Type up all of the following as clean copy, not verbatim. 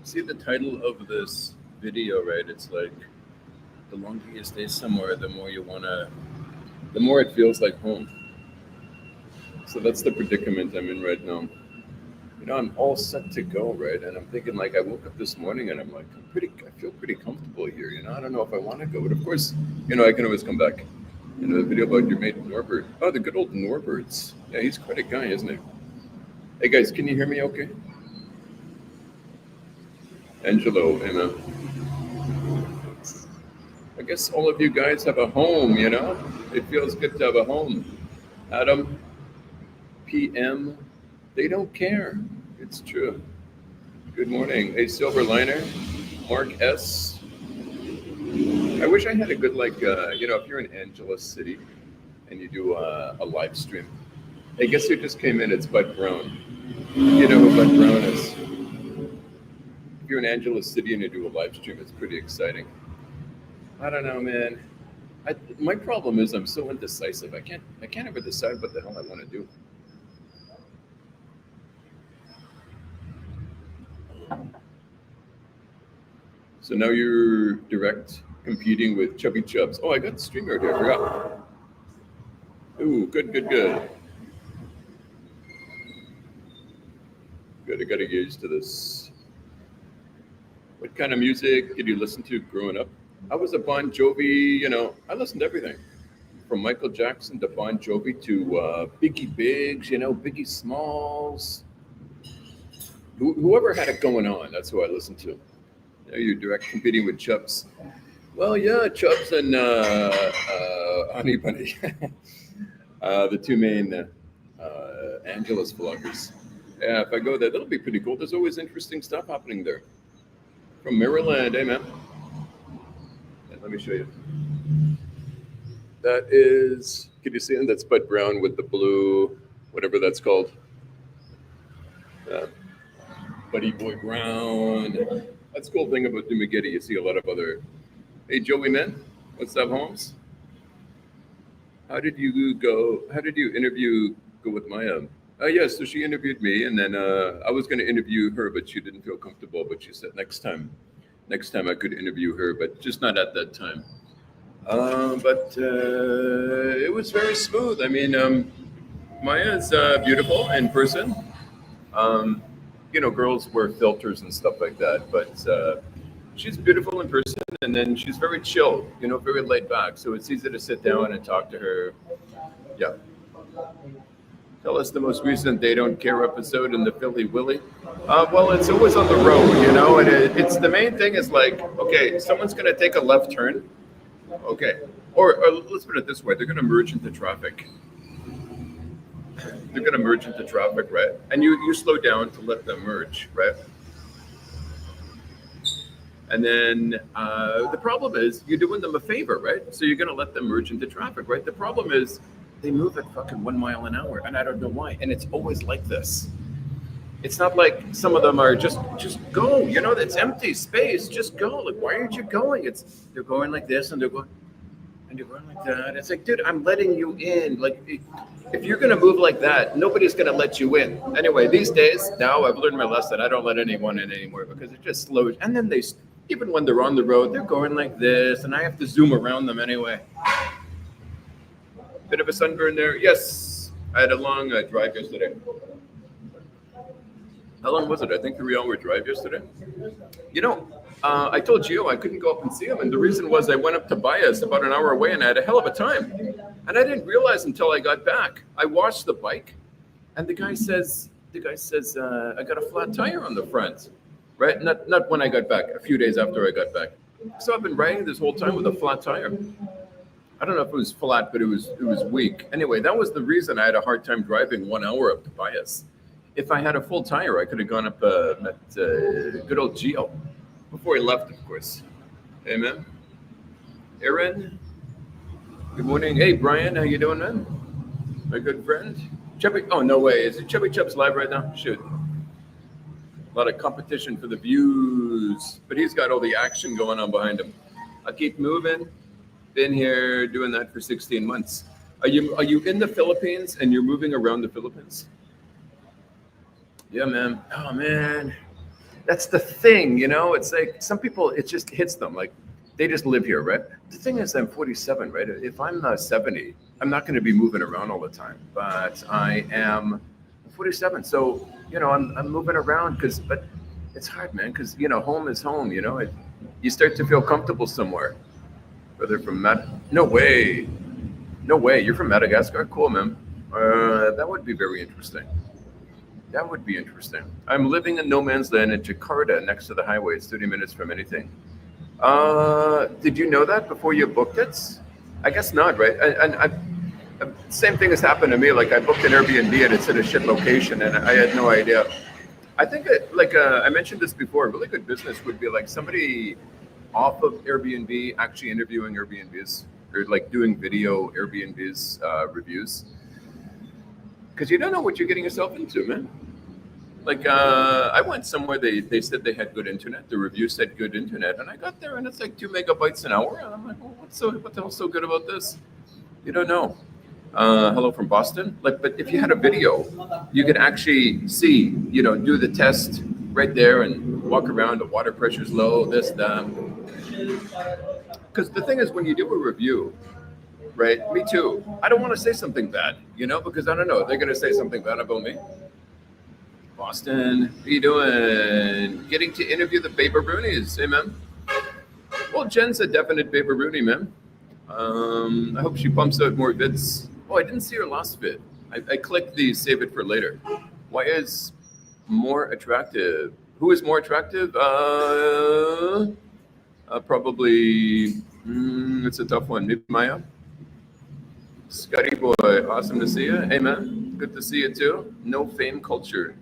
See the title of this video, right? It's like the longer you stay somewhere, the more you wanna, the more it feels like home. So that's the predicament I'm in right now. I'm all set to go, right? And I'm thinking, like, I woke up this morning and I'm like, I feel pretty comfortable here. I don't know if I want to go, but of course, I can always come back. The video about your mate Norbert. Oh, the good old Norberts. Yeah, he's quite a guy, isn't he? Hey guys, can you hear me? Okay. Angelo, Emma. I guess all of you guys have a home. It feels good to have a home. Adam, PM, they don't care. It's true. Good morning. Hey, Silver Liner, Mark S. I wish I had a good, like, if you're in Angeles City and you do a live stream. Hey, guess who just came in? It's Bud Brown. You know who Bud Brown is? If you're in Angeles City and you do a live stream, it's pretty exciting. I don't know, man. My problem is I'm so indecisive. I can't ever decide what the hell I want to do. So now you're direct competing with Chubby Chubs. Oh, I got the StreamYard here. I forgot. Ooh, good. Good. I got to get used to this. What kind of music did you listen to growing up? I was a Bon Jovi, I listened to everything. From Michael Jackson to Bon Jovi to Biggie Biggs, Biggie Smalls. Whoever had it going on, that's who I listened to. Now you're direct competing with Chubbs. Well, yeah, Chubbs and Honey Bunny. The two main Angeles vloggers. Yeah, if I go there, that'll be pretty cool. There's always interesting stuff happening there. From Maryland, hey man. Yeah, let me show you. That is, can you see it? That's Bud Brown with the blue, whatever that's called. Buddy Boy Brown. That's the cool thing about Dumageddon. You see a lot of other. Hey, Joey, man. What's up, Holmes? How did you interview go with Maya? Yeah, so she interviewed me, and then I was going to interview her, but she didn't feel comfortable. But she said next time I could interview her, but just not at that time. But it was very smooth. I mean, Maya's beautiful in person. Girls wear filters and stuff like that, but she's beautiful in person, and then she's very chill, very laid back. So it's easy to sit down and talk to her. Yeah. Tell us the most recent They Don't Care episode in the Philly Willy. Well, it's always on the road, and it's the main thing is like, okay, someone's going to take a left turn. Okay. Or let's put it this way. They're going to merge into traffic. Right? And you slow down to let them merge, right? And then the problem is you're doing them a favor, right? So you're going to let them merge into traffic, right? The problem is they move at fucking 1 mile an hour, and I don't know why. And it's always like this. It's not like some of them are just go. It's empty space. Just go. Like, why aren't you going? They're going like this, and they're going like that. It's like, dude, I'm letting you in. Like, if you're gonna move like that, nobody's gonna let you in. Anyway, these days now I've learned my lesson. I don't let anyone in anymore because it just slows. And then even when they're on the road, they're going like this, and I have to zoom around them anyway. Bit of a sunburn there. Yes, I had a long drive yesterday. How long was it? I think 3-hour drive yesterday. I told Gio I couldn't go up and see him, and the reason was I went up to Bias about an hour away, and I had a hell of a time. And I didn't realize until I got back. I washed the bike, and the guy says, I got a flat tire on the front, right? Not when I got back, a few days after I got back. So I've been riding this whole time with a flat tire. I don't know if it was flat, but it was weak. Anyway, that was the reason I had a hard time driving 1 hour up to Bias. If I had a full tire, I could have gone up met good old Gio before he left, of course. Hey, man. Aaron. Good morning. Hey, Brian. How you doing, man? My good friend. Chubby. Oh, no way. Is it Chubby Chub's live right now? Shoot. A lot of competition for the views. But he's got all the action going on behind him. I'll keep moving. Been here doing that for 16 months. Are you in the Philippines and you're moving around the Philippines? Yeah, man. Oh, man. That's the thing, you know. It's like some people, it just hits them like they just live here, right? The thing is, I'm 47, right? If I'm 70, I'm not going to be moving around all the time. But I am 47, so you know, I'm moving around but it's hard, man, because you know, home is home. You know, you start to feel comfortable somewhere. Whether from no way, no way, you're from Madagascar, cool, man. That would be very interesting. That would be interesting. I'm living in no man's land in Jakarta, next to the highway. It's 30 minutes from anything. Did you know that before you booked it? I guess not, right? Same thing has happened to me. Like I booked an Airbnb and it's at a shit location, and I had no idea. I think I mentioned this before. A really good business would be like somebody off of Airbnb actually interviewing Airbnbs or like doing video Airbnbs reviews, because you don't know what you're getting yourself into, man. Like I went somewhere, they said they had good internet. The review said good internet, and I got there and it's like 2 megabytes an hour, and I'm like, well, what the hell's so good about this? You don't know. Hello from Boston. Like, but if you had a video, you could actually see, you know, do the test right there and walk around. The water pressure's low, this, that. Because the thing is, when you do a review, right? Me too. I don't want to say something bad, you know, because I don't know. They're going to say something bad about me. Boston, how you doing? Getting to interview the Baber Roonies. Hey, man. Well, Jen's a definite Baber Rooney, man. I hope she pumps out more vids. Oh, I didn't see her last vid. I clicked the save it for later. Why is more attractive? Who is more attractive? Probably, it's a tough one. Maybe Maya. Scotty boy, awesome to see you. Hey, man, good to see you too. No fame culture.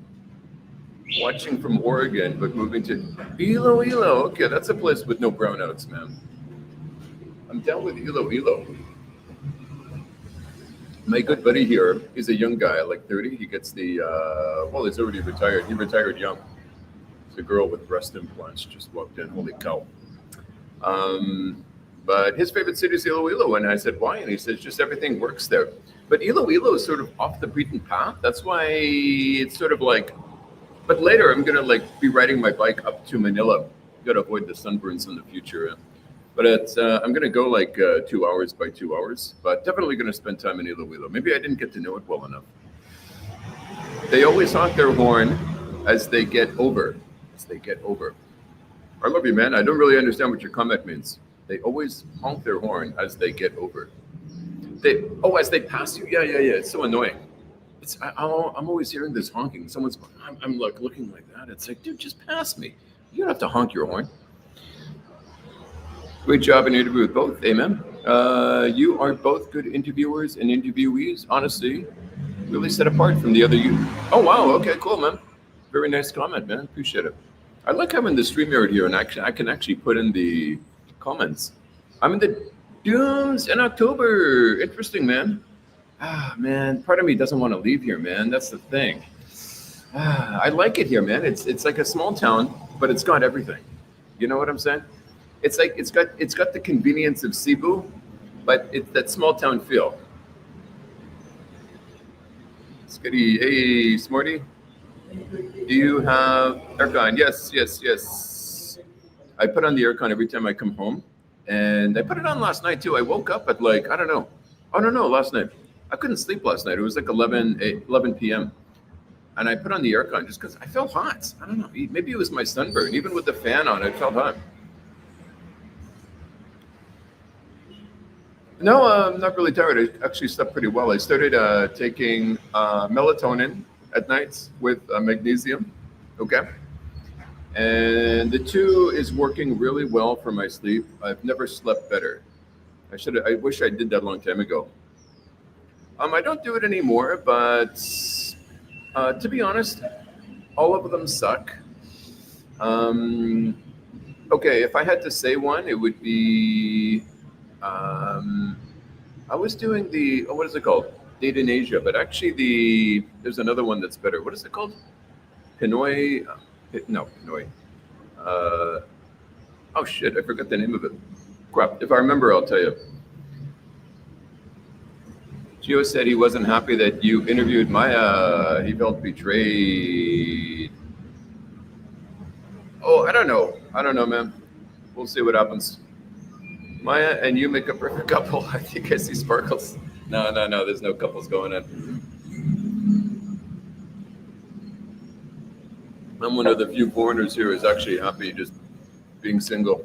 Watching from Oregon, but moving to Iloilo. Okay, that's a place with no brownouts, man. I'm down with Iloilo. My good buddy here is a young guy, like 30. He gets the, well, he's already retired. He retired young. It's a girl with breast implants just walked in. Holy cow. But his favorite city is Iloilo. And I said, why? And he says, just everything works there. But Iloilo is sort of off the beaten path. That's why it's sort of like, but later I'm going to like be riding my bike up to Manila. Got to avoid the sunburns in the future. But I'm going to go like 2 hours by 2 hours, but definitely going to spend time in Iloilo. Maybe I didn't get to know it well enough. They always honk their horn as they get over. As they get over. I love you, man. I don't really understand what your comment means. They always honk their horn as they get over. As they pass you. Yeah. It's so annoying. I'm always hearing this honking. Someone's going, I'm like looking like that. It's like, dude, just pass me. You don't have to honk your horn. Great job in interview with both. Amen. You are both good interviewers and interviewees. Honestly, really set apart from the other you. Oh, wow. Okay, cool, man. Very nice comment, man. Appreciate it. I like having the StreamYard here, and I can actually put in the comments. I'm in the Dooms in October. Interesting, man. Man, part of me doesn't want to leave here, man. That's the thing. I like it here, man. It's like a small town, but it's got everything. You know what I'm saying? It's like it's got the convenience of Cebu, but it's that small town feel. Skitty, hey, Smarty. Do you have aircon? Yes. I put on the aircon every time I come home, and I put it on last night too. I woke up at like, I don't know. Oh no, last night. I couldn't sleep last night. It was like 11 p.m. And I put on the aircon just because I felt hot. I don't know. Maybe it was my sunburn. Even with the fan on, it felt hot. No, I'm not really tired. I actually slept pretty well. I started taking melatonin at nights with magnesium. Okay. And the 2 is working really well for my sleep. I've never slept better. I wish I did that a long time ago. I don't do it anymore, but to be honest, all of them suck. Okay, if I had to say one, it would be, I was doing what is it called? Date in Asia, but actually there's another one that's better. What is it called? Pinoy, no, Pinoy. Oh shit, I forgot the name of it. Crap, if I remember, I'll tell you. Gio said he wasn't happy that you interviewed Maya. He felt betrayed. Oh, I don't know. I don't know, man. We'll see what happens. Maya and you make a perfect couple. I think I see sparkles. No, no, no. There's no couples going on. I'm one of the few foreigners here who's actually happy just being single.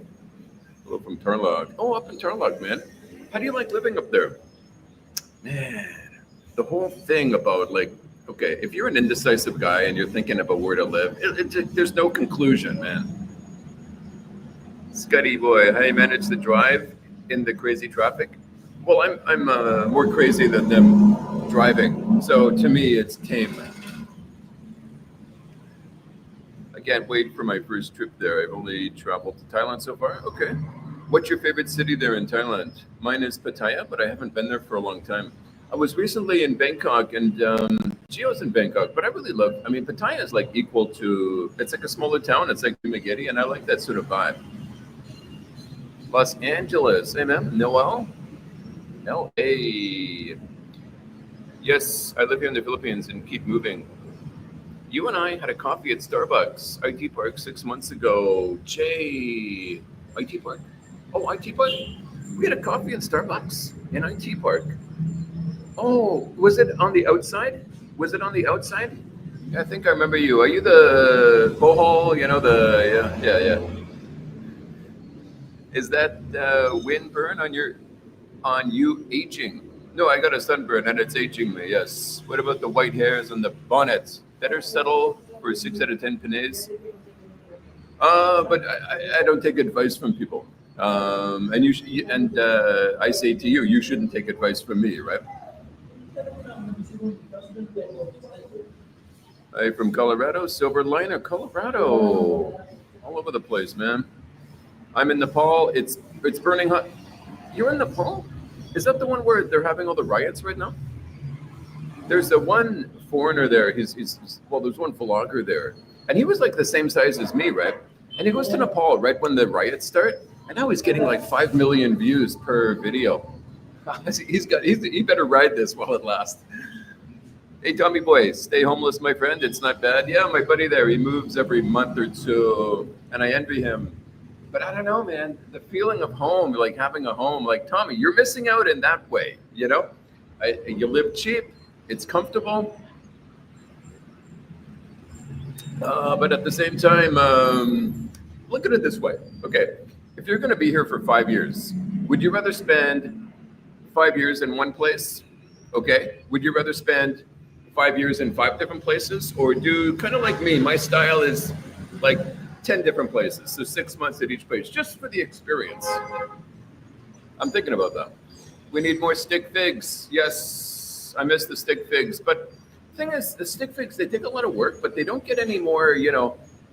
Hello from Tarlac. Oh, up in Tarlac, man. How do you like living up there? Man, the whole thing about like, okay, if you're an indecisive guy and you're thinking about where to live, there's no conclusion, man. Scuddy boy, how you manage to drive in the crazy traffic? Well, I'm more crazy than them driving. So to me, it's tame, man. I can't wait for my first trip there. I've only traveled to Thailand so far. Okay. What's your favorite city there in Thailand? Mine is Pattaya, but I haven't been there for a long time. I was recently in Bangkok and Gio's in Bangkok, but I really love, I mean, Pattaya is like equal to, it's like a smaller town. It's like Dumaguete, and I like that sort of vibe. Los Angeles. Hey, man. Noel? LA. Yes, I live here in the Philippines and keep moving. You and I had a coffee at Starbucks, IT Park, 6 months ago. Jay, IT Park? Oh, IT Park? We had a coffee at Starbucks in IT Park. Oh, was it on the outside? Was it on the outside? Yeah, I think I remember you. Are you the Bohol? You know, yeah. Is that wind burn on you aging? No, I got a sunburn and it's aging me, yes. What about the white hairs and the bonnet? Better settle for 6 out of 10 pennies. But I don't take advice from people. And I say to you, you shouldn't take advice from me, right? I'm from Colorado, Silver Liner, Colorado. All over the place, man. I'm in Nepal. It's burning hot. You're in Nepal? Is that the one where they're having all the riots right now? There's the one foreigner there. Well, there's one vlogger there, and he was like the same size as me, right? And he goes to Nepal right when the riots start, and now he's getting like 5 million views per video. He better ride this while it lasts. Hey, Tommy boy, stay homeless, my friend. It's not bad. Yeah, my buddy there, he moves every month or two, and I envy him. But I don't know, man. The feeling of home, like having a home, like Tommy, you're missing out in that way. You know, you live cheap, it's comfortable, but at the same time, look at it this way. Okay, if you're going to be here for 5 years, would you rather spend 5 years in one place? Okay, would you rather spend 5 years in 5 different places, or do kind of like me? My style is like 10 different places, so 6 months at each place, just for the experience. I'm thinking about that. We need more stick figs. Yes, I miss the stick figs. But the thing is, the stick figs, they take a lot of work, but they don't get any more,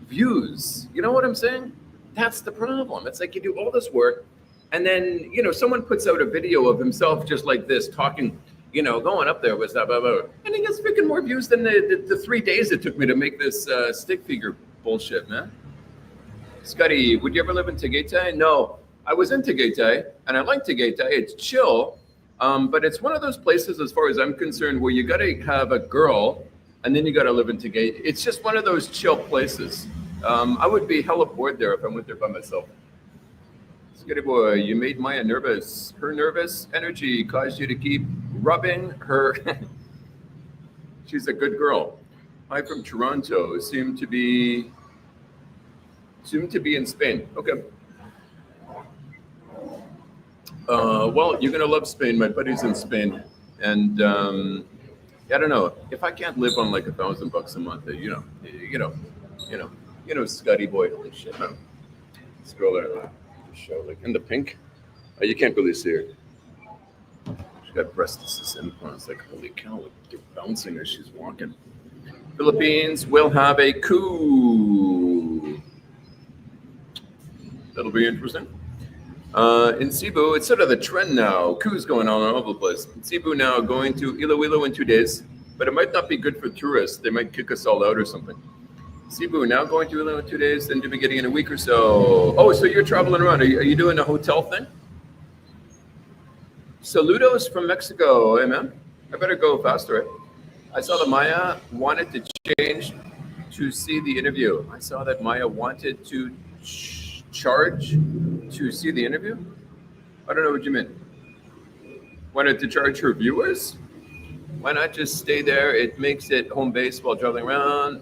views. You know what I'm saying? That's the problem. It's like you do all this work, and then, someone puts out a video of himself just like this, talking, going up there with blah, blah, blah. And he gets freaking more views than the 3 days it took me to make this stick figure bullshit, man. Scotty, would you ever live in Tagaytay? No, I was in Tagaytay, and I like Tagaytay. It's chill, but it's one of those places, as far as I'm concerned, where you got to have a girl, and then you got to live in Tagaytay. It's just one of those chill places. I would be hella bored there if I went there by myself. Scotty boy, you made Maya nervous. Her nervous energy caused you to keep rubbing her. She's a good girl. I'm from Toronto. Soon to be in Spain. Okay. Well, you're gonna love Spain. My buddy's in Spain, and I don't know if I can't live on like $1,000 a month. Scotty boy. Holy shit, man. This girl there, show like in the pink. You can't really see her. She's got breast implants. Like holy cow, they're bouncing as she's walking. Philippines will have a coup. That'll be interesting. In Cebu, it's sort of the trend now. Coups going on all over the place. In Cebu now going to Iloilo in 2 days, but it might not be good for tourists. They might kick us all out or something. Cebu now going to Iloilo in 2 days, then to be getting in a week or so. Oh, so you're traveling around. Are you doing a hotel thing? Saludos from Mexico. Hey, man. I better go faster, right? I saw the Maya wanted to change to see the interview. I saw that Maya wanted to charge to see the interview. I don't know what you mean. Wanted to charge her viewers? Why not just stay there? It makes it home base while traveling around.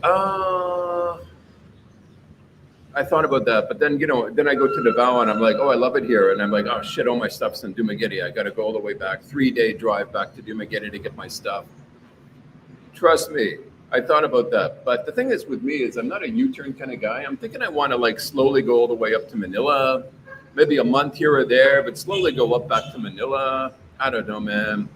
I thought about that, but then then I go to Davao and I'm like, oh, I love it here, and I'm like, oh shit, all my stuff's in Dumaguete. I got to go all the way back, 3-day drive back to Dumaguete to get my stuff. Trust me, I thought about that, but the thing is with me is I'm not a U-turn kind of guy. I'm thinking I want to like slowly go all the way up to Manila, maybe a month here or there, but slowly go up back to Manila. I don't know, man.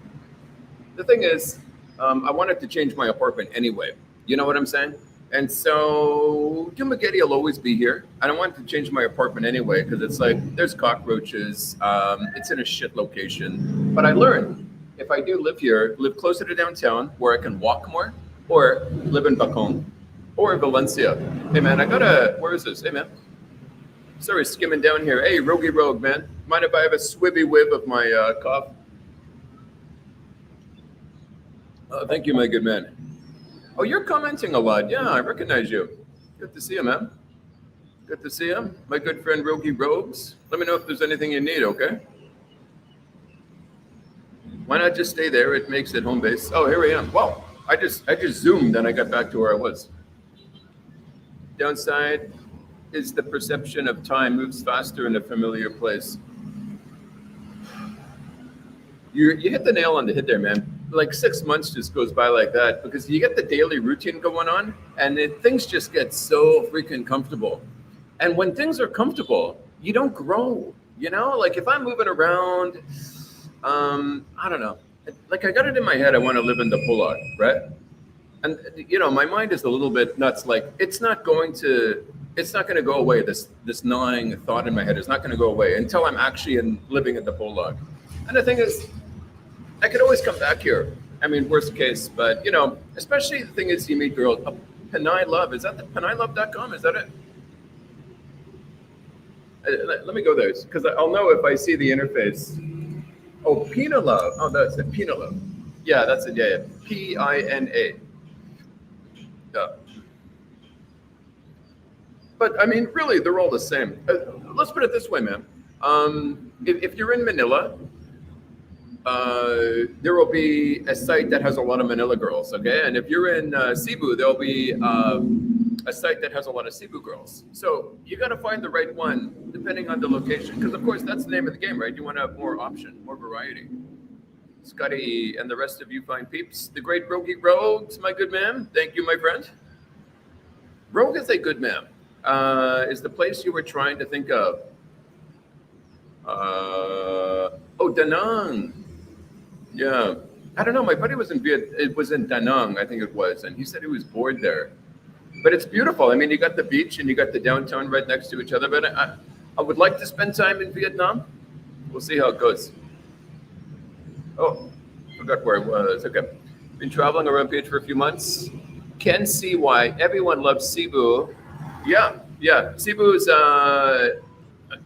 The thing is, I wanted to change my apartment anyway. You know what I'm saying? And so Dumaguete will always be here. I don't want to change my apartment anyway because it's like there's cockroaches. It's in a shit location. But I learned if I do live here, live closer to downtown where I can walk more, or live in Bacong or Valencia. Hey man, where is this? Hey man. Sorry, skimming down here. Hey, Rogie Rogue, man. Mind if I have a swibby whib of my coffee? Thank you, my good man. Oh, you're commenting a lot. Yeah, I recognize you. Good to see you, man. Good to see you. My good friend Rogie Rogues. Let me know if there's anything you need, okay? Why not just stay there? It makes it home base. Oh, here I am. Wow. I just zoomed and I got back to where I was. Downside is the perception of time moves faster in a familiar place. You hit the nail on the head there, man. Like 6 months just goes by like that because you get the daily routine going on and things just get so freaking comfortable. And when things are comfortable, you don't grow, Like if I'm moving around, I don't know. Like I got it in my head, I want to live in the Pulag, right? And, my mind is a little bit nuts. Like it's not going to go away. This gnawing thought in my head is not going to go away until I'm actually living in the Pulag. And the thing is, I could always come back here. I mean, worst case, but especially the thing is you meet girls. Panay Love, is that the PanayLove.com? Is that it? Let me go there because I'll know if I see the interface. Oh, Pina Love. Oh, that's it. Pina Love. Yeah, that's it. Yeah. Pina. Yeah. But I mean, really, they're all the same. Let's put it this way, man. If you're in Manila, there will be a site that has a lot of Manila girls, okay? And if you're in Cebu, there'll be a site that has a lot of Cebu girls. So you got to find the right one depending on the location, because of course that's the name of the game, right? You want to have more option, more variety. Scotty and the rest of you fine peeps. The great Rogie Rogues, my good man. Thank you, my friend. Rogue is a good man. Is the place you were trying to think of? Da Nang. Yeah, I don't know. My buddy was in It was in Da Nang, I think it was, and he said he was bored there. But it's beautiful. I mean, you got the beach and you got the downtown right next to each other. But I would like to spend time in Vietnam. We'll see how it goes. Oh, forgot where I was. Okay, been traveling around PH for a few months. Can see why everyone loves Cebu. Yeah. Cebu's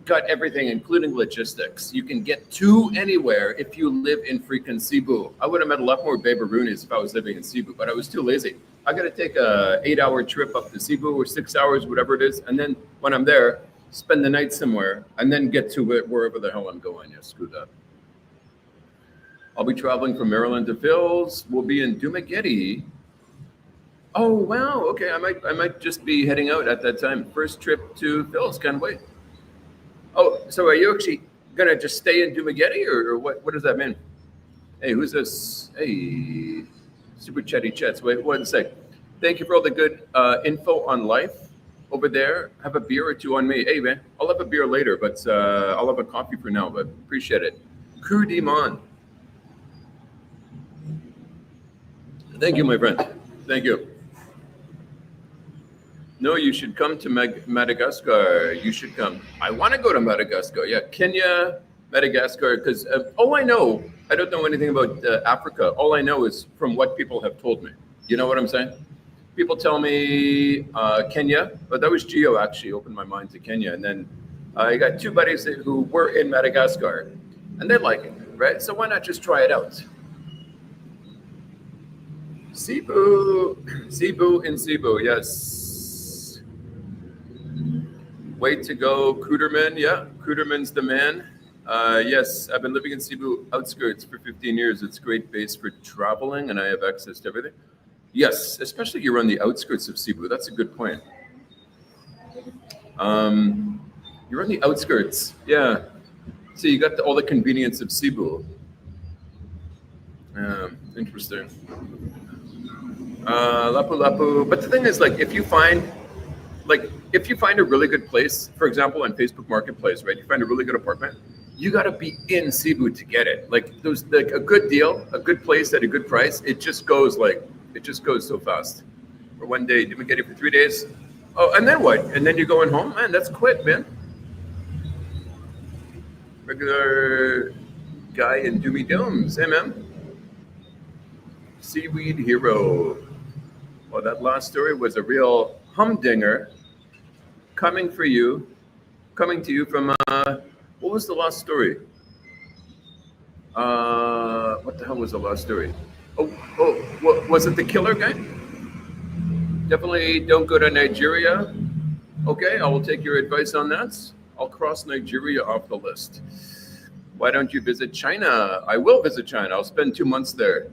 got everything, including logistics. You can get to anywhere if you live in freaking Cebu. I would have met a lot more Babaroonies if I was living in Cebu, but I was too lazy. I got to take a 8-hour trip up to Cebu or 6 hours, whatever it is. And then when I'm there, spend the night somewhere and then get to it wherever the hell I'm going. Yeah, screw that. I'll be traveling from Maryland to Phil's. We'll be in Dumaguete. Oh, wow. Okay. I might just be heading out at that time. First trip to Phil's. Can't wait. Oh, so are you actually going to just stay in Dumaguete or what does that mean? Hey, who's this? Hey, super chatty chats. Wait, one sec. Thank you for all the good info on life over there. Have a beer or two on me. Hey, man, I'll have a beer later, but I'll have a coffee for now, but appreciate it. Coup Dimon. Thank you, my friend. Thank you. No, you should come to Madagascar. You should come. I want to go to Madagascar. Yeah, Kenya, Madagascar, because all I know, I don't know anything about Africa. All I know is from what people have told me. You know what I'm saying? People tell me Kenya, but that was Gio actually opened my mind to Kenya. And then I got two buddies who were in Madagascar, and they like it, right? So why not just try it out? Cebu, Cebu in Cebu, yes. Way to go, Cooterman. Yeah, Cooterman's the man. Yes, I've been living in Cebu outskirts for 15 years. It's a great base for traveling, and I have access to everything. Yes, especially you're on the outskirts of Cebu. That's a good point. Um, you're on the outskirts. Yeah. So you got all the convenience of Cebu. Interesting. Lapu Lapu. But the thing is, like, if you find a really good place, for example, on Facebook Marketplace, right? You find a really good apartment, you got to be in Cebu to get it. Like, there's like a good deal, a good place at a good price. It just goes so fast. For one day, did we get it for 3 days? Oh, and then what? And then you're going home, man. That's quick, man. Regular guy in Doomy Domes, hey, man. Seaweed hero. Well, that last story was a real humdinger. Coming for you, coming to you from what was the last story? What the hell was the last story? Was it the killer guy? Definitely don't go to Nigeria. Okay, I will take your advice on that. I'll cross Nigeria off the list. Why don't you visit China? I will visit China. I'll spend 2 months there.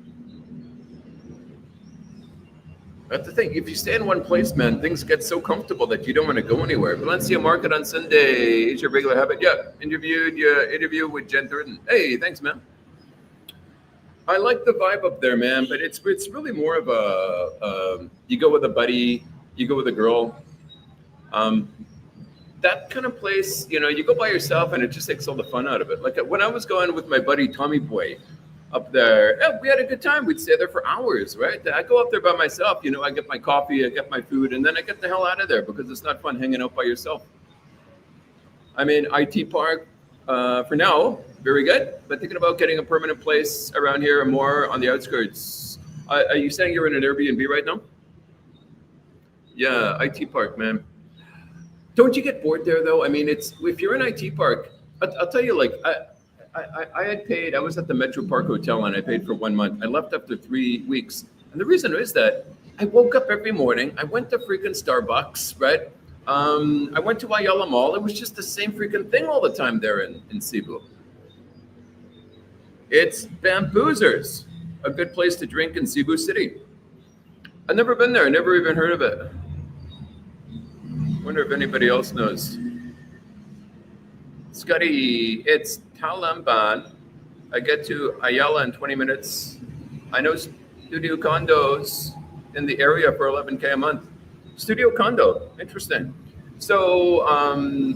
That's the thing. If you stay in one place, man, things get so comfortable that you don't want to go anywhere. Valencia Market on Sunday is your regular habit. Yeah, interview with Jen Thurden. Hey, thanks, man. I like the vibe up there, man, but it's really more of a you go with a buddy, you go with a girl. That kind of place, you go by yourself and it just takes all the fun out of it. Like when I was going with my buddy Tommy Boy up there, yeah, we had a good time. We'd stay there for hours, right? I go up there by myself, I get my coffee, I get my food, and then I get the hell out of there because it's not fun hanging out by yourself. I mean, IT Park, for now, very good, but thinking about getting a permanent place around here or more on the outskirts. Are you saying you're in an Airbnb right now? Yeah, IT Park, man. Don't you get bored there though? I mean, if you're in IT Park, I'll tell you, like, I had paid, I was at the Metro Park Hotel and I paid for 1 month. I left after 3 weeks. And the reason is that I woke up every morning, I went to freaking Starbucks, right? I went to Ayala Mall. It was just the same freaking thing all the time there in Cebu. It's Bamboozers, a good place to drink in Cebu City. I've never been there. I never even heard of it. Wonder if anybody else knows. Scotty, it's Talamban. I get to Ayala in 20 minutes. I know studio condos in the area for 11K a month. Studio condo, interesting. So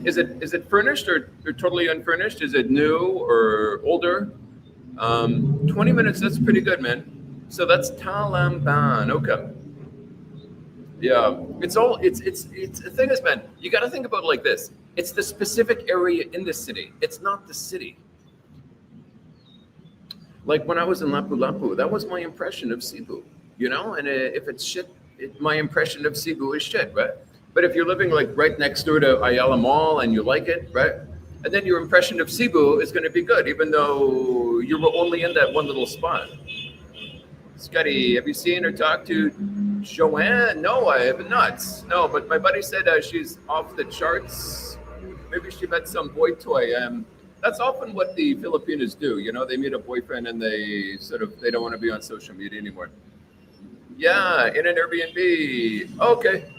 is it furnished or totally unfurnished? Is it new or older? 20 minutes, that's pretty good, man. So that's Talamban, okay. Yeah, the thing is, man, you got to think about it like this. It's the specific area in the city. It's not the city. Like when I was in Lapu-Lapu, that was my impression of Cebu, and if it's shit, my impression of Cebu is shit, right? But if you're living like right next door to Ayala Mall and you like it, right? And then your impression of Cebu is going to be good, even though you were only in that one little spot. Scotty, have you seen or talked to Joanne? No, I have not. No, but my buddy said she's off the charts. Maybe she met some boy toy. That's often what the Filipinos do. They meet a boyfriend and they don't want to be on social media anymore. Yeah, in an Airbnb. Okay.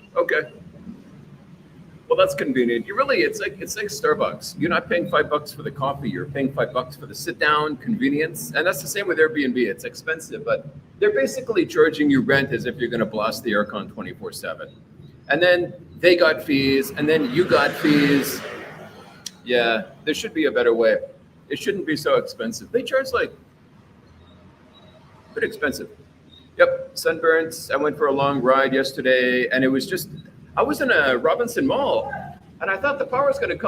Well, that's convenient. It's like Starbucks. You're not paying $5 for the coffee. You're paying $5 for the sit down convenience. And that's the same with Airbnb. It's expensive, but they're basically charging you rent as if you're going to blast the aircon 24/7. And then they got fees, and then you got fees. Yeah, there should be a better way. It shouldn't be so expensive. They charge like pretty expensive. Yep, sunburns. I went for a long ride yesterday, and it was just, I was in a Robinson Mall, and I thought the power was going to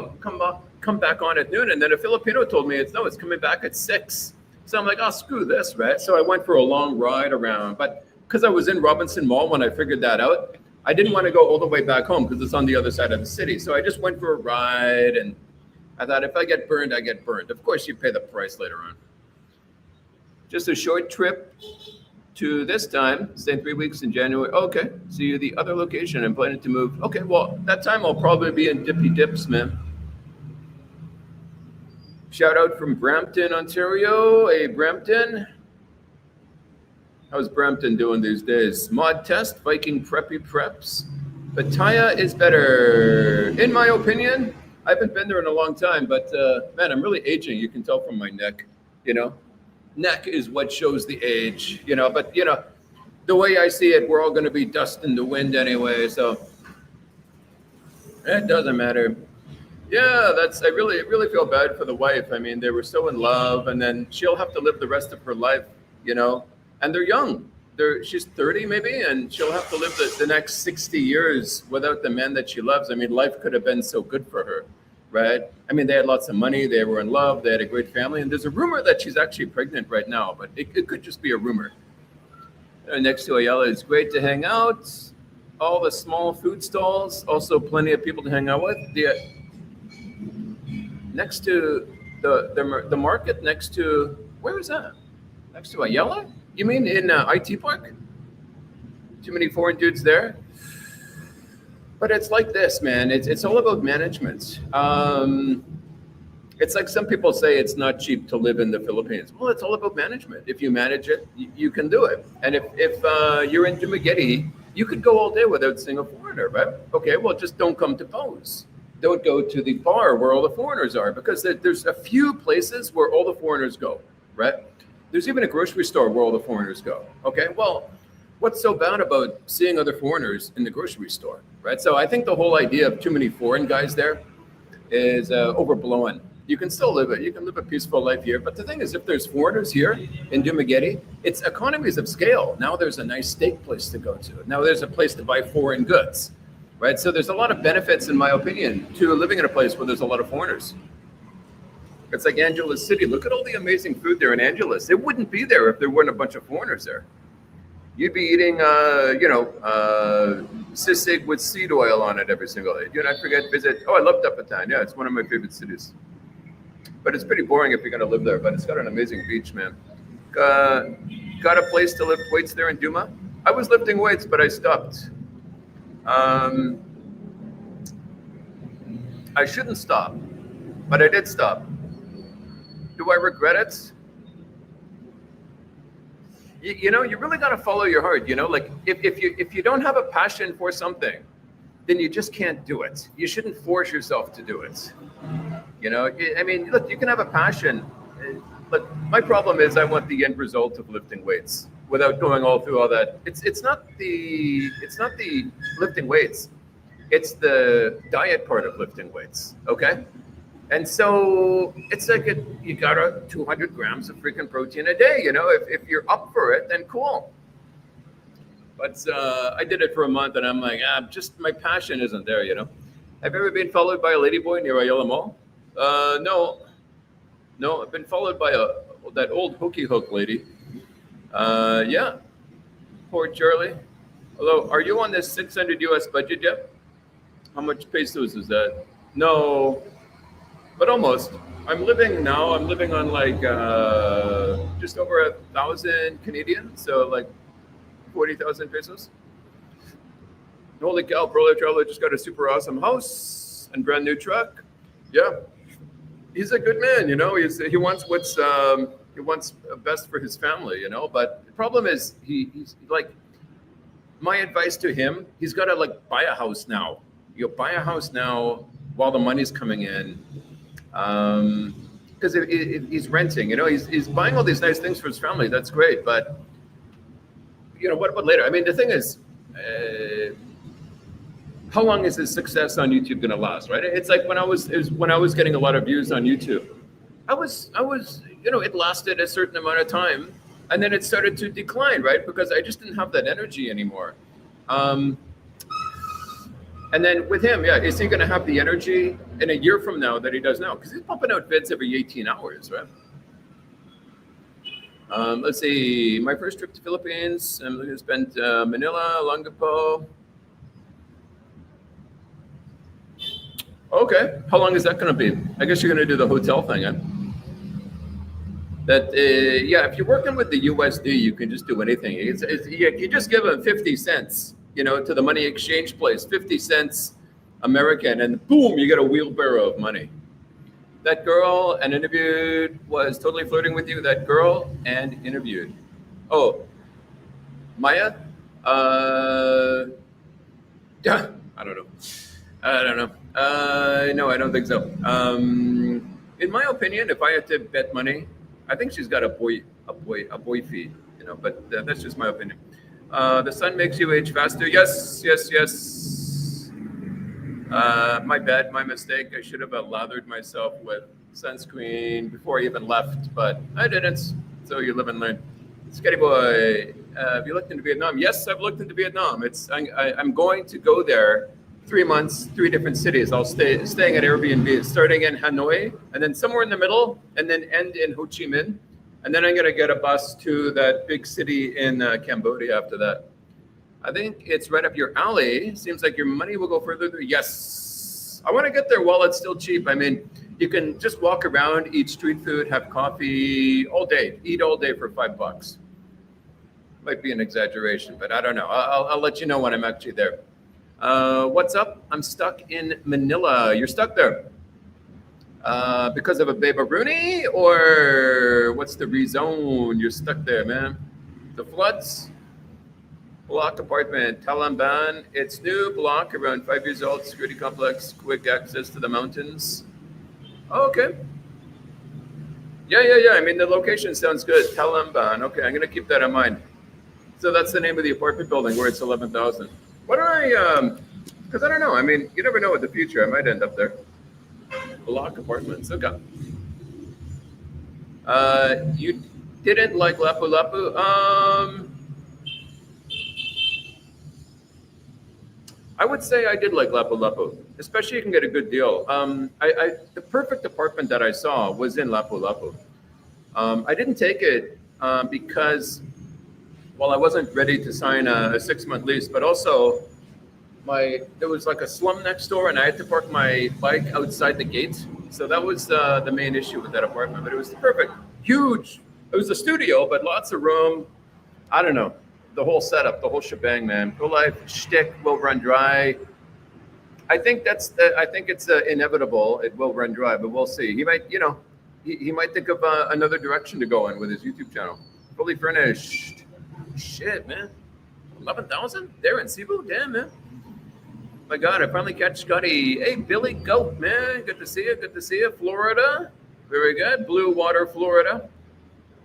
come back on at noon, and then a Filipino told me it's coming back at 6. So I'm like, oh, screw this, right? So I went for a long ride around, but because I was in Robinson Mall when I figured that out, I didn't want to go all the way back home because it's on the other side of the city. So I just went for a ride, and I thought if I get burned, I get burned. Of course, you pay the price later on. Just a short trip to this time, staying 3 weeks in January. Okay, see you the other location. I'm planning to move. Okay, well, that time I'll probably be in Dippy Dips, man. Shout out from Brampton, Ontario. Hey, Brampton. How's Brampton doing these days? Mod test, Viking preppy preps. Pattaya is better. In my opinion, I haven't been there in a long time, but man, I'm really aging. You can tell from my neck, you know. Neck is what shows the age, you know, but, you know, the way I see it, we're all going to be dust in the wind anyway, so it doesn't matter. Yeah, I really feel bad for the wife. I mean, they were so in love, and then she'll have to live the rest of her life, you know, and they're young. She's 30 maybe, and she'll have to live the next 60 years without the man that she loves. I mean, life could have been so good for her, right? I mean, they had lots of money, they were in love, they had a great family, and there's a rumor that she's actually pregnant right now, but it could just be a rumor. Next to Ayala is great to hang out. All the small food stalls, also plenty of people to hang out with. Next to the market, next to, where is that? Next to Ayala? You mean in IT Park? Too many foreign dudes there? But it's like this, man. It's all about management. It's like some people say it's not cheap to live in the Philippines. Well, it's all about management. If you manage it, you can do it. And if you're in Dumaguete, you could go all day without seeing a foreigner, right? Okay, well, just don't come to Pose. Don't go to the bar where all the foreigners are, because there's a few places where all the foreigners go, right? There's even a grocery store where all the foreigners go. Okay, well, what's so bad about seeing other foreigners in the grocery store, right? So I think the whole idea of too many foreign guys there is overblown. You can still live it. You can live a peaceful life here. But the thing is, if there's foreigners here in Dumaguete, it's economies of scale. Now there's a nice steak place to go to. Now there's a place to buy foreign goods, right? So there's a lot of benefits, in my opinion, to living in a place where there's a lot of foreigners. It's like Angeles City. Look at all the amazing food there in Angeles. It wouldn't be there if there weren't a bunch of foreigners there. You'd be eating, sisig with seed oil on it every single day. You and I forget to visit. Oh, I love Dapitan. Yeah, it's one of my favorite cities. But it's pretty boring if you're going to live there. But it's got an amazing beach, man. Got a place to lift weights there in Duma? I was lifting weights, but I stopped. I shouldn't stop, but I did stop. Do I regret it? You know, you really got to follow your heart. You know, like if you don't have a passion for something, then you just can't do it. You shouldn't force yourself to do it. You know, I mean, look, you can have a passion, but my problem is I want the end result of lifting weights without going all through all that. It's not the lifting weights. It's the diet part of lifting weights. Okay. And so it's like you got 200 grams of freaking protein a day. You know, if you're up for it, then cool. But I did it for a month, and I'm like, just my passion isn't there. You know, have you ever been followed by a ladyboy near Ayala Mall? No, I've been followed by that old hooky hook lady. Yeah, poor Charlie. Hello, are you on this 600 US budget yet? How much pesos is that? No. But almost. I'm living on like just over 1,000 Canadian, so like 40,000 pesos. Holy cow, Pro Traveler just got a super awesome house and brand new truck. Yeah, he's a good man, you know. He wants best for his family, you know. But the problem is he's like, my advice to him, he's got to like buy a house now. You buy a house now while the money's coming in. Because he's renting, you know, he's buying all these nice things for his family. That's great, but you know, what about later? I mean, the thing is, how long is his success on YouTube going to last, right? It's like when I was getting a lot of views on YouTube, I was, you know, it lasted a certain amount of time, and then it started to decline, right? Because I just didn't have that energy anymore. And then with him, yeah, is he going to have the energy in a year from now that he does now? Because he's pumping out vids every 18 hours, right? Let's see. My first trip to Philippines, I'm going to spend Manila, Longapo. Okay. How long is that going to be? I guess you're going to do the hotel thing, huh? that yeah, if you're working with the USD, you can just do anything. You just give them 50 cents, to the money exchange place, 50 cents American, and boom, you get a wheelbarrow of money. That girl and interviewed was totally flirting with you. That girl and interviewed. Oh, Maya? Yeah, I don't know. I don't know. No, I don't think so. In my opinion, if I had to bet money, I think she's got a boy feed. But that's just my opinion. The sun makes you age faster. Yes, yes, yes. My bad, my mistake. I should have lathered myself with sunscreen before I even left, but I didn't. So you live and learn. Scotty boy, have you looked into Vietnam? Yes, I've looked into Vietnam. I'm going to go there 3 months, 3 different cities. I'll staying at Airbnb, starting in Hanoi, and then somewhere in the middle, and then end in Ho Chi Minh, and then I'm gonna get a bus to that big city in Cambodia after that. I think it's right up your alley. Seems like your money will go further there. Yes, I want to get there while it's still cheap. I mean, you can just walk around, eat street food, have coffee all day, eat all day for $5. Might be an exaggeration, but I don't know. I'll let you know when I'm actually there. What's up? I'm stuck in Manila. You're stuck there because of a Beba Rooney, or what's the rezone? You're stuck there, man. The floods? Block apartment, Talamban. It's new block, around 5 years old, security complex, quick access to the mountains. Oh, okay. Yeah. I mean, the location sounds good. Talamban. Okay, I'm going to keep that in mind. So that's the name of the apartment building where it's 11,000. What do because I don't know. I mean, you never know with the future. I might end up there. Block apartments. Okay. You didn't like Lapu Lapu? I would say I did like Lapu Lapu, especially you can get a good deal. The perfect apartment that I saw was in Lapu Lapu. I didn't take it because, well, I wasn't ready to sign a 6-month lease, but also there was like a slum next door, and I had to park my bike outside the gate. So that was the main issue with that apartment. But it was perfect, huge. It was a studio, but lots of room. I don't know. The whole setup, the whole shebang, man. Pro life shtick will run dry. I think it's inevitable. It will run dry, but we'll see. He might, he might think of another direction to go in with his YouTube channel. Fully furnished. Shit, man. 11,000 there in Cebu. Damn, man. My God, I finally catch Scotty. Hey, Billy Goat, man. Good to see you. Good to see you. Florida. Very good. Blue Water, Florida.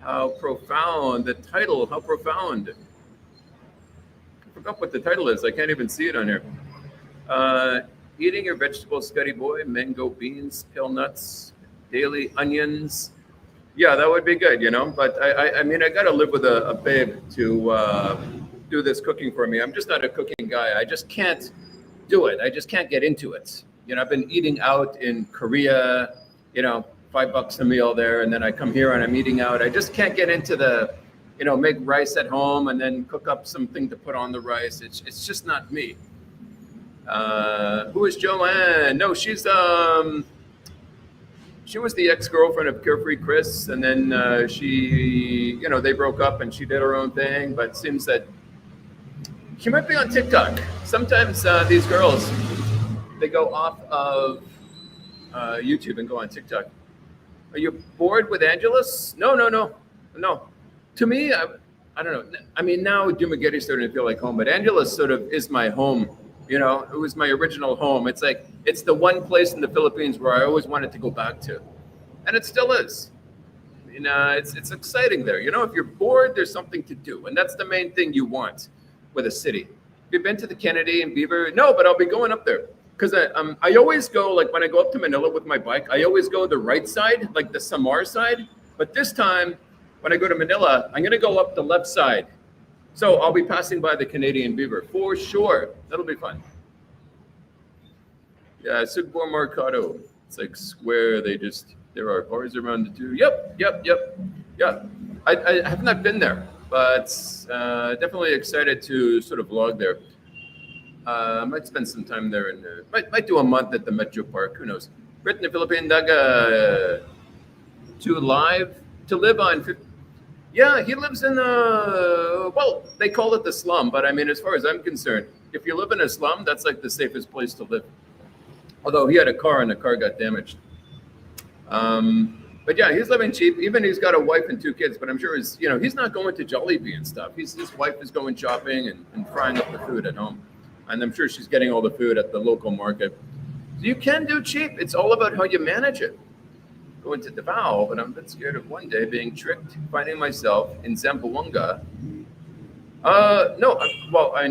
How profound. The title. How profound. I forgot what the title is. I can't even see it on here. Eating your vegetables, Scotty boy, mango beans, peel nuts, daily onions. Yeah, that would be good, But I mean, I got to live with a babe to do this cooking for me. I'm just not a cooking guy. I just can't do it. I just can't get into it. I've been eating out in Korea, $5 a meal there, and then I come here and I'm eating out. I just can't get into the make rice at home and then cook up something to put on the rice. It's just not me. Who is Joanne? No, she was the ex-girlfriend of Carefree Chris, and then she, they broke up and she did her own thing, but it seems that she might be on TikTok. Sometimes these girls, they go off of YouTube and go on TikTok. Are you bored with Angelus? No. To me, I don't know. I mean, now Dumaguete starting to feel like home, but Angeles sort of is my home. It was my original home. It's like, it's the one place in the Philippines where I always wanted to go back to. And it still is. It's exciting there. If you're bored, there's something to do. And that's the main thing you want with a city. Have you been to the Kennedy and Beaver? No, but I'll be going up there. Because I always go, like when I go up to Manila with my bike, I always go the right side, like the Samar side. But this time, when I go to Manila, I'm going to go up the left side. So I'll be passing by the Canadian Beaver for sure. That'll be fun. Yeah, Sugbor Mercado. It's like square. There are bars around it too. Yep. Yeah. I have not been there, but definitely excited to sort of vlog there. I might spend some time there and might do a month at the Metro Park. Who knows? Britain, the Philippine Daga to live. to live on. Yeah, he lives in well, they call it the slum, but I mean, as far as I'm concerned, if you live in a slum, that's like the safest place to live. Although he had a car and the car got damaged. But yeah, he's living cheap. Even he's got a wife and 2 kids, but I'm sure he's not going to Jollibee and stuff. His wife is going shopping and frying up the food at home. And I'm sure she's getting all the food at the local market. So you can do cheap. It's all about how you manage it. Going to Davao, but I'm a bit scared of one day being tricked, finding myself in Zamboanga. No, well, I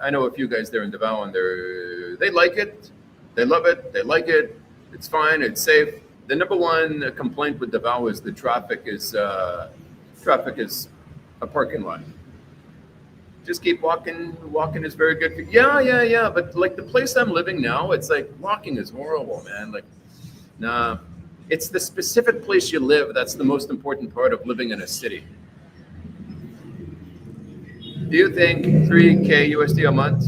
know a few guys there in Davao, and they like it, they love it, they like it. It's fine, it's safe. The number one complaint with Davao is the traffic is a parking lot. Just keep walking. Walking is very good. Yeah. But like the place I'm living now, it's like walking is horrible, man. Like, nah. It's the specific place you live that's the most important part of living in a city. Do you think 3K USD a month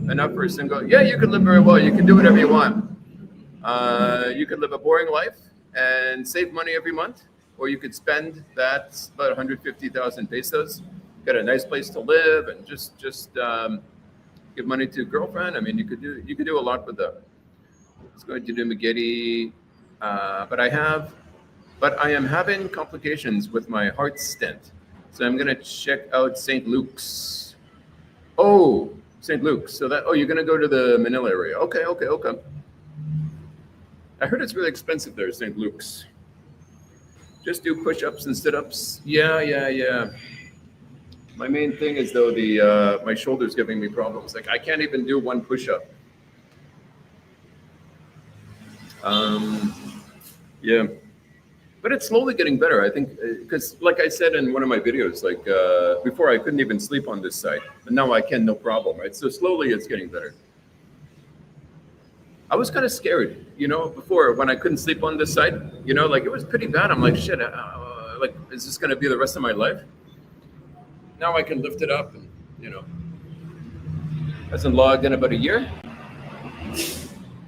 enough for a single? Yeah, you can live very well. You can do whatever you want. You could live a boring life and save money every month, or you could spend that about 150,000 pesos, get a nice place to live, and just give money to a girlfriend. I mean, you could do a lot with that. It's going to do Magedi. But I am having complications with my heart stent. So I'm going to check out St. Luke's. Oh, St. Luke's. So you're going to go to the Manila area. Okay. I heard it's really expensive there, St. Luke's. Just do push-ups and sit-ups. Yeah. My main thing is though my shoulder's giving me problems. Like I can't even do one push-up. Yeah, but it's slowly getting better. I think because, like I said in one of my videos, like before I couldn't even sleep on this side, but now I can, no problem, right? So slowly it's getting better. I was kind of scared, before when I couldn't sleep on this side, like it was pretty bad. I'm like, shit, like is this going to be the rest of my life? Now I can lift it up, and hasn't logged in about a year.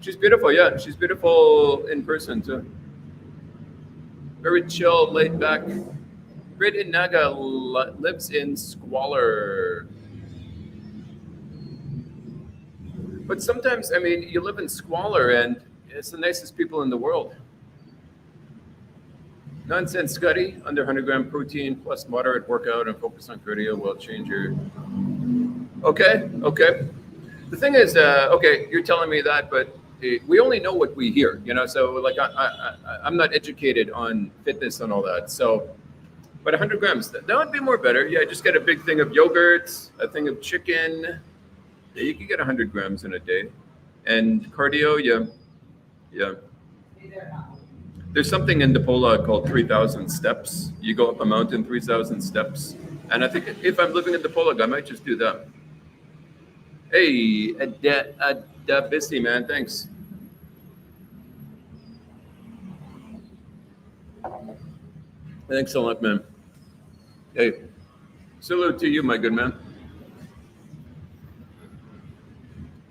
She's beautiful, yeah. She's beautiful in person too. Very chill, laid back. Grid in Naga lives in squalor. But sometimes, I mean, you live in squalor and it's the nicest people in the world. Nonsense Scuddy, under 100 gram protein plus moderate workout and focus on cardio will change your... Okay. The thing is, okay, you're telling me that, but we only know what we hear, so like I'm not educated on fitness and all that. So, but 100 grams, that would be more better. Yeah, just get a big thing of yogurt, a thing of chicken. Yeah, you can get 100 grams in a day. And cardio, yeah. There's something in Dipolog called 3,000 steps. You go up a mountain, 3,000 steps. And I think if I'm living in Dipolog, I might just do that. Hey, Busy, man, thanks. Thanks a lot, man. Hey, salute to you, my good man.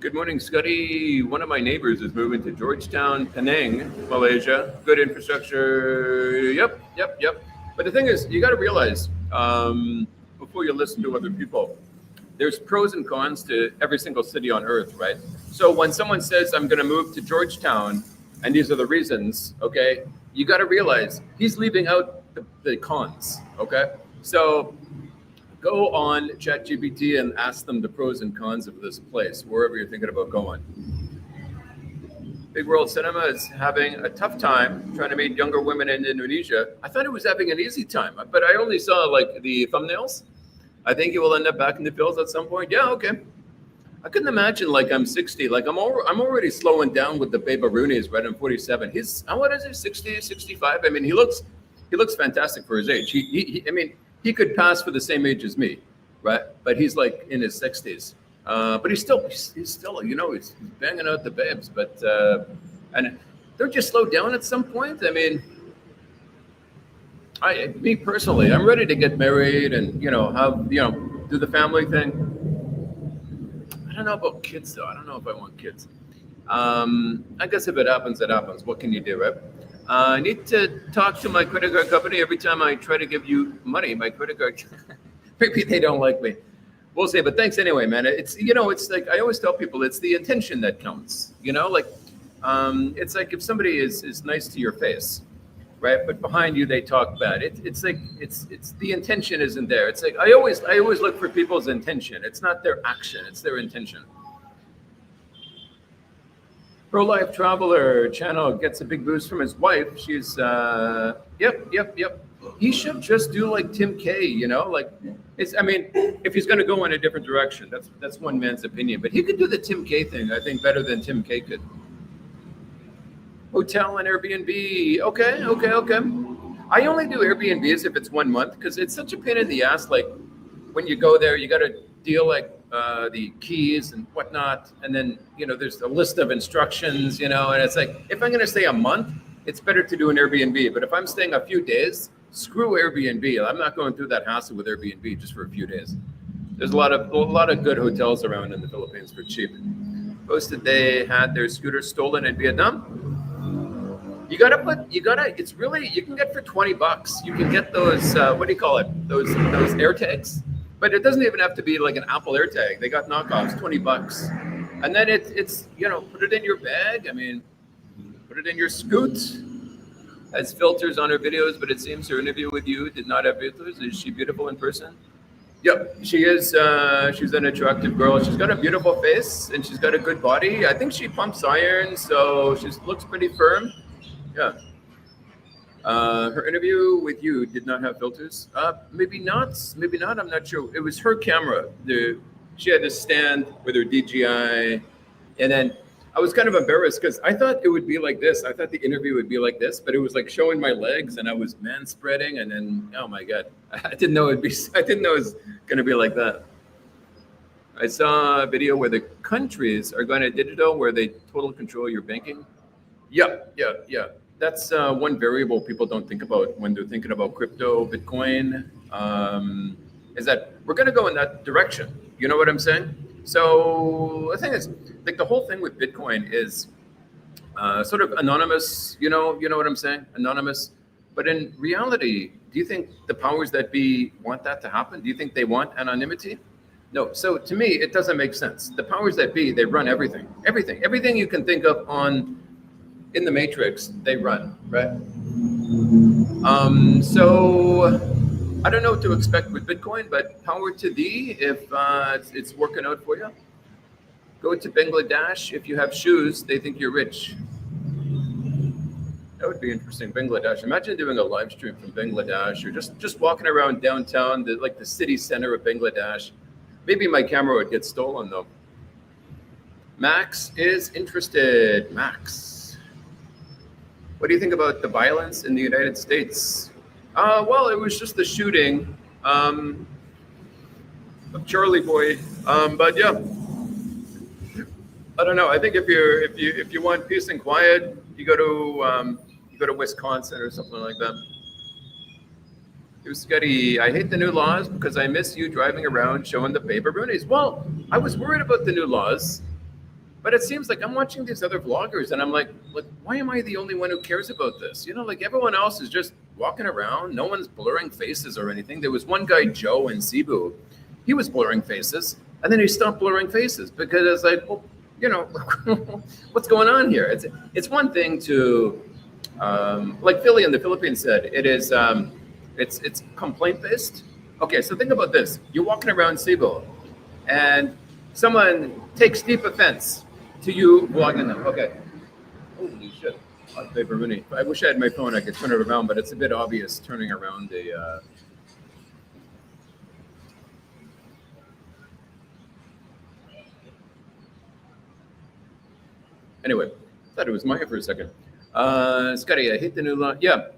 Good morning, Scotty. One of my neighbors is moving to Georgetown, Penang, Malaysia. Good infrastructure. Yep. But the thing is, you got to realize before you listen to other people, there's pros and cons to every single city on earth, right? So when someone says, I'm going to move to Georgetown, and these are the reasons, okay, you got to realize he's leaving out the cons, okay? So go on ChatGPT and ask them the pros and cons of this place, wherever you're thinking about going. Big World Cinema is having a tough time trying to meet younger women in Indonesia. I thought it was having an easy time, but I only saw like the thumbnails. I think he will end up back in the fields at some point. Yeah, okay. I couldn't imagine like I'm 60. Like I'm already slowing down with the Beba Rooney's, right? I'm 47. He's, what is he, 60, 65? I mean, he looks fantastic for his age. I mean, he could pass for the same age as me, right? But he's like in his 60s. But he's still, he's banging out the babes. But and don't you slow down at some point? I mean, me personally, I'm ready to get married and have do the family thing. I don't know about kids though. I don't know if I want kids. I guess if it happens, it happens. What can you do, right? I need to talk to my credit card company every time I try to give you money. My credit card, maybe they don't like me. We'll see. But thanks anyway, man. It's like I always tell people, it's the intention that counts. It's like if somebody is nice to your face, right? But behind you they talk bad. It's like it's the intention isn't there. It's like I always look for people's intention. It's not their action. It's their intention. Pro-Life Traveler channel gets a big boost from his wife. She's yep. He should just do like Tim K, like if he's gonna go in a different direction, that's one man's opinion. But he could do the Tim K thing, I think, better than Tim K could. Hotel and Airbnb. Okay. I only do Airbnbs if it's 1 month because it's such a pain in the ass. Like when you go there, you gotta deal like the keys and whatnot, and then there's a list of instructions, and it's like if I'm gonna stay a month, it's better to do an Airbnb. But if I'm staying a few days, screw Airbnb. I'm not going through that hassle with Airbnb just for a few days. There's a lot of good hotels around in the Philippines for cheap. Posted they had their scooters stolen in Vietnam. You can get for $20. You can get those what do you call it? Those air tags. But it doesn't even have to be like an Apple AirTag. They got knockoffs, $20. And then it's put it in your bag. Put it in your scoot. Has filters on her videos, but it seems her interview with you did not have filters. Is she beautiful in person? Yep, she is. She's an attractive girl. She's got a beautiful face and she's got a good body. I think she pumps iron, so she looks pretty firm. Yeah. Her interview with you did not have filters. Maybe not. I'm not sure. It was her camera. She had to stand with her DJI, and then I was kind of embarrassed because I thought it would be like this. I thought the interview would be like this, but it was like showing my legs, and I was man spreading, and then oh my god, I didn't know it was going to be like that. I saw a video where the countries are going to digital, where they total control your banking. Yeah. That's one variable people don't think about when they're thinking about crypto, Bitcoin, is that we're going to go in that direction. You know what I'm saying? So the thing is, like the whole thing with Bitcoin is sort of anonymous. You know what I'm saying? Anonymous. But in reality, do you think the powers that be want that to happen? Do you think they want anonymity? No. So to me, it doesn't make sense. The powers that be, they run everything you can think of in the matrix, they run, right? So I don't know what to expect with Bitcoin, but power to thee if it's working out for you. Go to Bangladesh. If you have shoes, they think you're rich. That would be interesting. Bangladesh. Imagine doing a live stream from Bangladesh, or just walking around downtown, the city center of Bangladesh. Maybe my camera would get stolen though. Max is interested. Max. What do you think about the violence in the United States? Well, it was just the shooting of Charlie Boy. But yeah, I don't know. I think if you want peace and quiet, you go to Wisconsin or something like that. It was Scotty. I hate the new laws because I miss you driving around showing the paper roonies. Well, I was worried about the new laws. But it seems like I'm watching these other vloggers and I'm like, why am I the only one who cares about this? Like everyone else is just walking around. No one's blurring faces or anything. There was one guy, Joe in Cebu. He was blurring faces and then he stopped blurring faces because it's like, well, what's going on here? It's one thing to, like Philly in the Philippines said, it is, it's complaint based. Okay, so think about this. You're walking around Cebu and someone takes deep offense to you vlogging them. Okay. Holy shit. Paper Rooney. I wish I had my phone. I could turn it around, but it's a bit obvious turning around a. Anyway, thought it was Maya for a second. Scotty, I hate the new law. Yeah.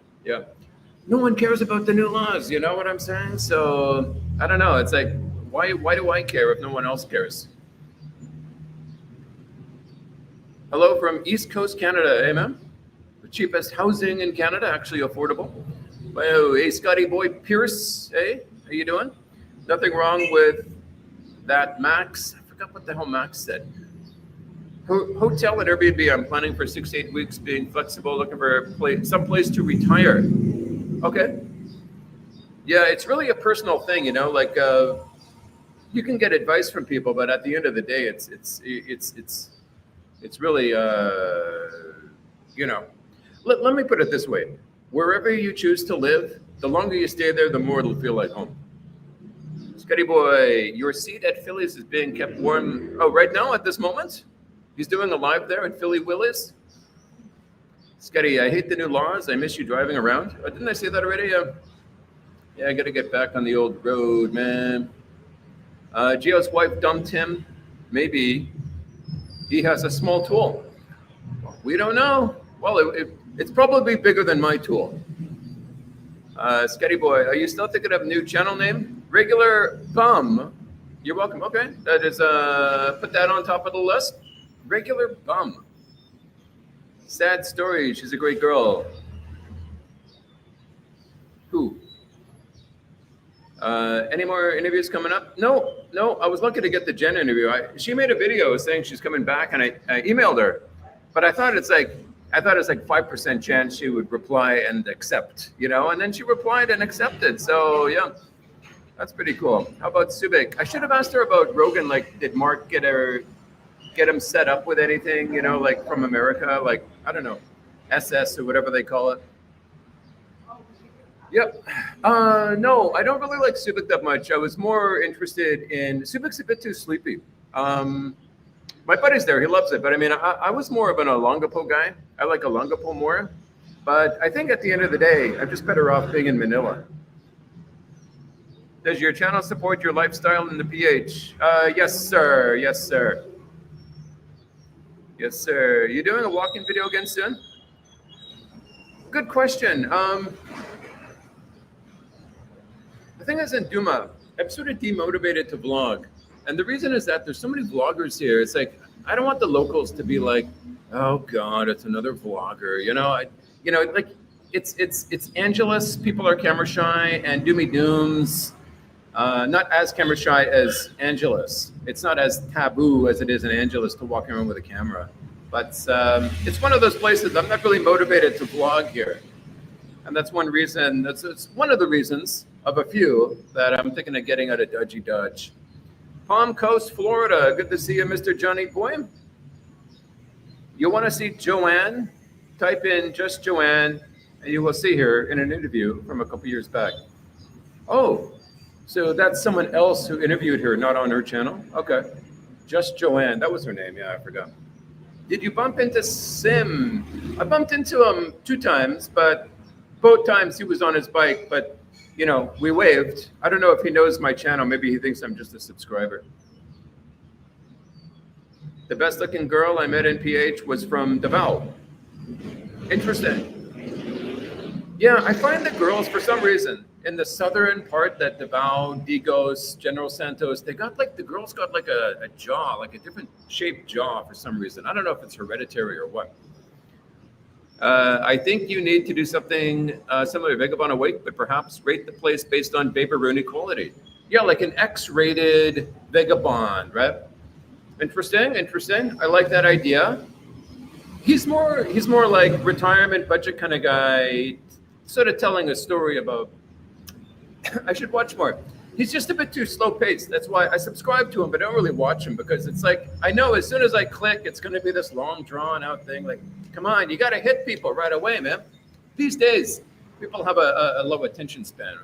No one cares about the new laws. You know what I'm saying? So I don't know. It's like, why do I care if no one else cares? Hello from East Coast Canada, hey man. The cheapest housing in Canada, actually affordable. Wow, hey Scotty Boy Pierce, hey, how you doing? Nothing wrong with that, Max. I forgot what the hell Max said. Hotel at Airbnb. I'm planning for 6 to 8 weeks, being flexible, looking for some place to retire. Okay. Yeah, it's really a personal thing, like you can get advice from people, but at the end of the day, it's really let me put it this way. Wherever you choose to live, the longer you stay there, the more it'll feel like home. Scotty boy, your seat at Phillies is being kept warm. Oh, right now at this moment? He's doing a live there at Philly Willis. Scotty, I hate the new laws. I miss you driving around. Didn't I say that already? Yeah, I got to get back on the old road, man. Gio's wife dumped him. Maybe he has a small tool. We don't know. Well, it's probably bigger than my tool. Scotty boy, are you still thinking of a new channel name? Regular Bum. You're welcome. Okay, that is put that on top of the list. Regular Bum. Sad story. She's a great girl. Who? Any more interviews coming up? No. I was lucky to get the Jen interview. She made a video saying she's coming back, and I emailed her, but I thought it's like 5% chance she would reply and accept, and then she replied and accepted. So yeah, that's pretty cool. How about Subic? I should have asked her about Rogan. Like, did Mark get him set up with anything, like from America, like, I don't know, SS or whatever they call it. Yep. No, I don't really like Subic that much. I was more interested in Subic's a bit too sleepy. My buddy's there. He loves it. But I mean, I was more of an Olongapo guy. I like Olongapo more. But I think at the end of the day, I'm just better off being in Manila. Does your channel support your lifestyle in the PH? Yes, sir. Yes, sir. Yes, sir. You doing a walk-in video again soon? Good question. The thing is, in Duma, I'm sort of demotivated to vlog. And the reason is that there's so many vloggers here. It's like, I don't want the locals to be like, oh God, it's another vlogger. Like it's Angeles. People are camera shy, and Doomy Dooms, not as camera shy as Angeles. It's not as taboo as it is in Angeles to walk around with a camera. But it's one of those places I'm not really motivated to vlog here. And that's one reason, it's one of the reasons of a few that I'm thinking of getting out of Dodgy Dodge. Palm Coast, Florida. Good to see you, Mr. Johnny Boy. You want to see Joanne? Type in just Joanne, and you will see her in an interview from a couple years back. Oh, so that's someone else who interviewed her, not on her channel? Okay. Just Joanne. That was her name. Yeah, I forgot. Did you bump into Sim? I bumped into him 2 times, but both times he was on his bike, but we waved. I don't know if he knows my channel. Maybe he thinks I'm just a subscriber. The best looking girl I met in PH was from Davao. Interesting. Yeah, I find that girls, for some reason, in the southern part, that Davao, Digos, General Santos, the girls got like a jaw, like a different shaped jaw for some reason. I don't know if it's hereditary or what. I think you need to do something similar to Vagabond Awake, but perhaps rate the place based on Baby quality. Yeah, like an X-rated Vagabond, right? Interesting. I like that idea. He's more like retirement budget kind of guy, sort of telling a story about. I should watch more. He's just a bit too slow paced. That's why I subscribe to him, but I don't really watch him because it's like, I know as soon as I click, it's going to be this long drawn out thing. Like, come on, you got to hit people right away, man. These days, people have a low attention span.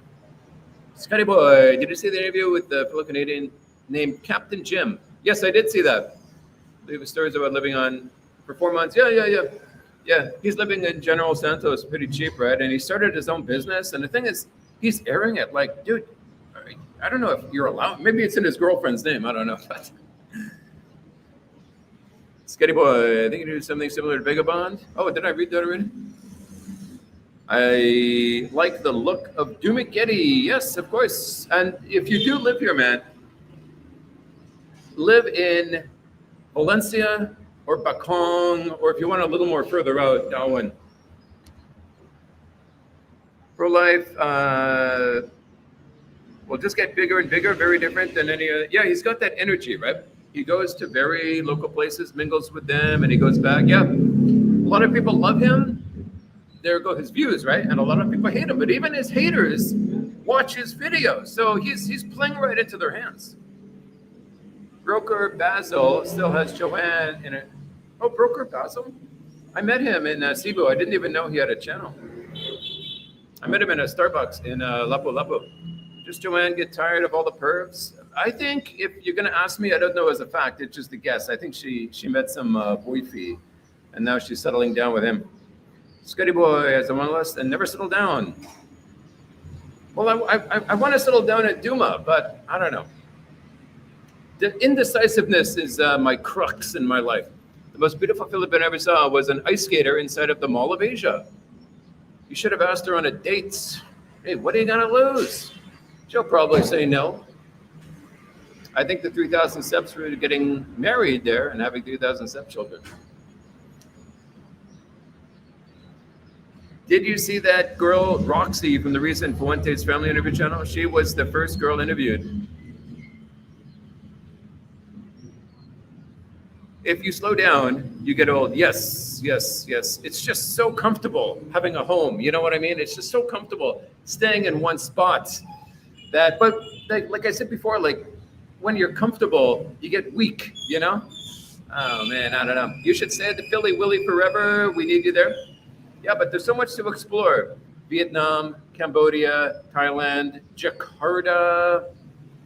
Scotty boy, did you see the interview with the fellow Canadian named Captain Jim? Yes, I did see that. There were stories about living on for 4 months. Yeah. He's living in General Santos, pretty cheap, right? And he started his own business. And the thing is, he's airing it like, dude, I don't know if you're allowed. Maybe it's in his girlfriend's name. I don't know. Scotty boy, I think you do something similar to Vagabond. Oh, did I read that already? I like the look of Dumageddon. Yes, of course. And if you do live here, man, live in Valencia or Bacong, or if you want a little more further out, Darwin. Pro-life will just get bigger and bigger, very different than any other. Yeah, he's got that energy, right? He goes to very local places, mingles with them, and he goes back. Yeah, a lot of people love him. There go his views, right? And a lot of people hate him, but even his haters watch his videos. So he's playing right into their hands. Broker Basil still has Joanne in it. Oh, Broker Basil? I met him in Cebu. I didn't even know he had a channel. I met him in a Starbucks in Lapu-Lapu. Just Joanne get tired of all the pervs? I think if you're going to ask me, I don't know as a fact. It's just a guess. I think she met some boyfie, and now she's settling down with him. Scotty Boy has a one list and never settled down. Well, I want to settle down at Duma, but I don't know. The indecisiveness is my crux in my life. The most beautiful Philippine I ever saw was an ice skater inside of the Mall of Asia. You should have asked her on a date. Hey, what are you going to lose? She'll probably say no. I think the 3,000 steps were getting married there and having 3,000 stepchildren. Did you see that girl, Roxy, from the recent Fuentes Family Interview channel? She was the first girl interviewed. If you slow down, you get old. Yes, yes, yes. It's just so comfortable having a home. You know what I mean? It's just so comfortable staying in one spot. But like I said before, like when you're comfortable, you get weak, you know? Oh man, I don't know. You should stay at the Philly Willy forever. We need you there. Yeah, but there's so much to explore. Vietnam, Cambodia, Thailand, Jakarta,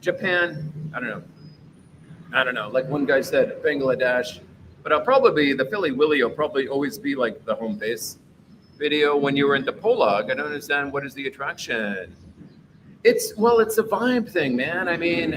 Japan. I don't know. Like one guy said, Bangladesh. But I'll probably, the Philly Willy will probably always be like the home base. Video when you were into Polog, I don't understand what is the attraction. It's a vibe thing, man. I mean,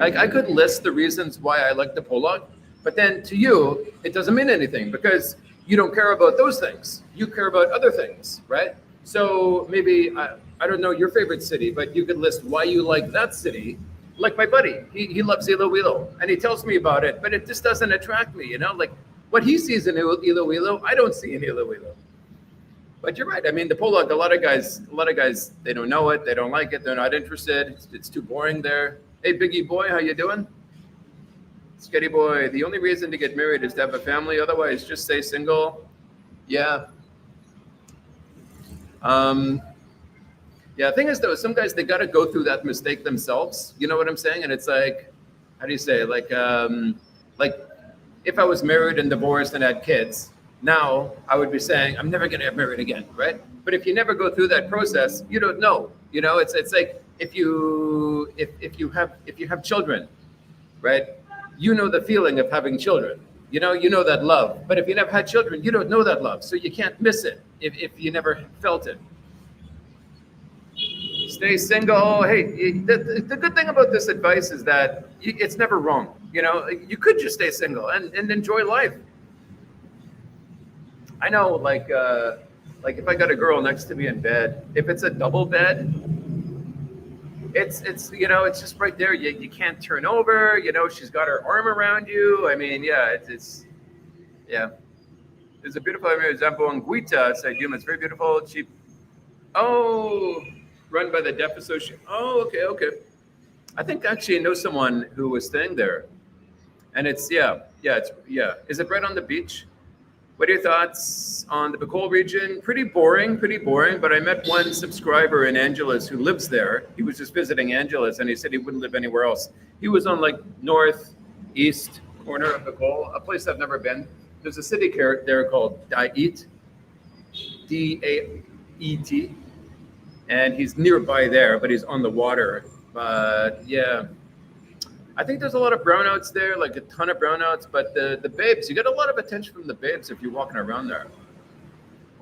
I could list the reasons why I like the Polog, but then to you, it doesn't mean anything because you don't care about those things. You care about other things, right? So maybe, I don't know your favorite city, but you could list why you like that city. Like my buddy, he loves Iloilo, and he tells me about it, but it just doesn't attract me, you know? Like what he sees in Iloilo, I don't see in Iloilo. But you're right. I mean, the Polog, a lot of guys, they don't know it, they don't like it, they're not interested. It's too boring there. Hey, Biggie boy, how you doing? Sketty boy, the only reason to get married is to have a family. Otherwise, just stay single. Yeah. Yeah, the thing is, though, some guys, they got to go through that mistake themselves. You know what I'm saying? And it's like, how do you say? Like if I was married and divorced and had kids, now I would be saying, I'm never going to get married again, right? But if you never go through that process, you don't know. You know, it's like if you have children, right? You know the feeling of having children. You know that love. But if you never had children, you don't know that love. So you can't miss it if you never felt it. Stay single. Hey, the good thing about this advice is that it's never wrong. You know, you could just stay single and enjoy life. I know, like if I got a girl next to me in bed, if it's a double bed, it's you know, it's just right there. You can't turn over. You know, she's got her arm around you. I mean, yeah, it's yeah. There's a beautiful example in Guita. It's it's very beautiful. Cheap. Oh, run by the Deaf Association. Oh, okay. I think actually I know someone who was staying there, and it's yeah. Is it right on the beach? What are your thoughts on the Bicol region? Pretty boring, but I met one subscriber in Angeles who lives there. He was just visiting Angeles, and he said he wouldn't live anywhere else. He was on like northeast corner of Bicol, a place I've never been. There's a city there called Daet, D-A-E-T, and he's nearby there, but he's on the water. But yeah, I think there's a lot of brownouts there, like a ton of brownouts, but the babes, you get a lot of attention from the babes if you're walking around there.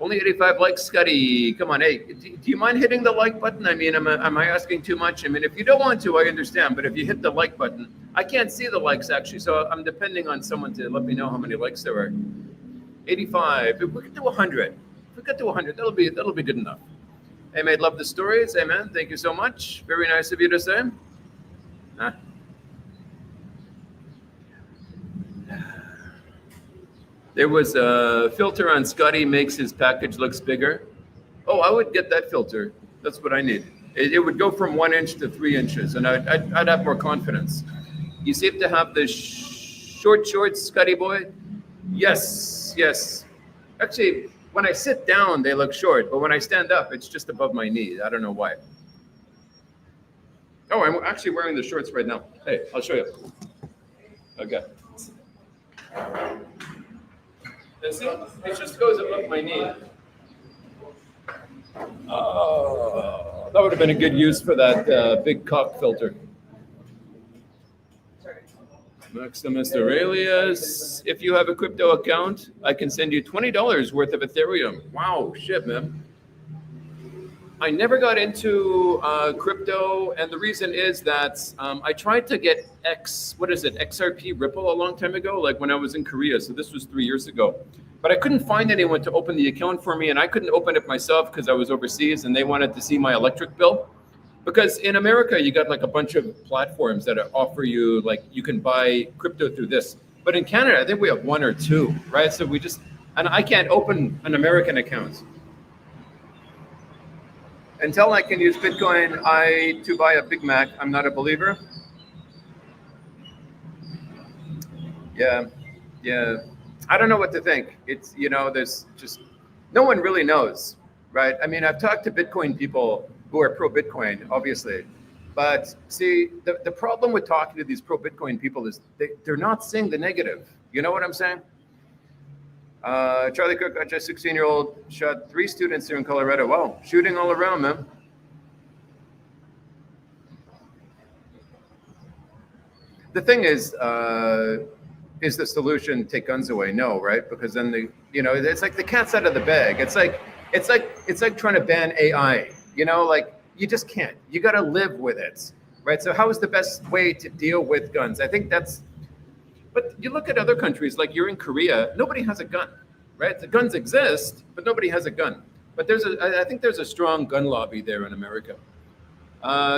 Only 85 likes, Scotty. Come on, hey, do you mind hitting the like button? I mean, am I asking too much? I mean, if you don't want to, I understand, but if you hit the like button, I can't see the likes actually, so I'm depending on someone to let me know how many likes there are. 85, if we get to 100, that'll be good enough. Hey, mate, love the stories. Hey, man, thank you so much. Very nice of you to say. There was a filter on Scotty makes his package looks bigger. Oh, I would get that filter. That's what I need. It would go from 1 inch to 3 inches, and I'd have more confidence. You seem to have the Short shorts, Scotty boy. Yes, yes. Actually, when I sit down, they look short, but when I stand up, it's just above my knee. I don't know why. Oh, I'm actually wearing the shorts right now. Hey, I'll show you. Okay. And see, it just goes above my knee. Oh, that would have been a good use for that big cock filter. Maximus Aurelius, if you have a crypto account, I can send you $20 worth of Ethereum. Wow, shit, man. I never got into crypto, and the reason is that I tried to get XRP Ripple a long time ago, like when I was in Korea. So this was 3 years ago. But I couldn't find anyone to open the account for me, and I couldn't open it myself because I was overseas, and they wanted to see my electric bill. Because in America, you got like a bunch of platforms that offer you, like, you can buy crypto through this. But in Canada, I think we have one or two, right? So and I can't open an American account. Until I can use Bitcoin to buy a Big Mac, I'm not a believer. Yeah. I don't know what to think. It's, there's just, no one really knows, right? I mean, I've talked to Bitcoin people who are pro-Bitcoin, obviously. But see, the problem with talking to these pro-Bitcoin people is they're not seeing the negative. You know what I'm saying? Charlie Cook, a 16-year-old, shot 3 students here in Colorado. Wow, shooting all around, man. The thing is the solution take guns away? No, right? Because then it's like the cat's out of the bag. It's like trying to ban AI. Like, you just can't. You got to live with it, right? So how is the best way to deal with guns? I think but you look at other countries, like you're in Korea, nobody has a gun, right? The guns exist, but nobody has a gun. But I think there's a strong gun lobby there in America.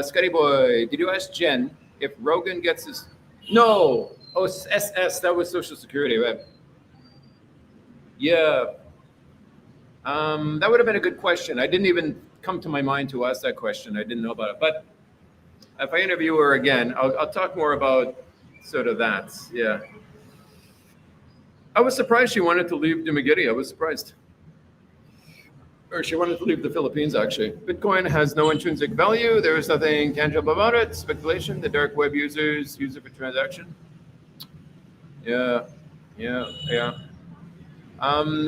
Scotty boy, did you ask Jen if Rogan gets his? No. Oh, SS, that was Social Security, right? Yeah. That would have been a good question. I didn't even come to my mind to ask that question. I didn't know about it. But if I interview her again, I'll talk more about sort of that. Yeah. I was surprised she wanted to leave Dumaguete. I was surprised. Or she wanted to leave the Philippines, actually. Bitcoin has no intrinsic value. There is nothing tangible about it. Speculation. The dark web users use it for transaction. Yeah.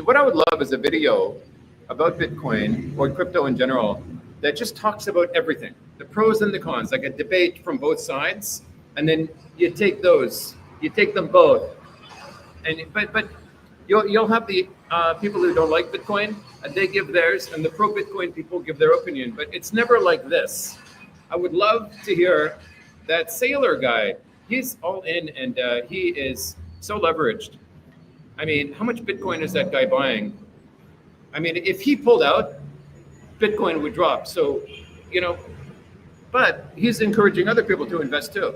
What I would love is a video about Bitcoin or crypto in general that just talks about everything, the pros and the cons, like a debate from both sides, and then you take them both, but you'll have the people who don't like Bitcoin, and they give theirs, and the pro-Bitcoin people give their opinion, but it's never like this. I would love to hear that Sailor guy. He's all in, and he is so leveraged. I mean, how much Bitcoin is that guy buying? I mean, if he pulled out, Bitcoin would drop. So, but he's encouraging other people to invest too.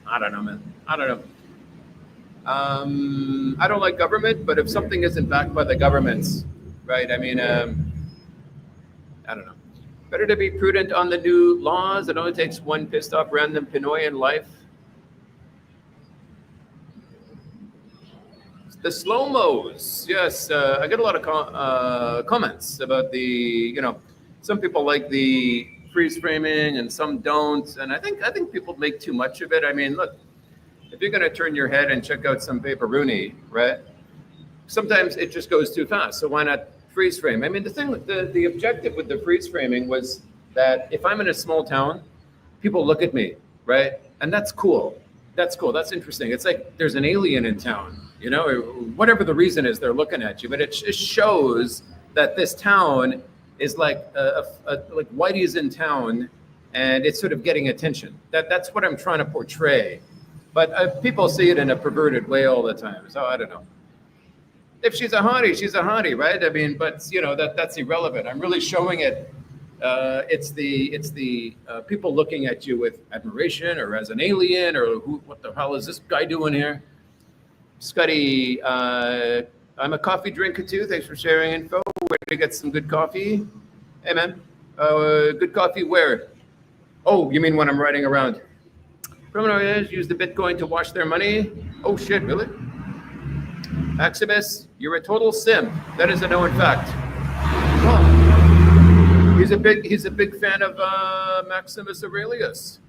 I don't know, man. I don't know. I don't like government, but if something isn't backed by the governments, right? I mean, I don't know. Better to be prudent on the new laws. It only takes one pissed off random Pinoy in life. The slow-mos, yes. I get a lot of comments about some people like the freeze framing and some don't. And I think people make too much of it. I mean, look, if you're going to turn your head and check out some paperoonie, right? Sometimes it just goes too fast. So why not freeze frame? I mean, the objective with the freeze framing was that if I'm in a small town, people look at me, right? And that's cool. That's cool. That's interesting. It's like there's an alien in town, whatever the reason is, they're looking at you. But it just shows that this town is like Whitey's in town, and it's sort of getting attention. That's what I'm trying to portray. But people see it in a perverted way all the time. So I don't know. If she's a hottie, she's a hottie, right? I mean, but that's irrelevant. I'm really showing it. It's the people looking at you with admiration or as an alien or what the hell is this guy doing here? Scotty, I'm a coffee drinker too. Thanks for sharing info. Where to get some good coffee? Hey man, good coffee where? Oh, you mean when I'm riding around? Criminals use the Bitcoin to wash their money. Oh shit, really? Maximus, you're a total sim. That is a known fact. Oh. He's a big fan of Maximus Aurelius.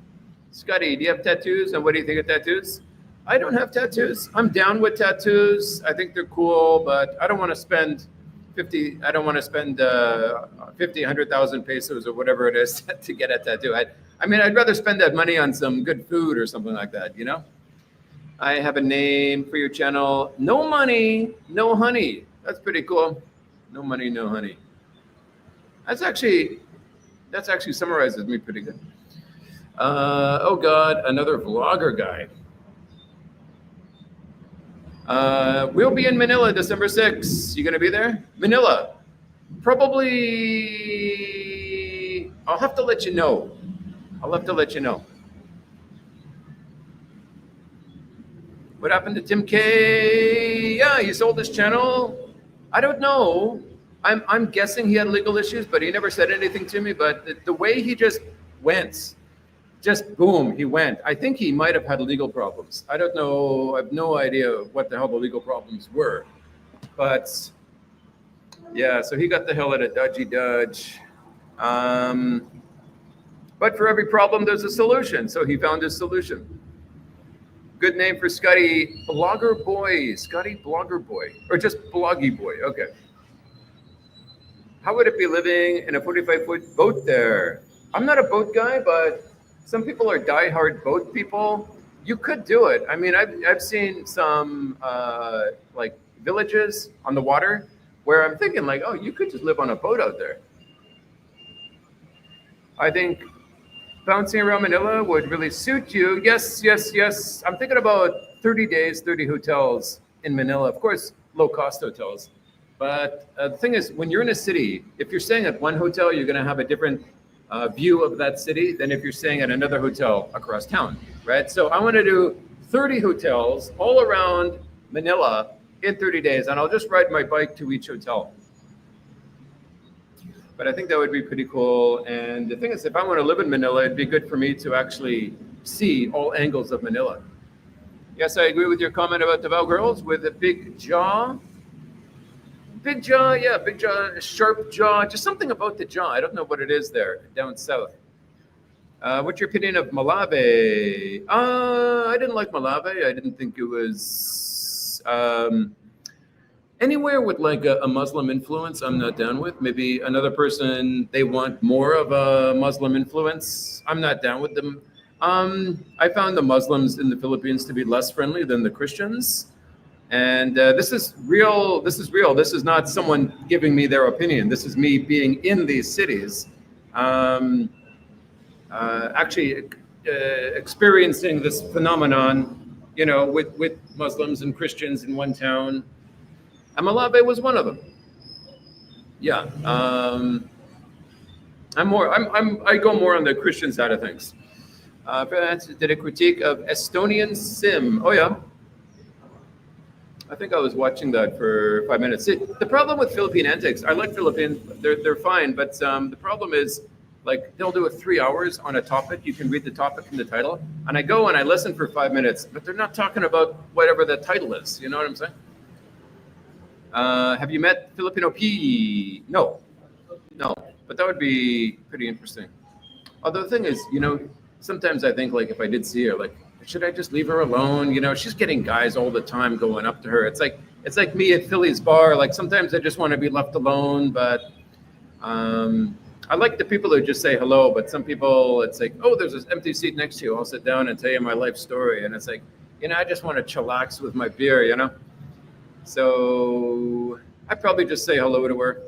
Scotty, do you have tattoos? And what do you think of tattoos? I don't have tattoos. I'm down with tattoos. I think they're cool, but I don't want to spend 50. I don't want to spend 100,000 pesos or whatever it is to get a tattoo. I mean, I'd rather spend that money on some good food or something like that. You know. I have a name for your channel. No money, no honey. That's pretty cool. No money, no honey. That's actually summarizes me pretty good. Oh God, another vlogger guy. We'll be in Manila December 6th. You gonna be there? Manila. Probably, I'll have to let you know. What happened to Tim K? Yeah, he sold his channel. I don't know. I'm guessing he had legal issues, but he never said anything to me. But the way he just went, just boom, he went. I think he might have had legal problems. I don't know. I have no idea what the hell the legal problems were. But yeah, so he got the hell out of dodgy dodge. But for every problem, there's a solution. So he found his solution. Good name for Scotty, Blogger Boy. Scotty Blogger Boy. Or just Bloggy Boy. Okay. How would it be living in a 45-foot boat there? I'm not a boat guy, but some people are diehard boat people. You could do it. I mean, I've seen some like villages on the water where I'm thinking like, oh, you could just live on a boat out there. I think bouncing around Manila would really suit you. Yes. I'm thinking about 30 days, 30 hotels in Manila. Of course, low-cost hotels. But the thing is, when you're in a city, if you're staying at one hotel, you're going to have a different view of that city than if you're staying at another hotel across town, right? So I want to do 30 hotels all around Manila in 30 days, and I'll just ride my bike to each hotel. But I think that would be pretty cool. And the thing is, if I want to live in Manila, it'd be good for me to actually see all angles of Manila. Yes, I agree with your comment about Davao girls with a big jaw. Big jaw, yeah, big jaw, sharp jaw, just something about the jaw. I don't know what it is there down south. What's your opinion of Malave? I didn't like Malave. I didn't think it was anywhere with like a Muslim influence. I'm not down with. Maybe another person, they want more of a Muslim influence. I'm not down with them. I found the Muslims in the Philippines to be less friendly than the Christians. And this is real. This is not someone giving me their opinion. This is me being in these cities, actually experiencing this phenomenon, you know, with Muslims and Christians in one town. And Malave was one of them. Yeah, I go more on the Christian side of things. France did a critique of Estonian Sim. Oh yeah. I think I was watching that for 5 minutes. See, the problem with Philippine Antics, I like Philippines, they're fine, but the problem is, like, they'll do it 3 hours on a topic. You can read the topic in the title. And I go and I listen for 5 minutes, but they're not talking about whatever the title is. You know what I'm saying? Have you met Filipino P? No, but that would be pretty interesting. Although the thing is, you know, sometimes I think, like, if I did see her, like, should I just leave her alone? You know, she's getting guys all the time going up to her. It's like me at Philly's bar. Like, sometimes I just want to be left alone, but I like the people who just say hello, but some people, it's like, oh, there's this empty seat next to you. I'll sit down and tell you my life story. And it's like, you know, I just want to chillax with my beer, you know? So I probably just say hello to her.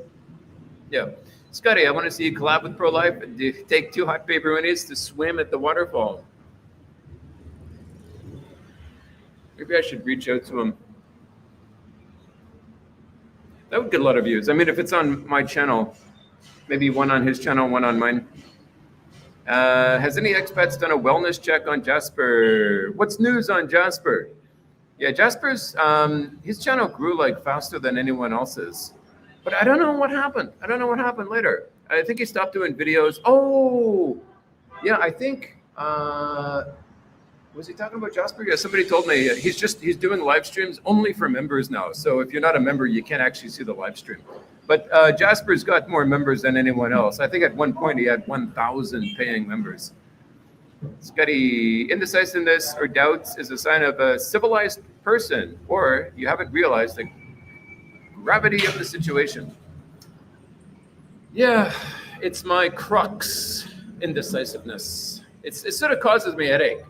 Yeah. Scotty, I want to see you collab with Pro-Life and take 2 hot pepperonis to swim at the waterfall. Maybe I should reach out to him. That would get a lot of views. I mean, if it's on my channel, maybe one on his channel, one on mine. Has any expats done a wellness check on Jasper? What's news on Jasper? Yeah, Jasper's, his channel grew like faster than anyone else's. But I don't know what happened. I don't know what happened later. I think he stopped doing videos. Oh, yeah, I think, Was he talking about Jasper? Yeah, somebody told me he's doing live streams only for members now. So if you're not a member, you can't actually see the live stream. But Jasper's got more members than anyone else. I think at one point he had 1,000 paying members. Scotty, indecisiveness or doubts is a sign of a civilized person, or you haven't realized the gravity of the situation. Yeah, it's my crux, indecisiveness. It sort of causes me a headache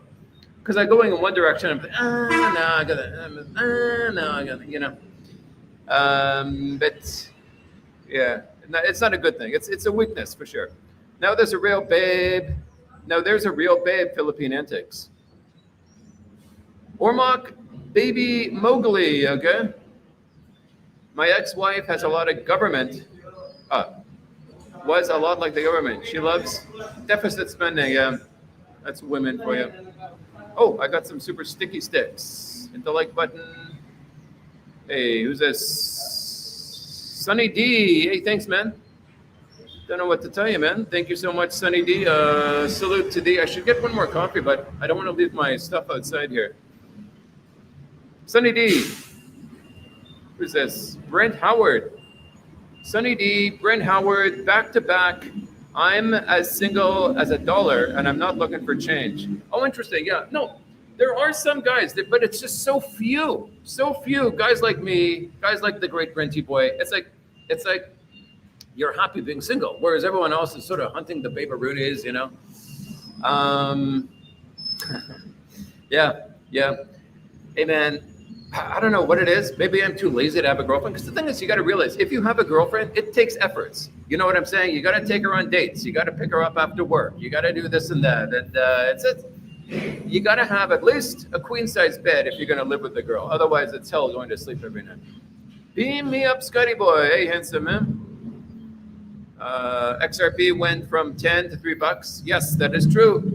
because I go in one direction and I gotta, but yeah, it's not a good thing. It's a weakness for sure. Now there's a real babe. Philippine Antics. Ormoc, baby Mowgli, okay? My ex-wife has a lot of government. Was a lot like the government. She loves deficit spending. Yeah, that's women for you. Oh, I got some super sticky sticks. Hit the like button. Hey, who's this? Sunny D. Hey, thanks, man. Don't know what to tell you, man. Thank you so much, Sunny D. Salute to D. I should get one more coffee, but I don't want to leave my stuff outside here. Sunny D. Who's this? Brent Howard. Sunny D, Brent Howard, back to back. I'm as single as a dollar, and I'm not looking for change. Oh, interesting. Yeah. No, there are some guys, but it's just so few. So few guys like me, guys like the great Brenty boy. It's like you're happy being single, whereas everyone else is sort of hunting the baby-roonies, you know. Yeah. Hey, man. I don't know what it is. Maybe I'm too lazy to have a girlfriend. Because the thing is, you got to realize, if you have a girlfriend, it takes efforts. You know what I'm saying? You got to take her on dates. You got to pick her up after work. You got to do this and that. And you got to have at least a queen-size bed if you're going to live with the girl. Otherwise, it's hell going to sleep every night. Beam me up, Scotty boy. Hey, handsome man. XRP went from 10 to $3. Yes, that is true.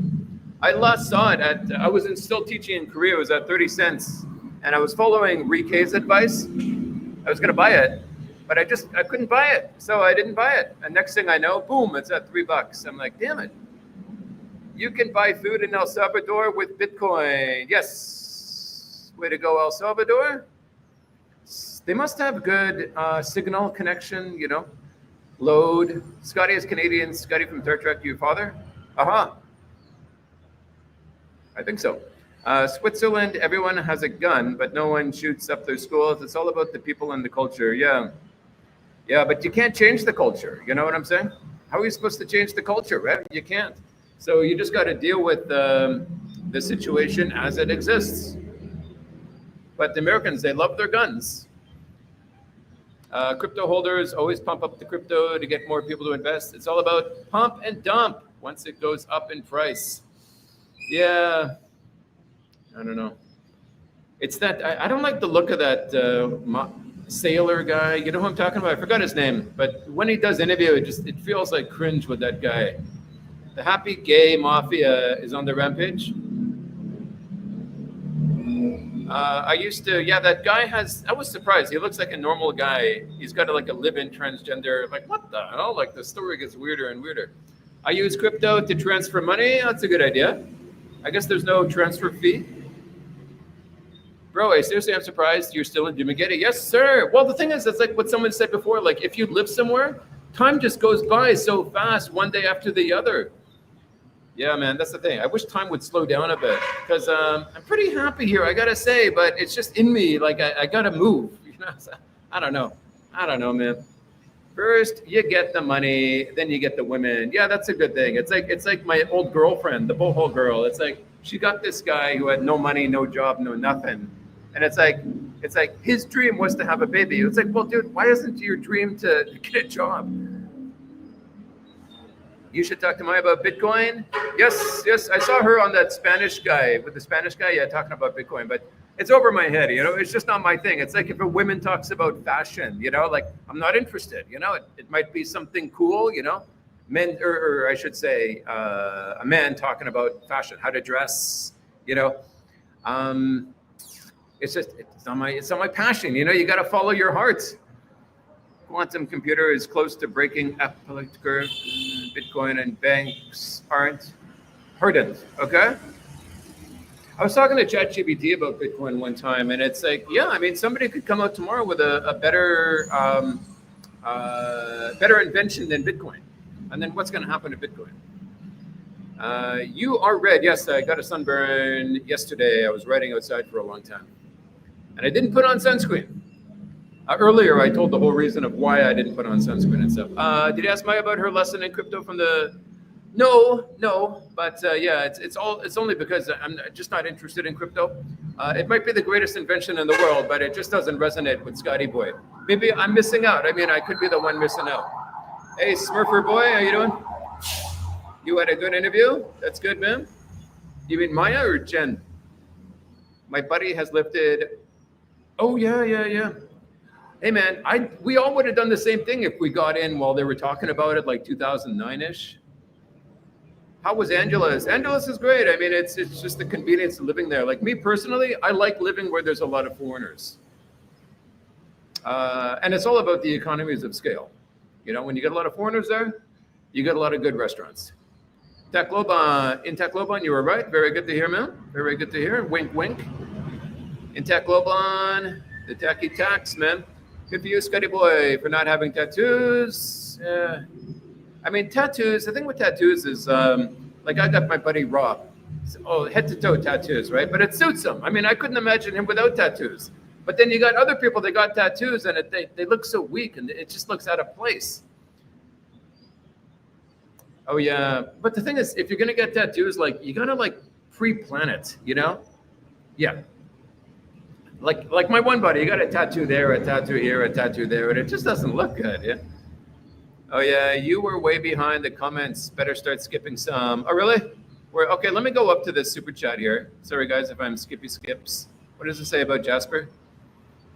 I last saw it I was still teaching in Korea. It was at 30 cents. And I was following Rikei's advice. I was going to buy it, but I couldn't buy it. So I didn't buy it. And next thing I know, boom, it's at $3. I'm like, damn it. You can buy food in El Salvador with Bitcoin. Yes. Way to go, El Salvador. They must have good signal connection, you know. Load. Scotty is Canadian. Scotty from Star Trek, your father? Aha. I think so. Switzerland, everyone has a gun, but no one shoots up their schools. It's all about the people and the culture. Yeah, but you can't change the culture. You know what I'm saying? How are you supposed to change the culture, right? You can't. So you just got to deal with the situation as it exists. But the Americans, they love their guns. Crypto holders always pump up the crypto to get more people to invest. It's all about pump and dump once it goes up in price. Yeah. I don't know. It's that I don't like the look of that sailor guy. You know who I'm talking about? I forgot his name. But when he does interview, it feels like cringe with that guy. The happy gay mafia is on the rampage. That guy I was surprised. He looks like a normal guy. He's got a live-in transgender. Like, what the hell? Like, the story gets weirder and weirder. I use crypto to transfer money. That's a good idea. I guess there's no transfer fee. Bro, seriously, I'm surprised you're still in Dumaguete. Yes, sir. Well, the thing is, it's like what someone said before. Like, if you live somewhere, time just goes by so fast, one day after the other. Yeah, man, that's the thing. I wish time would slow down a bit because I'm pretty happy here, I gotta say. But it's just in me, like I gotta move. You know, I don't know, man. First, you get the money, then you get the women. Yeah, that's a good thing. It's like my old girlfriend, the boho girl. It's like she got this guy who had no money, no job, no nothing. And it's like his dream was to have a baby. It's like, well, dude, why isn't your dream to get a job? You should talk to Maya about Bitcoin. Yes. I saw her on that Spanish guy, talking about Bitcoin, but it's over my head, you know, it's just not my thing. It's like if a woman talks about fashion, you know, like I'm not interested, you know, it might be something cool, you know, men, or I should say a man talking about fashion, how to dress, you know. It's not my passion, you know, you got to follow your heart. Quantum computer is close to breaking elliptic curve. Bitcoin and banks aren't hardened, okay? I was talking to ChatGPT about Bitcoin one time, and it's like, yeah, I mean, somebody could come out tomorrow with a better better invention than Bitcoin. And then what's going to happen to Bitcoin? You are red. Yes, I got a sunburn yesterday. I was riding outside for a long time. And I didn't put on sunscreen. Earlier, I told the whole reason of why I didn't put on sunscreen and stuff. Did you ask Maya about her lesson in crypto from the... No, but yeah, it's only because I'm just not interested in crypto. It might be the greatest invention in the world, but it just doesn't resonate with Scotty Boy. Maybe I'm missing out. I mean, I could be the one missing out. Hey, Smurfer Boy, how you doing? You had a good interview? That's good, man. You mean Maya or Jen? My buddy has lifted... Oh, yeah. Hey, man, we all would have done the same thing if we got in while they were talking about it, like 2009-ish. How was Angeles? Angeles is great. I mean, it's just the convenience of living there. Like me personally, I like living where there's a lot of foreigners. And it's all about the economies of scale. You know, when you get a lot of foreigners there, you get a lot of good restaurants. Tacloban, in Tacloban, you were right. Very good to hear, man. Very good to hear. Wink, wink. In Tacloban, the tacky tax, man. Good for you, Scotty Boy, for not having tattoos. I mean, tattoos, the thing with tattoos is, like I got my buddy Rob. Head to toe tattoos, right? But it suits him. I mean, I couldn't imagine him without tattoos. But then you got other people that got tattoos and they look so weak and it just looks out of place. Oh, yeah. But the thing is, if you're going to get tattoos, like, you got to, like, pre-plan it, you know? Yeah. Like my one buddy, he got a tattoo there, a tattoo here, a tattoo there, and it just doesn't look good, yeah? Oh, yeah, you were way behind the comments. Better start skipping some. Oh, really? Okay, let me go up to this super chat here. Sorry, guys, if I'm skippy skips. What does it say about Jasper?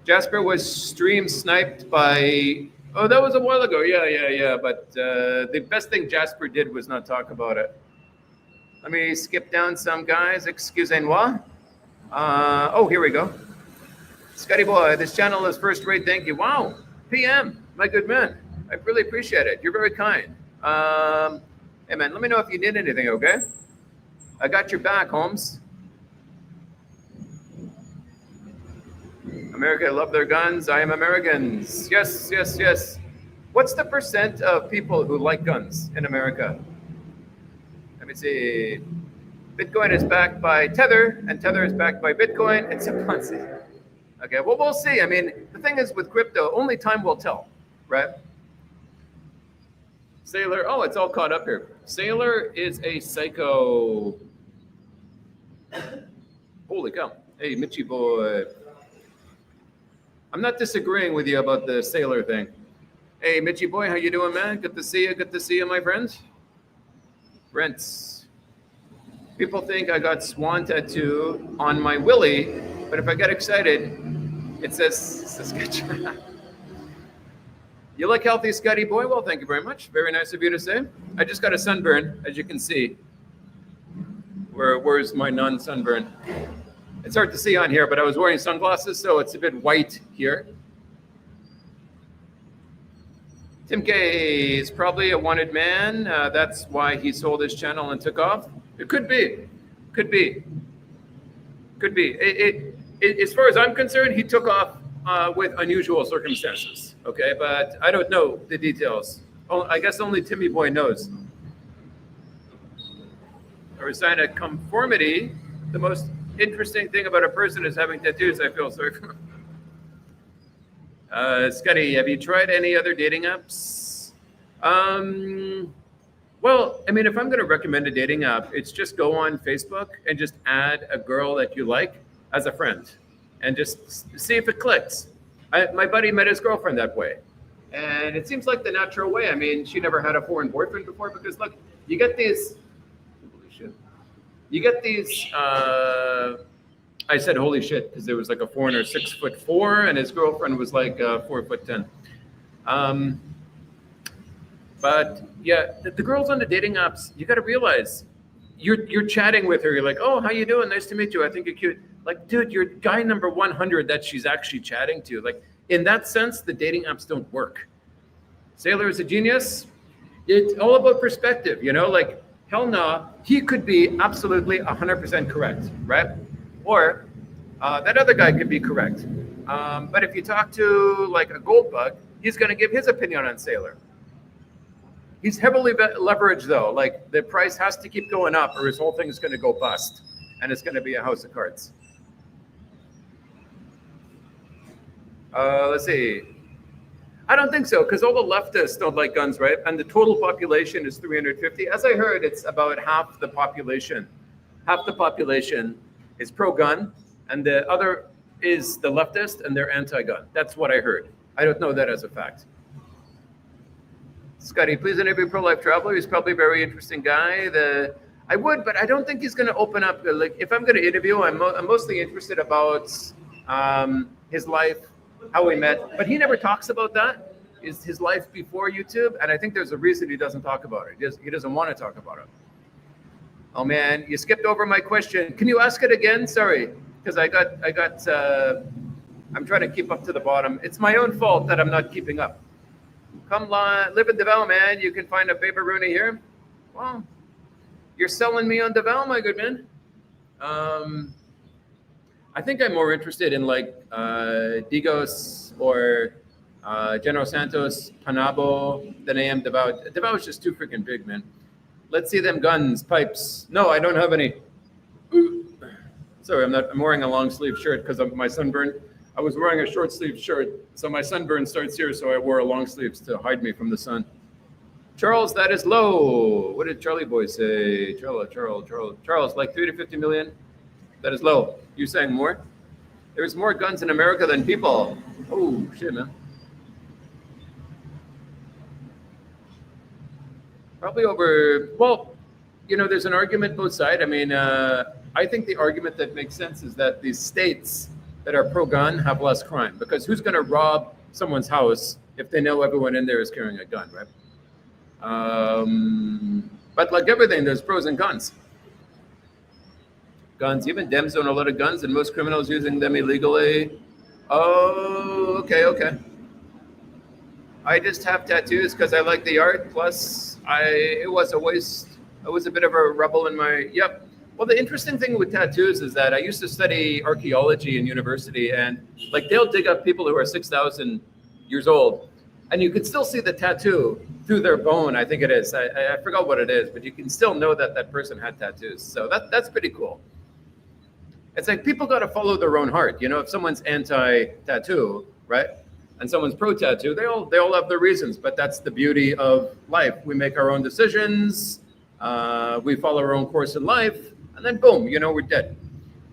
Jasper was stream sniped by... Oh, that was a while ago. Yeah. But the best thing Jasper did was not talk about it. Let me skip down some, guys. Excusez-moi. Oh, here we go. Scotty Boy, this channel is first rate. Thank you. Wow. PM, my good man. I really appreciate it. You're very kind. Hey, man, let me know if you need anything, okay? I got your back, Holmes. America love their guns. I am Americans. Yes. What's the percent of people who like guns in America? Let me see. Bitcoin is backed by Tether, and Tether is backed by Bitcoin. It's a Ponzi. Okay, well, we'll see. I mean, the thing is with crypto, only time will tell, right? Sailor, oh, it's all caught up here. Sailor is a psycho. Holy cow. Hey, Mitchy boy. I'm not disagreeing with you about the sailor thing. Hey, Mitchy boy, how you doing, man? Good to see you. Good to see you, my friends. Rents. People think I got swan tattoo on my willy, but if I get excited, it says Saskatchewan. You look healthy, Scotty boy. Well, thank you very much. Very nice of you to say. I just got a sunburn, as you can see. Where's my non-sunburn? It's hard to see on here, but I was wearing sunglasses, so it's a bit white here. Tim K is probably a wanted man. That's why he sold his channel and took off. It could be. As far as I'm concerned, he took off with unusual circumstances. Okay, but I don't know the details. I guess only Timmy Boy knows. Or sign of conformity. The most interesting thing about a person is having tattoos. I feel sorry for him. Scotty, have you tried any other dating apps? Well, I mean, if I'm going to recommend a dating app, it's just go on Facebook and just add a girl that you like as a friend and just see if it clicks. My buddy met his girlfriend that way. And it seems like the natural way. I mean, she never had a foreign boyfriend before because, look, you get these... Holy shit. You get these... I said holy shit because there was like a foreigner 6'4" and his girlfriend was like 4'10". But yeah, the girls on the dating apps, you got to realize you're chatting with her. You're like, oh, how you doing? Nice to meet you. I think you're cute. Like, dude, you're guy number 100 that she's actually chatting to. Like, in that sense, the dating apps don't work. Sailor is a genius. It's all about perspective, you know, like, hell no, he could be absolutely 100% correct, right? Or that other guy could be correct. But if you talk to like a gold bug, he's going to give his opinion on Saylor. He's heavily leveraged though. Like the price has to keep going up or his whole thing is going to go bust and it's going to be a house of cards. Let's see. I don't think so because all the leftists don't like guns, right? And the total population is 350. As I heard, it's about half the population. Half the population is pro-gun and the other is the leftist and they're anti-gun. That's what I heard. I don't know that as a fact. Scotty, please interview pro-life traveler. He's probably a very interesting guy. I would, but I don't think he's going to open up. Like, if I'm going to interview, I'm mostly interested about his life, how we met. But he never talks about that. Is his life before YouTube, and I think there's a reason he doesn't talk about it. He doesn't want to talk about it. Oh man, you skipped over my question. Can you ask it again? Sorry, because I'm trying to keep up to the bottom. It's my own fault that I'm not keeping up. Come live in Deval, man. You can find a Baby Rooney here. Well, you're selling me on Deval, my good man. I think I'm more interested in like Digos or General Santos, Panabo than I am Deval. Deval is just too freaking big, man. Let's see them guns, pipes. No, I don't have any. Ooh. Sorry, I'm wearing a long sleeve shirt because of my sunburn. I was wearing a short sleeve shirt, so my sunburn starts here, so I wore a long sleeves to hide me from the sun. Charles, that is low. What did Charlie boy say? Charles, like 3 to 50 million? That is low. You saying more? There's more guns in America than people. Oh, shit, man. Probably over, well, you know, there's an argument both sides. I mean, I think the argument that makes sense is that these states that are pro-gun have less crime because who's going to rob someone's house if they know everyone in there is carrying a gun, right? But like everything, there's pros and cons. Guns, even Dems own a lot of guns and most criminals using them illegally. Oh, okay. I just have tattoos because I like the art. Plus, it was a waste. I was a bit of a rebel in my, yep. Well, the interesting thing with tattoos is that I used to study archaeology in university and like they'll dig up people who are 6,000 years old and you could still see the tattoo through their bone. I think it is. I forgot what it is, but you can still know that that person had tattoos. So that's pretty cool. It's like people got to follow their own heart. You know, if someone's anti-tattoo, right? And someone's pro-tattoo, they all have their reasons, but that's the beauty of life. We make our own decisions. We follow our own course in life. And then boom, you know, we're dead.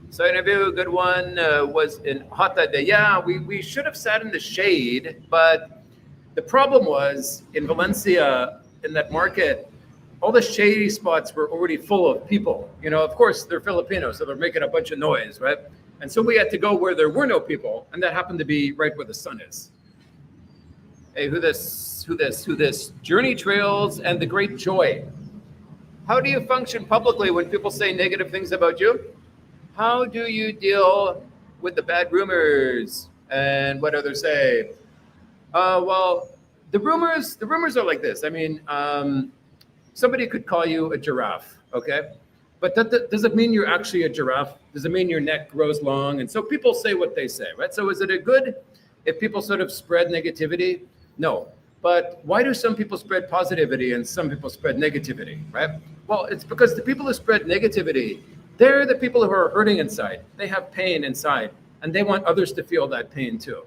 So interview, good one, was in hot that day. Yeah, we should have sat in the shade, but the problem was in Valencia, in that market, all the shady spots were already full of people. You know, of course, they're Filipinos, so they're making a bunch of noise, right? And so we had to go where there were no people, and that happened to be right where the sun is. Hey, who this? Journey Trails and the Great Joy. How do you function publicly when people say negative things about you? How do you deal with the bad rumors and what others say? Well, the rumors are like this. I mean, somebody could call you a giraffe, okay? But does it mean you're actually a giraffe? Does it mean your neck grows long? And so people say what they say, right? So is it a good if people sort of spread negativity? No. But why do some people spread positivity and some people spread negativity, right? Well, it's because the people who spread negativity, they're the people who are hurting inside. They have pain inside, and they want others to feel that pain too,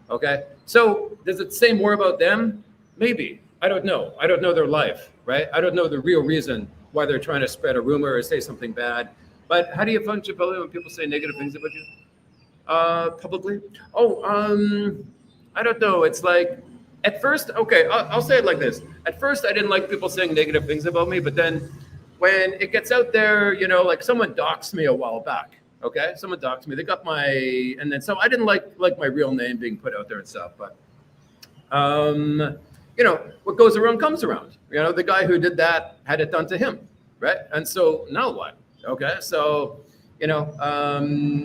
okay? So does it say more about them? Maybe. I don't know. I don't know their life, right? I don't know the real reason why they're trying to spread a rumor or say something bad. But how do you function publicly when people say negative things about you? Publicly? I don't know. It's like, at first, okay, I'll say it like this. At first, I didn't like people saying negative things about me, but then when it gets out there, you know, like someone doxed me a while back, okay? Someone doxed me. They got and then so I didn't like my real name being put out there and stuff, but, you know, what goes around comes around. You know, the guy who did that had it done to him, right? And so now what? Okay, so, you know,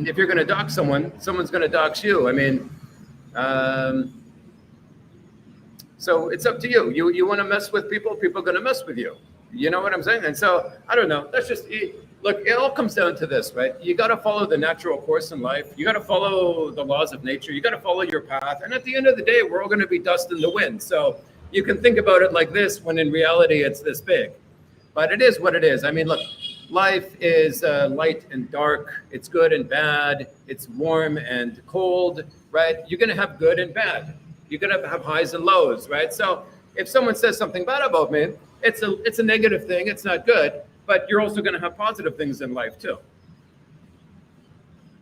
if you're going to dox someone's going to dox you. I mean, so it's up to you. You want to mess with people, people are going to mess with you. You know what I'm saying? And so, I don't know. That's just, Look, it all comes down to this, right? You got to follow the natural course in life. You got to follow the laws of nature. You got to follow your path. And at the end of the day, we're all going to be dust in the wind. So you can think about it like this when in reality it's this big. But it is what it is. I mean, look, life is light and dark. It's good and bad. It's warm and cold, right? You're going to have good and bad. You're going to have highs and lows, right? So if someone says something bad about me, it's a negative thing. It's not good. But you're also going to have positive things in life too.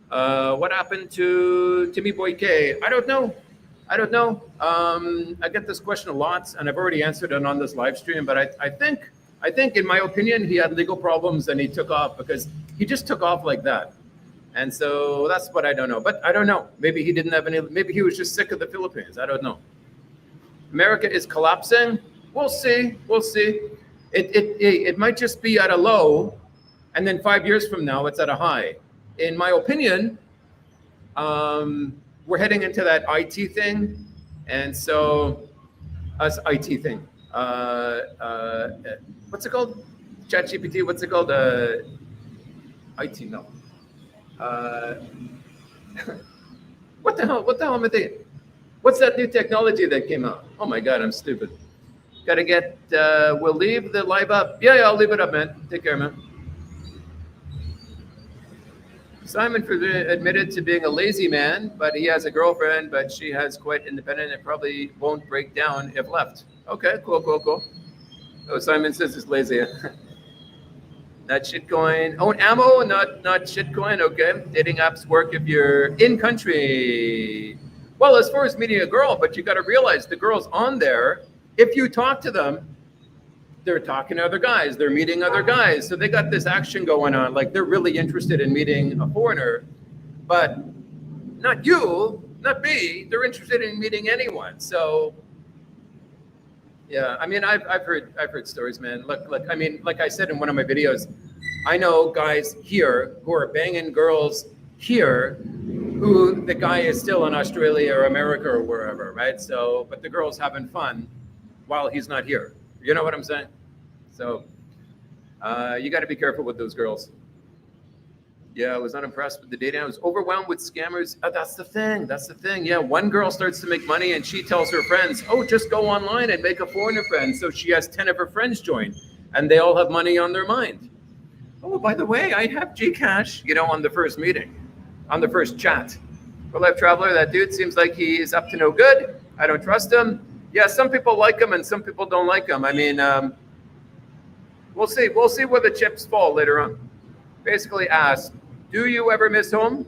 What happened to Timmy Boy K? I don't know. I get this question a lot, and I've already answered it on this live stream. But I think, in my opinion, he had legal problems and he took off because he just took off like that. And so that's what I don't know. But I don't know. Maybe he didn't have any. Maybe he was just sick of the Philippines. I don't know. America is collapsing. We'll see. It might just be at a low, and then 5 years from now, it's at a high. In my opinion, we're heading into that IT thing, and so us IT thing. What's it called? ChatGPT. What's it called? IT. No. What the hell am I thinking? What's that new technology that came out? Oh my God, I'm stupid. Gotta get, we'll leave the live up. Yeah, I'll leave it up, man. Take care, man. Simon admitted to being a lazy man, but he has a girlfriend, but she has quite independent and probably won't break down if left. Okay, cool. Oh, Simon says he's lazy. Not shitcoin. Own ammo, not shitcoin. Okay. Dating apps work if you're in country. Well, as far as meeting a girl, but you got to realize the girls on there, if you talk to them, they're talking to other guys. They're meeting other guys. So they got this action going on. Like they're really interested in meeting a foreigner, but not you, not me. They're interested in meeting anyone. So yeah, I mean, I've heard stories, man. Look, I mean, like I said in one of my videos, I know guys here who are banging girls here who the guy is still in Australia or America or wherever, right? So, but the girl's having fun while he's not here. You know what I'm saying? So you got to be careful with those girls. Yeah, I was not impressed with the dating. I was overwhelmed with scammers. Oh, that's the thing. Yeah, one girl starts to make money and she tells her friends, oh, just go online and make a foreigner friend. So she has 10 of her friends join and they all have money on their mind. Oh, by the way, I have Gcash, on the first meeting, on the first chat. For Life Traveler, that dude seems like he's up to no good. I don't trust him. Yeah, some people like him and some people don't like him. I mean, we'll see. We'll see where the chips fall later on. Basically asked, do you ever miss home?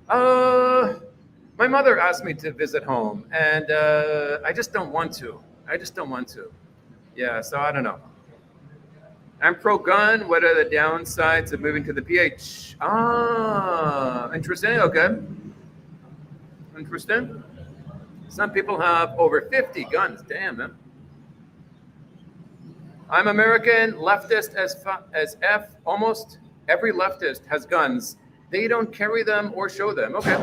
My mother asked me to visit home, and I just don't want to. Yeah, so I don't know. I'm pro-gun. What are the downsides of moving to the PH? Interesting. Okay. Interesting. Some people have over 50 guns. Damn, man. I'm American, leftist as F. Almost every leftist has guns. They don't carry them or show them. Okay.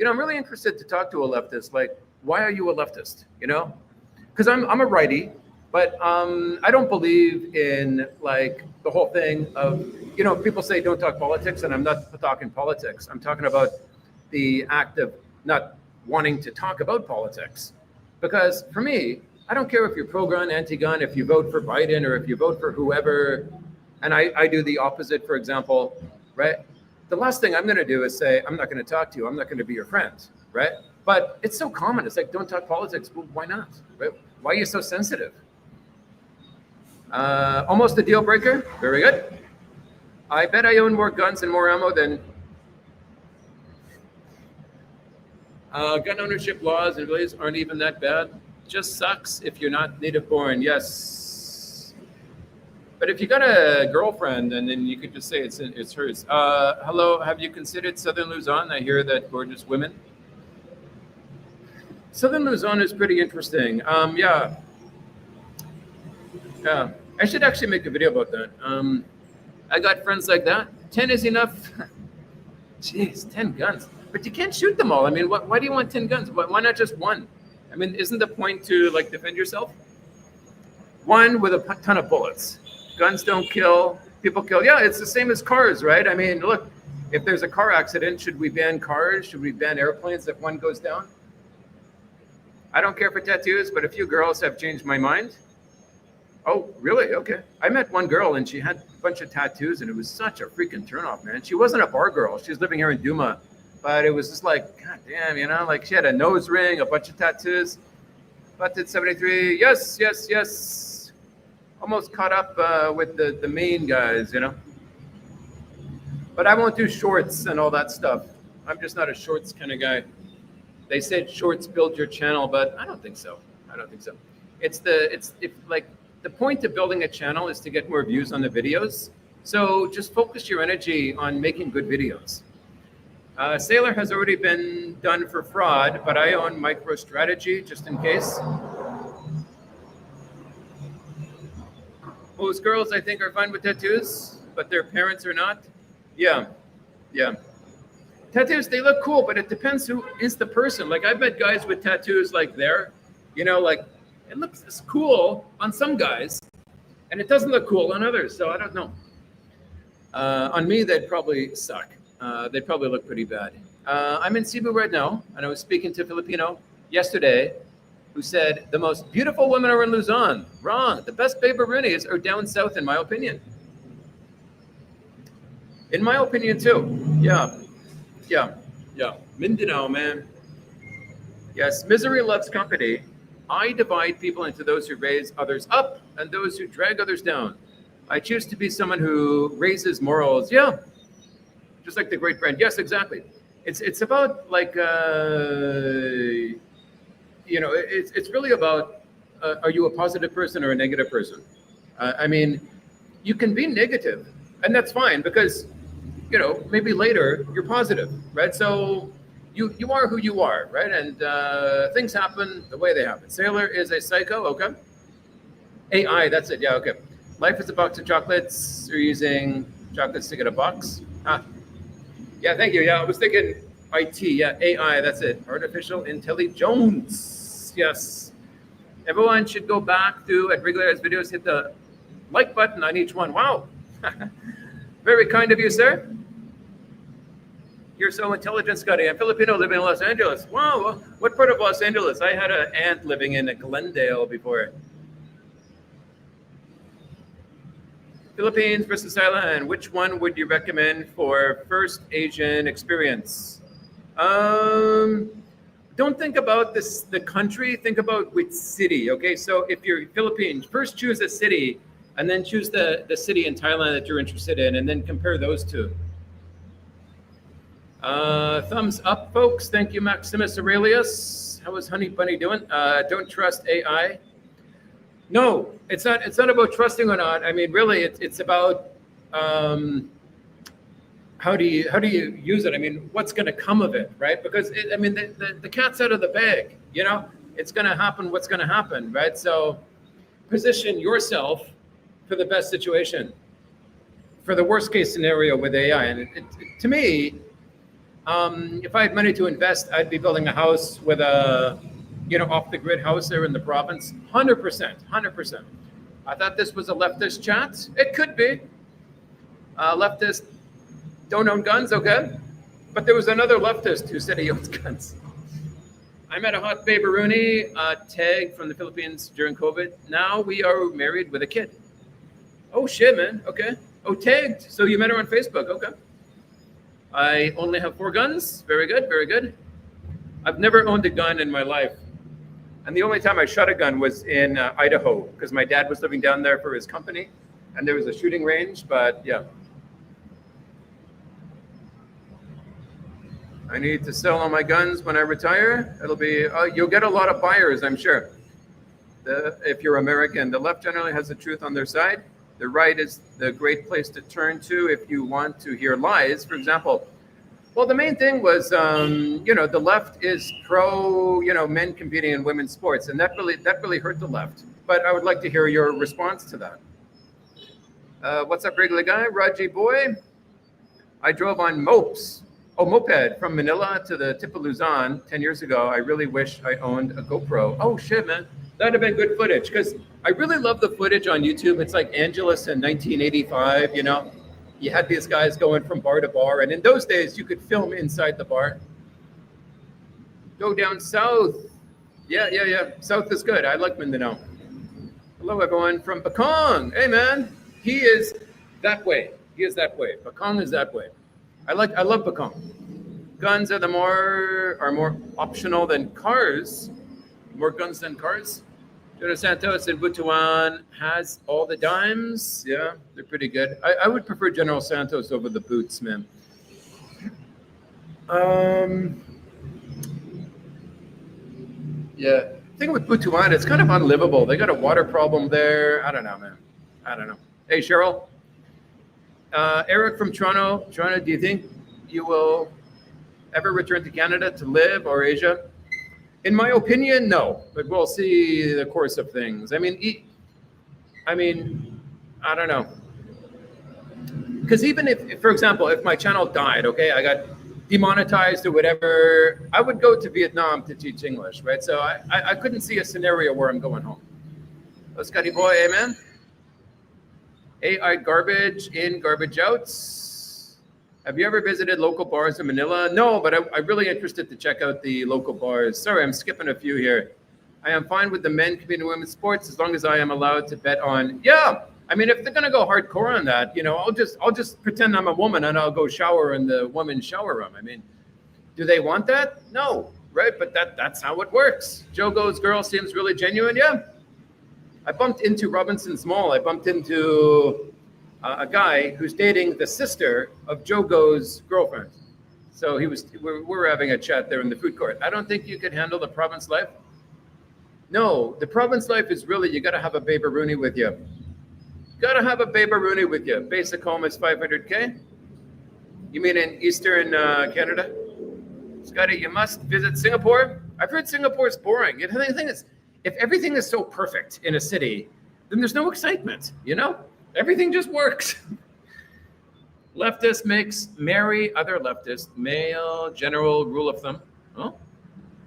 I'm really interested to talk to a leftist. Like, why are you a leftist? Because I'm a righty, but I don't believe in like the whole thing of, people say don't talk politics, and I'm not talking politics. I'm talking about the act of not wanting to talk about politics. Because for me, I don't care if you're pro-gun, anti-gun, if you vote for Biden or if you vote for whoever, and I do the opposite, for example, right? The last thing I'm going to do is say, I'm not going to talk to you. I'm not going to be your friend, right? But it's so common. It's like, don't talk politics. Well, why not? Right? Why are you so sensitive? Almost a deal breaker. Very good. I bet I own more guns and more ammo than gun ownership laws and rules aren't even that bad. Just sucks if you're not native born. Yes. But if you got a girlfriend, and then you could just say it's hers. Hello, have you considered Southern Luzon? I hear that gorgeous women. Southern Luzon is pretty interesting. Yeah. I should actually make a video about that. I got friends like that. 10 is enough. Jeez, 10 guns. But you can't shoot them all. I mean, why do you want 10 guns? Why not just one? I mean, isn't the point to like defend yourself? One with a ton of bullets. Guns don't kill. People kill. Yeah, it's the same as cars, right? I mean, look, if there's a car accident, should we ban cars? Should we ban airplanes if one goes down? I don't care for tattoos, but a few girls have changed my mind. Oh, really? Okay. I met one girl and she had a bunch of tattoos and it was such a freaking turnoff, man. She wasn't a bar girl. She was living here in Duma, but it was just like, God damn, you know, like she had a nose ring, a bunch of tattoos. Butted 73. Yes, yes, yes. Almost caught up with the main guys, you know. But I won't do shorts and all that stuff. I'm just not a shorts kind of guy. They said shorts build your channel, but I don't think so. I don't think so. It's like the point of building a channel is to get more views on the videos. So just focus your energy on making good videos. Sailor has already been done for fraud, but I own MicroStrategy just in case. Most girls I think are fine with tattoos, but their parents are not. Yeah, yeah. Tattoos, they look cool, but it depends who is the person. Like I've met guys with tattoos like there, you know, like it looks cool on some guys and it doesn't look cool on others. So I don't know. On me, they'd probably suck. They'd probably look pretty bad. I'm in Cebu right now, and I was speaking to a Filipino yesterday who said the most beautiful women are in Luzon. Wrong. The best babarunis are down south, in my opinion. In my opinion, too. Yeah. Yeah. Yeah. Mindanao, man. Yes. Misery loves company. I divide people into those who raise others up and those who drag others down. I choose to be someone who raises morals. Yeah. Just like the great brand. Yes, exactly. It's about like, you know, it's really about, are you a positive person or a negative person? I mean, you can be negative and that's fine because, you know, maybe later you're positive, right? So you are who you are, right? And things happen the way they happen. Sailor is a psycho, okay. AI, that's it, yeah, okay. Life is a box of chocolates. You're using chocolates to get a box. Yeah, thank you. Yeah, I was thinking IT. Yeah, AI, that's it. Artificial intelligence. Yes. Everyone should go back to, at Regular's videos, hit the like button on each one. Wow. Very kind of you, sir. You're so intelligent, Scotty. I'm Filipino living in Los Angeles. Wow. What part of Los Angeles? I had an aunt living in Glendale before. Philippines versus Thailand. Which one would you recommend for first Asian experience? Don't think about the country. Think about which city. Okay, so if you're Philippines, first choose a city, and then choose the city in Thailand that you're interested in, and then compare those two. Thumbs up, folks. Thank you, Maximus Aurelius. How is Honey Bunny doing? Don't trust AI. No, it's not. It's not about trusting or not. I mean, really, it's about how do you use it? I mean, what's going to come of it, right? Because I mean, the cat's out of the bag. You know, it's going to happen. What's going to happen, right? So, position yourself for the best situation, for the worst case scenario with AI. And to me, if I had money to invest, I'd be building a house with a, you know, off the grid house there in the province. 100%, 100%. I thought this was a leftist chat. It could be. Leftist don't own guns, okay? But there was another leftist who said he owns guns. I met a hot babaruni tag from the Philippines during COVID. Now we are married with a kid. Oh shit, man. Okay. Oh, tagged. So you met her on Facebook. Okay. I only have 4 guns. Very good. Very good. I've never owned a gun in my life. And the only time I shot a gun was in Idaho because my dad was living down there for his company and there was a shooting range, but yeah. I need to sell all my guns when I retire. It'll be, you'll get a lot of buyers, I'm sure. If you're American, the left generally has the truth on their side. The right is the great place to turn to if you want to hear lies. For example, well, the main thing was, you know, the left is pro, you know, men competing in women's sports, and that really hurt the left. But I would like to hear your response to that. What's up, regular guy? Raji boy. I drove on moped from Manila to the tip of Luzon 10 years ago. I really wish I owned a GoPro. Oh shit, man. That'd have been good footage because I really love the footage on YouTube. It's like Angeles in 1985, you know. You had these guys going from bar to bar, and in those days, you could film inside the bar. Go down south. Yeah. South is good. I like Mindanao. Hello, everyone from Bakong. Hey, man. He is that way. He is that way. Bakong is that way. I love Bakong. Guns are more optional than cars. More guns than cars. Jonas Santos in Butuan has all the dimes. Yeah, they're pretty good. I would prefer General Santos over the boots, man. Yeah. Thing with Butuan, it's kind of unlivable. They got a water problem there. I don't know, man. I don't know. Hey, Cheryl. Eric from Toronto. Toronto, do you think you will ever return to Canada to live or Asia? In my opinion, no. But we'll see the course of things. I mean, I don't know. Because even if, for example, if my channel died, okay, I got demonetized or whatever, I would go to Vietnam to teach English, right? So I couldn't see a scenario where I'm going home. Oh, Scotty boy, amen. AI garbage in, garbage out. Have you ever visited local bars in Manila? No, but I'm really interested to check out the local bars. Sorry, I'm skipping a few here. I am fine with the men competing in women's sports as long as I am allowed to bet on. Yeah, I mean, if they're gonna go hardcore on that, you know, I'll just pretend I'm a woman and I'll go shower in the women's shower room. I mean, do they want that? No, right? But that's how it works. Joe Go's girl seems really genuine. Yeah, I bumped into Robinson's Mall. I bumped into a guy who's dating the sister of Joe Go's girlfriend. So we were having a chat there in the food court. I don't think you could handle the province life. No, the province life is really, you got to have a Baby Rooney with you. Got to have a Baby Rooney with you. Basic home is 500K. You mean in Eastern Canada? Scotty, you must visit Singapore. I've heard Singapore's boring. The thing is, if everything is so perfect in a city, then there's no excitement, you know? Everything just works. Leftist makes marry other leftists. Male general rule of thumb. Oh,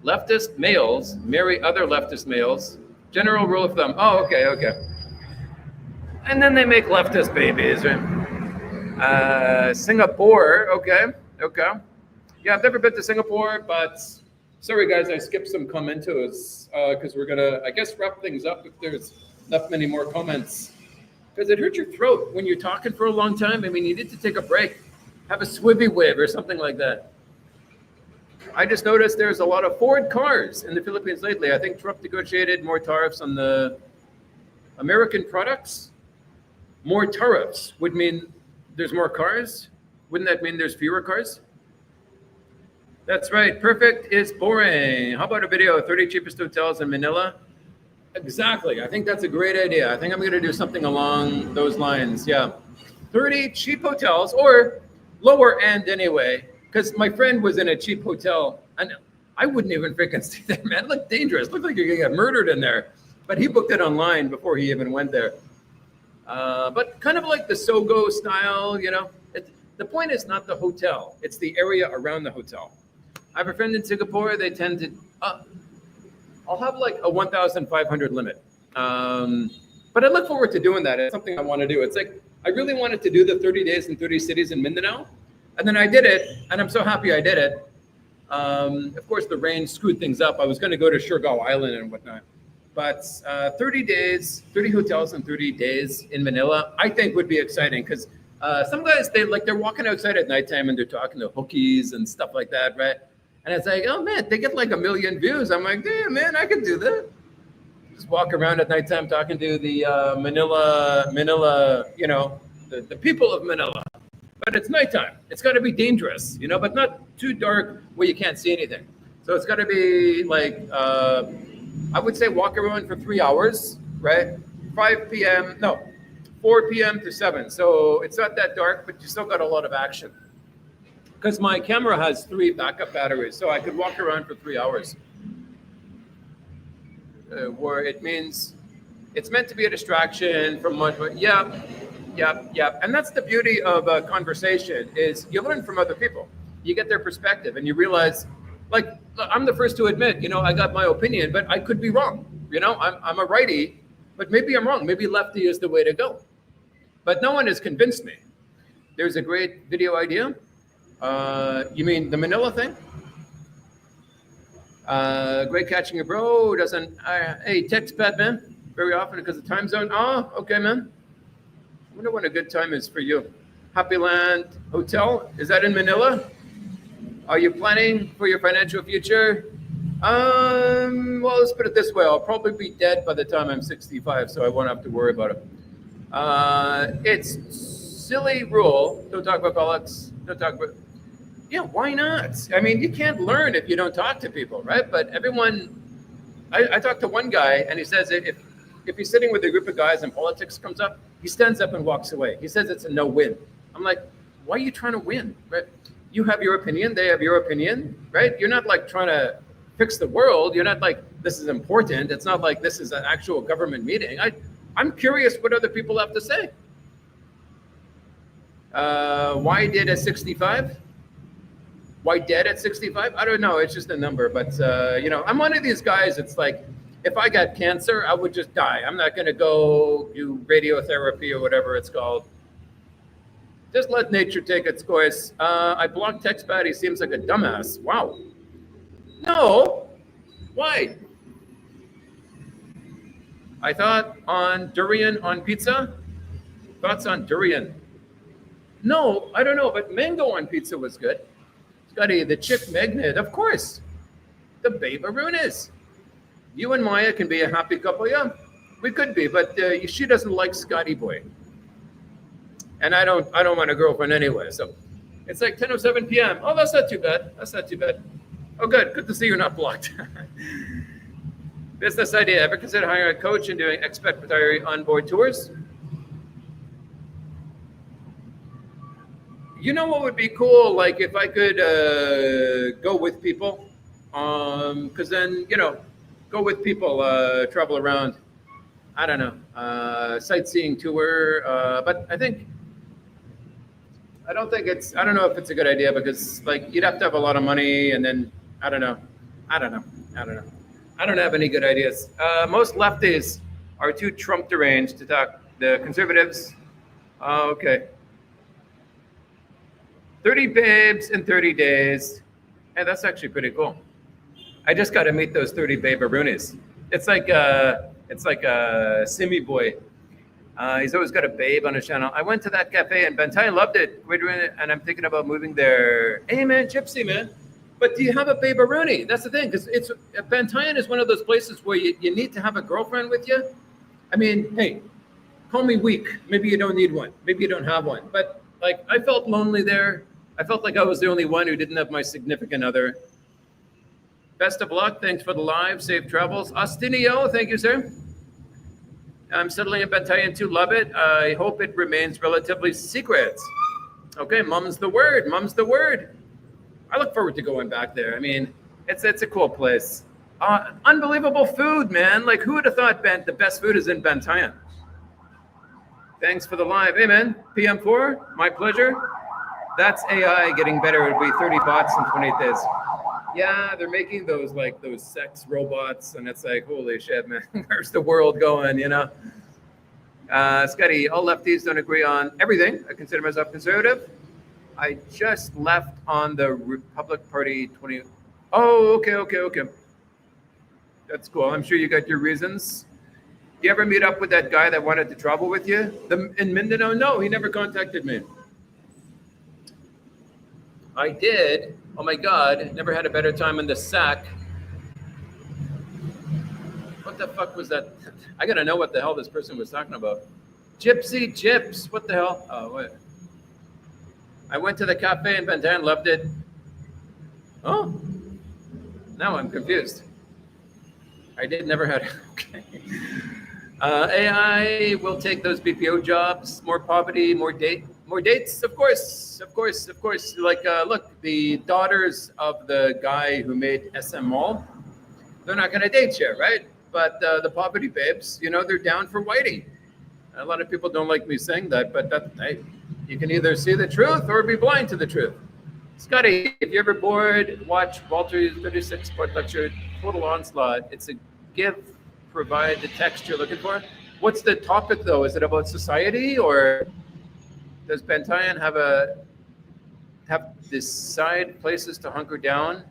leftist males marry other leftist males. General rule of thumb. Oh, okay. And then they make leftist babies, right? Singapore. Okay. Yeah, I've never been to Singapore, but sorry guys, I skipped some commentos because we're gonna, I guess, wrap things up if there's not many more comments. Because it hurts your throat when you're talking for a long time. I mean, you need to take a break, have a swivy wave or something like that. I just noticed there's a lot of Ford cars in the Philippines lately. I think Trump negotiated more tariffs on the American products. More tariffs would mean there's more cars. Wouldn't that mean there's fewer cars? That's right. Perfect is boring. How about a video of 30 cheapest hotels in Manila? Exactly. I think that's a great idea. I think I'm going to do something along those lines. Yeah. 30 cheap hotels, or lower end anyway, because my friend was in a cheap hotel and I wouldn't even freaking stay there, man. It looked dangerous. It looked like you're going to get murdered in there. But he booked it online before he even went there. But kind of like the Sogo style, you know. The point is not the hotel. It's the area around the hotel. I have a friend in Singapore. They tend to... I'll have like a 1,500 limit. But I look forward to doing that. It's something I want to do. It's like, I really wanted to do the 30 days in 30 cities in Mindanao. And then I did it, and I'm so happy I did it. Of course, the rain screwed things up. I was going to go to Siargao Island and whatnot. But 30 days, 30 hotels in 30 days in Manila, I think would be exciting because some guys, they're walking outside at nighttime and they're talking to hookies and stuff like that, right? And it's like, oh man, they get like 1 million views. I'm like, damn man, I could do that. Just walk around at nighttime talking to the Manila, you know, the people of Manila. But it's nighttime. It's got to be dangerous, you know, but not too dark where you can't see anything. So it's got to be like, I would say walk around for 3 hours, right? 4 p.m. to 7. So it's not that dark, but you still got a lot of action. Because my camera has 3 backup batteries, so I could walk around for 3 hours. Where it means it's meant to be a distraction from much. Yeah. And that's the beauty of a conversation is you learn from other people. You get their perspective and you realize, like, I'm the first to admit, you know, I got my opinion, but I could be wrong. You know, I'm a righty, But maybe I'm wrong. Maybe lefty is the way to go. But no one has convinced me. There's a great video idea. You mean the Manila thing? Great catching your bro. Doesn't hey, text bad man very often because of time zone. Oh, okay, man. I wonder when a good time is for you. Happy Land Hotel, is that in Manila? Are you planning for your financial future? Well, let's put it this way. I'll probably be dead by the time I'm 65, so I won't have to worry about it. It's silly rule. Don't talk about politics. Don't talk about. Yeah, why not? I mean, you can't learn if you don't talk to people, right? But everyone, I talked to one guy, and he says if he's sitting with a group of guys and politics comes up, he stands up and walks away. He says it's a no-win. I'm like, why are you trying to win, right? You have your opinion, they have your opinion, right? You're not like trying to fix the world. You're not like, this is important. It's not like this is an actual government meeting. I'm curious what other people have to say. Why dead at 65? Why dead at 65? I don't know. It's just a number. But, I'm one of these guys. It's like, if I got cancer, I would just die. I'm not going to go do radiotherapy or whatever it's called. Just let nature take its course. I blocked TextBat. He seems like a dumbass. Wow. No. Why? I thought on durian on pizza. Thoughts on durian? No, I don't know. But mango on pizza was good. Scotty, the chick magnet, of course. The Babe Arunas. You and Maya can be a happy couple. Yeah, we could be. But she doesn't like Scotty Boy. And I don't want a girlfriend anyway. So it's like 10:07 p.m. Oh, that's not too bad. That's not too bad. Oh, good. Good to see you're not blocked. Business idea. Ever consider hiring a coach and doing expat retiree onboard tours? You know what would be cool? Like if I could go with people. Because then, go with people, travel around. I don't know. Sightseeing tour. But I don't know if it's a good idea because like you'd have to have a lot of money and then I don't know. I don't have any good ideas. Most lefties are too Trump deranged to talk. The conservatives, okay. 30 babes in 30 days. Hey, that's actually pretty cool. I just got to meet those 30 Babe Arunas. It's like a Simi boy. He's always got a babe on his channel. I went to that cafe in Bantayan, loved it. We're doing it, and I'm thinking about moving there. Hey, man, Gypsy, man. But do you have a Babe Aruni? That's the thing, because Bantayan is one of those places where you need to have a girlfriend with you. I mean, hey, call me weak. Maybe you don't need one. Maybe you don't have one. But like, I felt lonely there. I felt like I was the only one who didn't have my significant other. Best of luck. Thanks for the live. Safe travels. Austinio, thank you, sir. I'm settling in Bantayan too. Love it. I hope it remains relatively secret. Okay, mum's the word. Mum's the word. I look forward to going back there. I mean, it's a cool place. Unbelievable food, man. Like, who would have thought the best food is in Bantayan? Thanks for the live. Hey, man. PM4, my pleasure. That's AI getting better. It'll be 30 bots in 28 days. Yeah, they're making those sex robots, and it's like, holy shit, man, where's the world going, Scotty, all lefties don't agree on everything. I consider myself conservative. I just left on the Republic Party 20. Oh, okay. That's cool. I'm sure you got your reasons. You ever meet up with that guy that wanted to travel with you in Mindanao? No, he never contacted me. I did. Oh my God, never had a better time in the sack. What the fuck was that? I gotta know what the hell this person was talking about. Gypsy Gyps, what the hell? Oh, wait. I went to the cafe in Bantayan, loved it. Oh, now I'm confused. I did never had, okay. AI will take those BPO jobs, more poverty, more dates, of course. Like, look, the daughters of the guy who made SM Mall, they're not going to date you, right? But the poverty babes, they're down for whitey. A lot of people don't like me saying that, but you can either see the truth or be blind to the truth. Scotty, if you're ever bored, watch Walter's 36-part lecture, Total Onslaught. It's a give, provide the text you're looking for. What's the topic though? Is it about society, or does Bantayan have decide places to hunker down?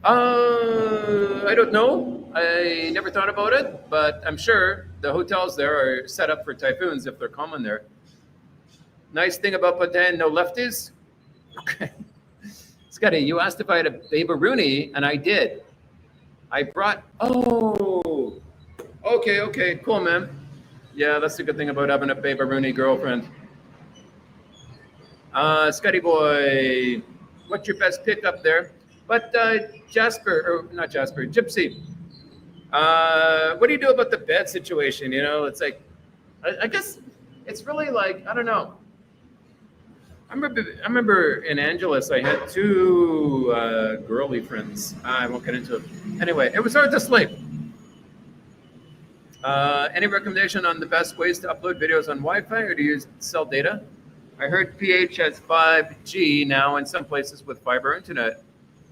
I don't know. I never thought about it, but I'm sure the hotels there are set up for typhoons if they're common there. Nice thing about Bantayan, no lefties. Okay. Scotty, you asked if I had a Babe Rooney, and I did. I brought. Oh, okay, cool, man. Yeah, that's the good thing about having a Babe Rooney girlfriend. Scotty boy, what's your best pick up there? But Jasper, or not Jasper, Gypsy. What do you do about the bed situation? You know, it's like, I guess it's really like, I don't know. I remember in Angeles, I had two girly friends. I won't get into it. Anyway, it was hard to sleep. Any recommendation on the best ways to upload videos on Wi-Fi, or do you sell data? I heard PH has 5G now in some places with fiber internet.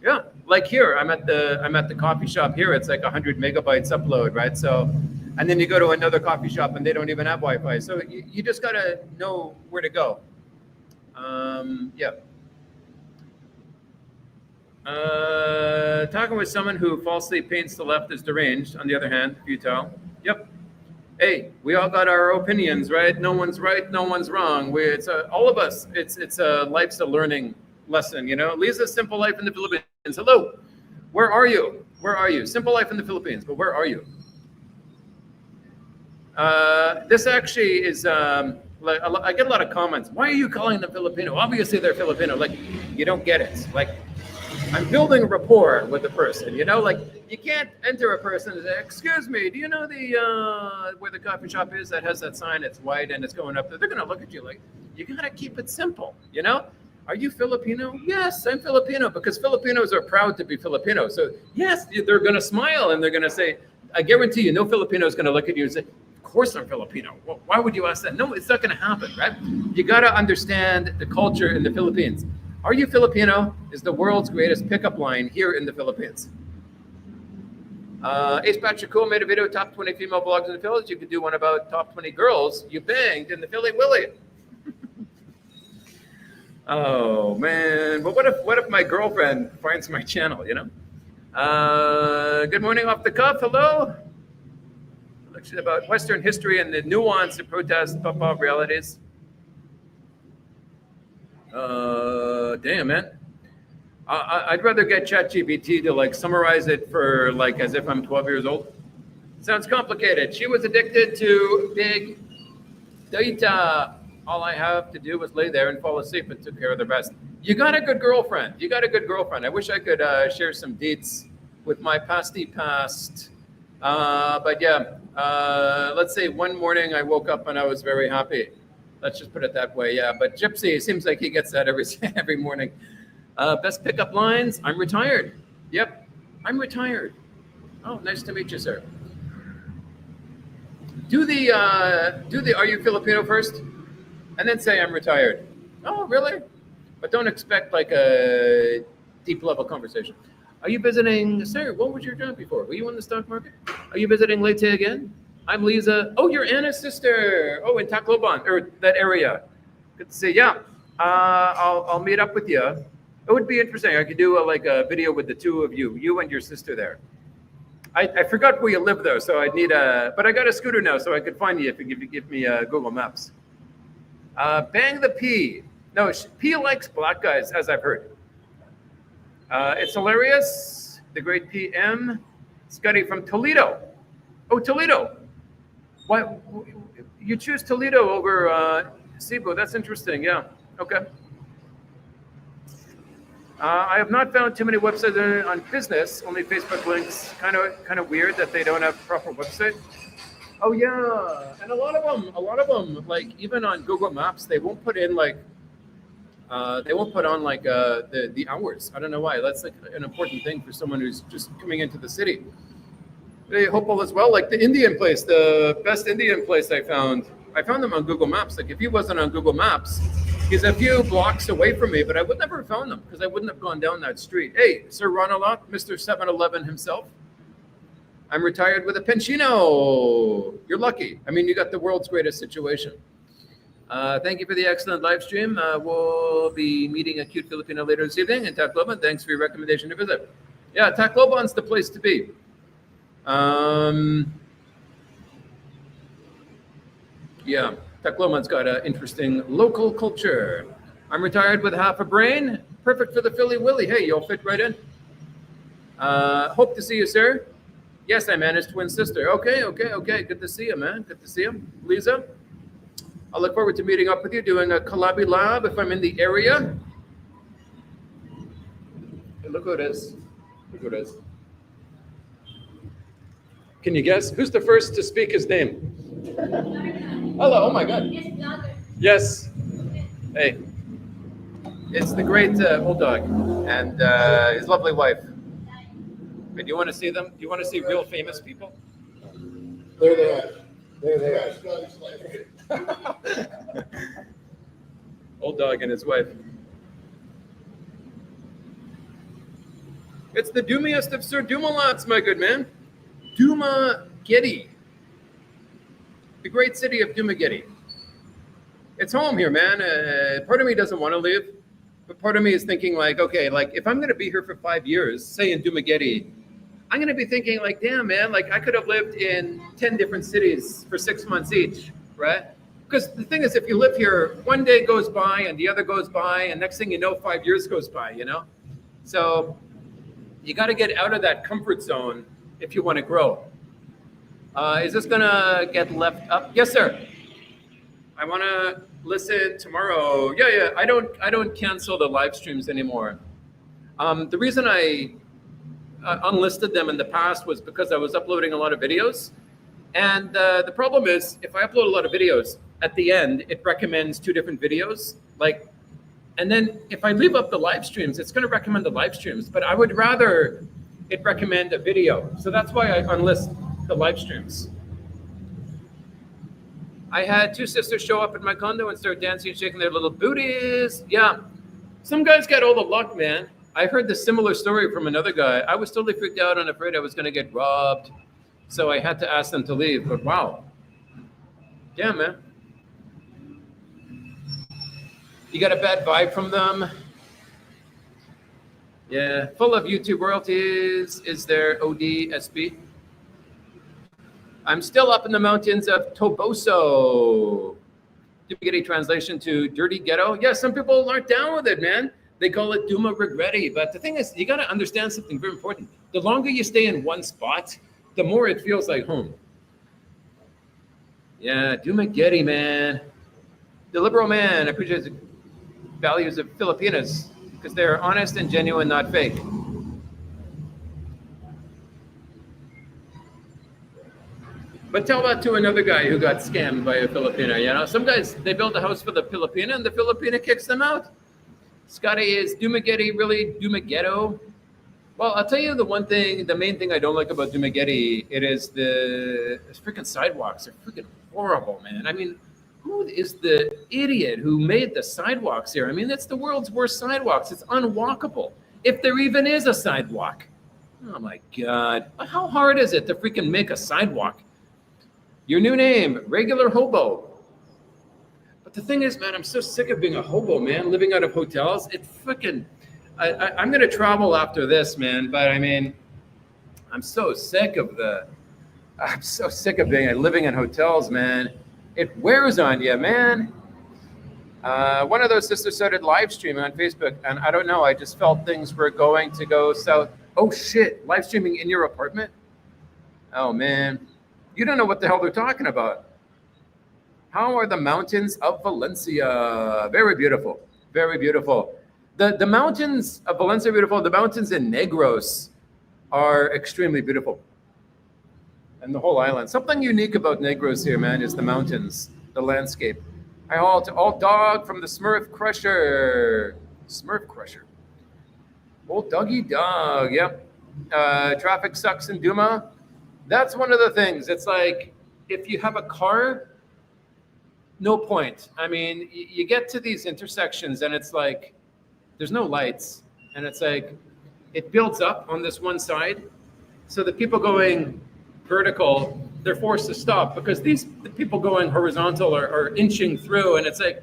Yeah, like here, I'm at the coffee shop here. It's like 100 megabytes upload, right? So, and then you go to another coffee shop and they don't even have Wi-Fi. So you just gotta know where to go. Yeah. Talking with someone who falsely paints the left as deranged, on the other hand, futile. Yep. Hey, we all got our opinions, right? No one's right, no one's wrong. It's all of us. It's a life's a learning lesson, you know. Lisa, Simple Life in the Philippines. Hello. Where are you? Where are you? Simple Life in the Philippines, but where are you? This actually is. Like, I get a lot of comments. Why are you calling them Filipino? Obviously, they're Filipino. Like, you don't get it. Like, I'm building a rapport with the person. You know, like you can't enter a person and say, "Excuse me, do you know the where the coffee shop is that has that sign? It's white and it's going up there." They're gonna look at you like, you gotta keep it simple. You know, are you Filipino? Yes, I'm Filipino, because Filipinos are proud to be Filipino. So yes, they're gonna smile and they're gonna say, I guarantee you, no Filipino is gonna look at you and say, "Of course I'm Filipino." Well, why would you ask that? No, it's not going to happen, right? You got to understand the culture in the Philippines. Are you Filipino is the world's greatest pickup line here in the Philippines. Ace Patrick Cool made a video, top 20 female blogs in the Philippines. You could do one about top 20 girls you banged in the Philly Willy. Oh, man. But what if my girlfriend finds my channel, you know? Good morning off the cuff. Hello. About Western history and the nuance of protest pop-up realities. Damn, man. I'd rather get ChatGPT to like summarize it for like as if I'm 12 years old. Sounds complicated. She was addicted to big data. All I have to do was lay there and fall asleep and took care of the rest. You got a good girlfriend. You got a good girlfriend. I wish I could share some deets with my pasty past. But yeah, let's say one morning I woke up and I was very happy. Let's just put it that way. Yeah, but Gypsy seems like he gets that every morning. Best pickup lines. I'm retired. Yep, I'm retired. Oh, nice to meet you, sir. Do the Are you Filipino first, and then say I'm retired. Oh, really? But don't expect like a deep level conversation. Are you visiting, sir? What was your job before? Were you in the stock market? Are you visiting Leyte again? I'm Lisa. Oh, you're Anna's sister. Oh, in Tacloban, or that area. Good to see. Yeah, I'll meet up with you. It would be interesting. I could do a video with the two of you and your sister there. I forgot where you live though, so I'd need but I got a scooter now, so I could find you if you give me Google Maps. Bang the P. No, P likes black guys, as I've heard. It's hilarious. The great PM. Scotty from Toledo. Oh, Toledo. Why you choose Toledo over Cebu? That's interesting. Yeah. Okay. I have not found too many websites on business. Only Facebook links. Kind of weird that they don't have proper website. Oh yeah, and a lot of them, like even on Google Maps, they won't put in like. They won't put on like the hours. I don't know why. That's like an important thing for someone who's just coming into the city. They Hopeful as well, like the Indian place, the best Indian place I found them on Google Maps. Like if he wasn't on Google Maps, he's a few blocks away from me, but I would never have found them because I wouldn't have gone down that street. Hey, Sir Ronalot, Mr. 7-Eleven himself. I'm retired with a pensiono. You're lucky. I mean, you got the world's greatest situation. Thank you for the excellent live stream. We'll be meeting a cute Filipino later this evening in Tacloban. Thanks for your recommendation to visit. Yeah, Tacloban's the place to be. Yeah, Tacloban's got an interesting local culture. I'm retired with half a brain. Perfect for the Philly Willy. Hey, you'll fit right in. Hope to see you, sir. Yes, I'm Anna's twin sister. Okay. Good to see you, man. Good to see you. Lisa, I'll look forward to meeting up with you, doing a Kalabi Lab if I'm in the area. Hey, look who it is. Look who it is. Can you guess? Who's the first to speak his name? Hello, oh my God. Yes. Hey. It's the great old dog and his lovely wife. Do you want to see them? Do you want to see real famous people? There they are. There they are. Old dog and his wife. It's the doomiest of Sir Dumoulins, my good man. Dumaguete. The great city of Dumaguete. It's home here, man. Part of me doesn't want to leave, but part of me is thinking like, okay, like if I'm going to be here for 5 years, say in Dumaguete, I'm going to be thinking like, damn, man, like I could have lived in 10 different cities for 6 months each, right? Because the thing is, if you live here, one day goes by and the other goes by, and next thing you know, 5 years goes by, you know? So you got to get out of that comfort zone if you want to grow. Is this going to get left up? Yes, sir. I want to listen tomorrow. Yeah. I don't cancel the live streams anymore. The reason I unlisted them in the past was because I was uploading a lot of videos. And the problem is, if I upload a lot of videos, at the end, it recommends 2 different videos. And then if I leave up the live streams, it's going to recommend the live streams. But I would rather it recommend a video. So that's why I unlist the live streams. I had 2 sisters show up at my condo and start dancing and shaking their little booties. Yeah, some guys got all the luck, man. I heard the similar story from another guy. I was totally freaked out and afraid I was going to get robbed. So I had to ask them to leave. But wow. Yeah, man. You got a bad vibe from them? Yeah. Full of YouTube royalties. Is there ODSB? I'm still up in the mountains of Toboso. Did we get a translation to dirty ghetto? Yeah, some people aren't down with it, man. They call it Duma Regretti. But the thing is, you got to understand something very important. The longer you stay in one spot, the more it feels like home. Yeah, Dumaguete, man. The liberal man appreciates the values of Filipinas because they're honest and genuine, not fake. But tell that to another guy who got scammed by a Filipina. You know, some guys, they build a house for the Filipina and the Filipina kicks them out. Scotty, is Dumaguete really Dumaguete? Well, I'll tell you the main thing I don't like about Dumaguete, it is the freaking sidewalks. They're freaking horrible, man. I mean, who is the idiot who made the sidewalks here? I mean, that's the world's worst sidewalks. It's unwalkable. If there even is a sidewalk. Oh my God. How hard is it to freaking make a sidewalk? Your new name, regular hobo. But the thing is, man, I'm so sick of being a hobo, man, living out of hotels. It's freaking, I'm going to travel after this, man. But I mean, I'm so sick of being living in hotels, man. It wears on you, man. One of those sisters started live streaming on Facebook, and I don't know, I just felt things were going to go south. Oh shit, live streaming in your apartment? Oh man. You don't know what the hell they're talking about. How are the mountains of Valencia? Very beautiful. Very beautiful. The mountains of Valencia are beautiful. The mountains in Negros are extremely beautiful. And the whole island. Something unique about Negros here, man, is the mountains, the landscape. I haul to Old Dog from the Smurf Crusher. Smurf Crusher. Old Doggy Dog, yep. Traffic sucks in Duma. That's one of the things. It's like, if you have a car, no point. I mean, you get to these intersections and it's like, there's no lights. And it's like, it builds up on this one side. So the people going vertical, they're forced to stop because the people going horizontal are inching through, and it's like,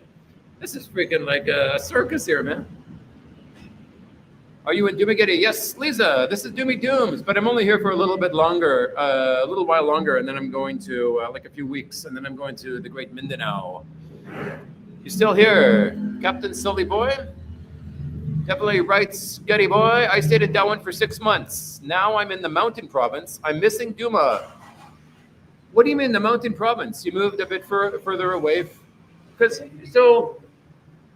this is freaking like a circus here, man. Are you in Dumageddon? Yes, Lisa, this is Doomy Dooms, but I'm only here for a little bit longer, a little while longer, and then I'm going to, like a few weeks, and then I'm going to the Great Mindanao. You still here, Captain Silly Boy? Definitely writes, Getty Boy, I stayed in Darwin for 6 months. Now I'm in the mountain province. I'm missing Duma. What do you mean the mountain province? You moved a bit further away? Because, so,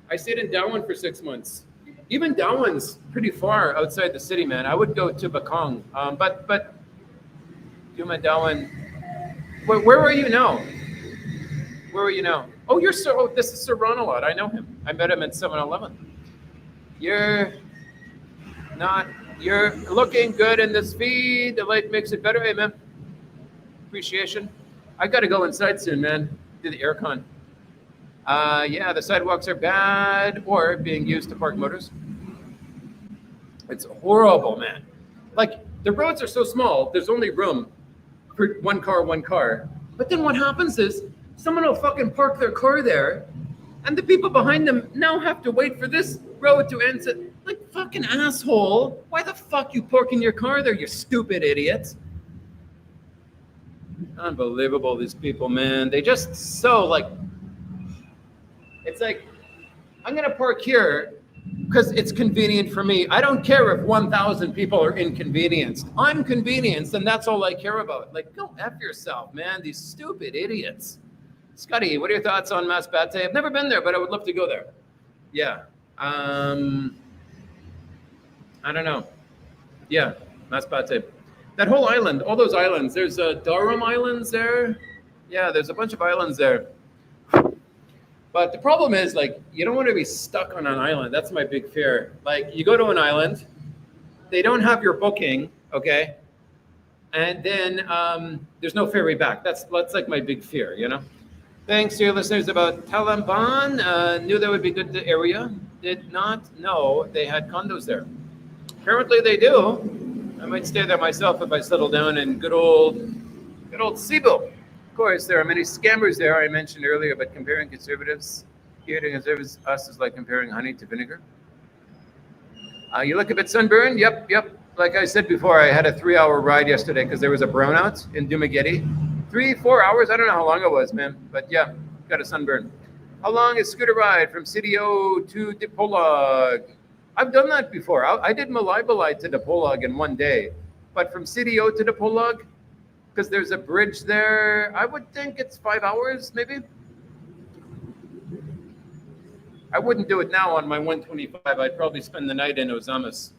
I stayed in Darwin for 6 months. Even Darwin's pretty far outside the city, man. I would go to Bakong. But Duma, Darwin. Where are you now? Where are you now? Oh, this is Sir Ronalot. I know him. I met him at 7-Eleven. You're looking good in this feed. The light makes it better. Hey, man. Appreciation. I got to go inside soon, man. Do the aircon. Yeah, the sidewalks are bad or being used to park motors. It's horrible, man. Like, the roads are so small, there's only room for one car. But then what happens is someone will fucking park their car there, and the people behind them now have to wait for this road to end. Like, fucking asshole. Why the fuck you parking your car there, you stupid idiots? Unbelievable, these people, man. They just so, like, it's like, I'm going to park here because it's convenient for me. I don't care if 1,000 people are inconvenienced. I'm convenienced, and that's all I care about. Like, go F yourself, man. These stupid idiots. Scotty, what are your thoughts on Masbate? I've never been there, but I would love to go there. Yeah. I don't know. Yeah, Masbate. That whole island, all those islands. There's Durham Islands there. Yeah, there's a bunch of islands there. But the problem is, like, you don't want to be stuck on an island. That's my big fear. Like, you go to an island, they don't have your booking, okay? And then there's no ferry back. That's like my big fear, you know? Thanks to your listeners about Talamban. Knew that would be good the area. Did not know they had condos there. Apparently they do. I might stay there myself if I settle down in good old Cebu. Of course, there are many scammers there. I mentioned earlier, but comparing conservatives here to conservatives, us is like comparing honey to vinegar. You look a bit sunburned? Yep. Like I said before, I had a 3-hour ride yesterday because there was a brownout in Dumageddon. 3-4 hours? I don't know how long it was, man. But yeah, got a sunburn. How long is scooter ride from CDO to Dipolog? I've done that before. I did Malaybalay to Dipolog in one day. But from CDO to Dipolog, because there's a bridge there, I would think it's 5 hours, maybe. I wouldn't do it now on my 125. I'd probably spend the night in Ozamas.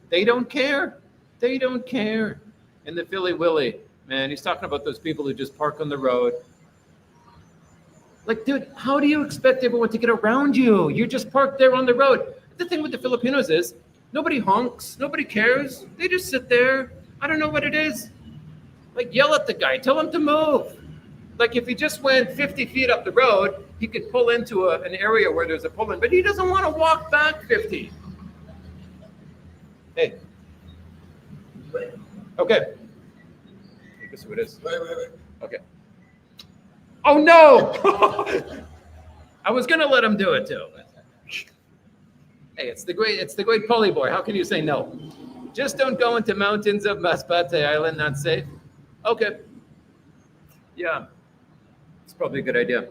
They don't care. They don't care. And the Philly Willy, man, he's talking about those people who just park on the road. Like, dude, how do you expect everyone to get around you? You just parked there on the road. The thing with the Filipinos is nobody honks, nobody cares. They just sit there. I don't know what it is. Like, yell at the guy, tell him to move. Like, if he just went 50 feet up the road, he could pull into an area where there's a pull-in, but he doesn't want to walk back 50. Hey. Okay. I guess who it is. Wait. Okay. Oh, no! I was going to let him do it, too. Hey, it's the great Polly boy. How can you say no? Just don't go into mountains of Masbate Island, not safe. Okay. Yeah. It's probably a good idea.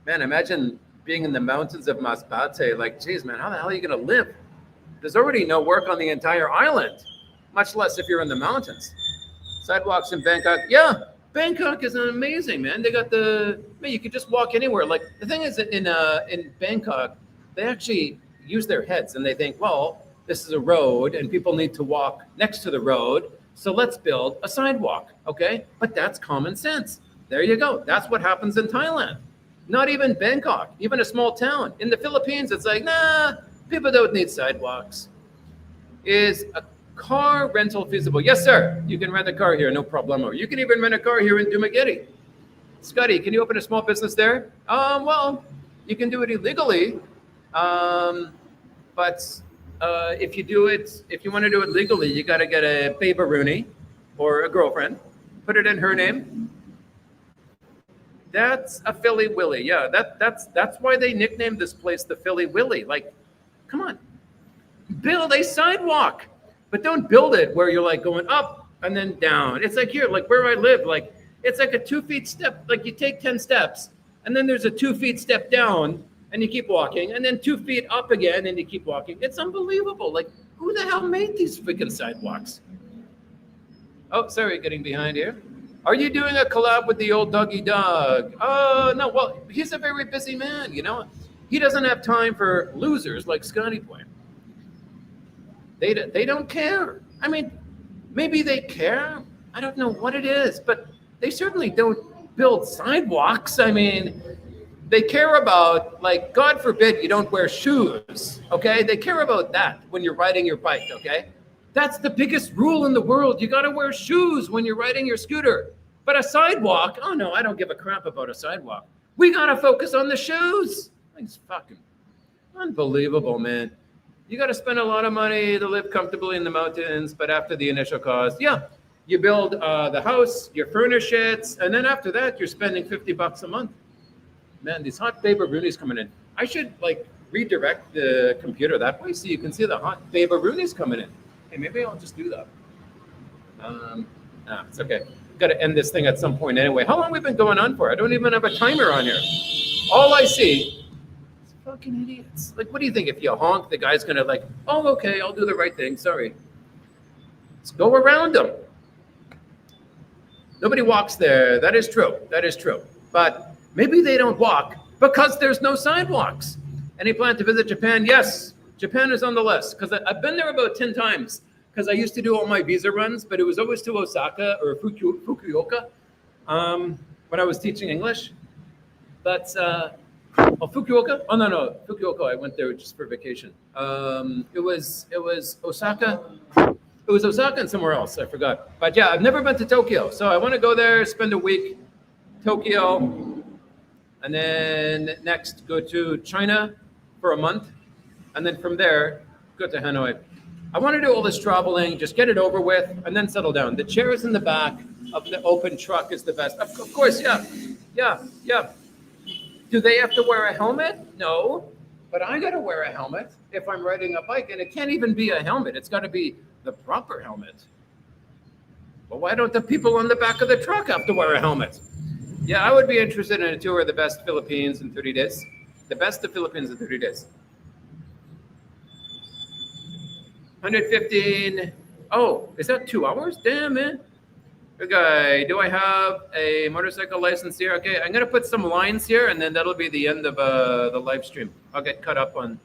Man, imagine being in the mountains of Masbate. Like, geez, man, how the hell are you going to live? There's already no work on the entire island, much less if you're in the mountains. Sidewalks in Bangkok. Yeah, Bangkok is amazing, man. They got you could just walk anywhere. Like, the thing is, in Bangkok, they actually use their heads and they think, well, this is a road and people need to walk next to the road. So let's build a sidewalk, okay? But that's common sense. There you go. That's what happens in Thailand. Not even Bangkok, even a small town. In the Philippines, it's like, nah, people don't need sidewalks. Is a car rental feasible? Yes, sir. You can rent a car here, no problemo. You can even rent a car here in Dumageddon. Scotty, can you open a small business there? Well, you can do it illegally. But if you want to do it legally, you got to get a baby Rooney or a girlfriend. put it in her name. That's a Philly Willy. Yeah, that's why they nicknamed this place the Philly Willy. Like, come on, build a sidewalk, but don't build it where you're like going up and then down. It's like here, like where I live, like it's like a 2 feet step. Like you take 10 steps, and then there's a 2 feet step down, and you keep walking, and then 2 feet up again, and you keep walking. It's unbelievable. Like, who the hell made these freaking sidewalks? Oh, sorry, getting behind here. Are you doing a collab with the old Doggy Dog? Oh, no. Well, he's a very busy man, you know. He doesn't have time for losers like Scotty Boy. They don't care. I mean, maybe they care. I don't know what it is, but they certainly don't build sidewalks. I mean, they care about, like, God forbid you don't wear shoes, okay? They care about that when you're riding your bike, okay? That's the biggest rule in the world. You got to wear shoes when you're riding your scooter. But a sidewalk, oh no, I don't give a crap about a sidewalk. We got to focus on the shoes. It's fucking unbelievable, man. You got to spend a lot of money to live comfortably in the mountains, but after the initial cost, yeah, you build the house, you furnish it, and then after that, you're spending $50 a month. Man, these hot baber Roonies coming in. I should like redirect the computer that way so you can see the hot baber Roonies coming in. Hey, maybe I'll just do that. It's okay. Got to end this thing at some point anyway. How long have we been going on for? I don't even have a timer on here. All I see is fucking idiots. Like, what do you think? If you honk, the guy's going to like, oh, okay, I'll do the right thing. Sorry. Let's go around them. Nobody walks there. That is true. That is true. But maybe they don't walk because there's no sidewalks. Any plan to visit Japan? Yes. Japan is on the list because I've been there about 10 times because I used to do all my visa runs, but it was always to Osaka or Fukuoka when I was teaching English. But Fukuoka? Oh, no. Fukuoka, I went there just for vacation. It was Osaka. It was Osaka and somewhere else. I forgot. But yeah, I've never been to Tokyo. So I want to go there, spend a week, Tokyo, and then next go to China for a month. And then from there, go to Hanoi. I want to do all this traveling, just get it over with, and then settle down. The chairs in the back of the open truck is the best. Of course, yeah. Do they have to wear a helmet? No, but I got to wear a helmet if I'm riding a bike, and it can't even be a helmet. It's got to be the proper helmet. Well, why don't the people on the back of the truck have to wear a helmet? Yeah, I would be interested in a tour of the best Philippines in 30 days. The best of Philippines in 30 days. 115. Oh, is that 2 hours? Damn, man. Okay, do I have a motorcycle license here? Okay, I'm going to put some lines here, and then that'll be the end of the live stream. I'll get caught up on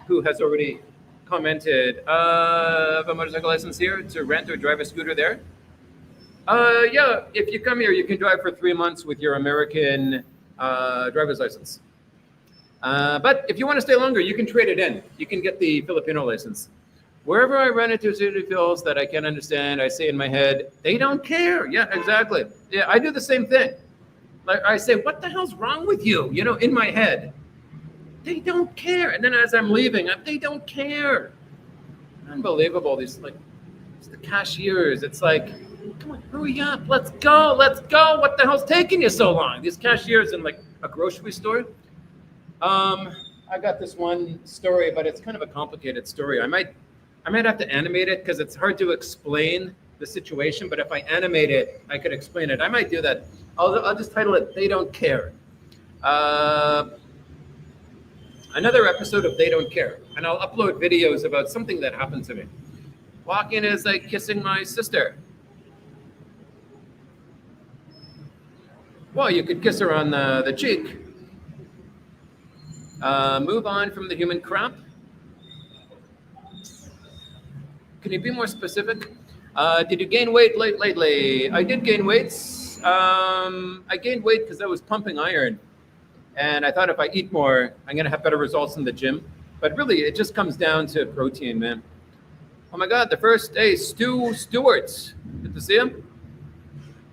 who has already commented. I have a motorcycle license here to rent or drive a scooter there. Yeah, if you come here, you can drive for 3 months with your American driver's license. But if you want to stay longer, you can trade it in. You can get the Filipino license. Wherever I run into city feels that I can't understand, I say in my head, they don't care. Yeah, exactly. Yeah, I do the same thing. Like I say, what the hell's wrong with you? You know, in my head, they don't care. And then as I'm leaving, they don't care. Unbelievable. These like, it's the cashiers. It's like, come on, hurry up. Let's go. What the hell's taking you so long? These cashiers in like a grocery store. I got this one story, but it's kind of a complicated story. I might have to animate it because it's hard to explain the situation, but if I animate it, I could explain it. I might do that. I'll just title it, They Don't Care. Another episode of They Don't Care. And I'll upload videos about something that happened to me. Walking is like kissing my sister. Well, you could kiss her on the cheek. Move on from the human crap. Can you be more specific? Did you gain weight lately? I did gain weights. I gained weight because I was pumping iron. And I thought if I eat more, I'm going to have better results in the gym. But really, it just comes down to protein, man. Oh my God, the first, hey, Stu Stewart. Good to see him.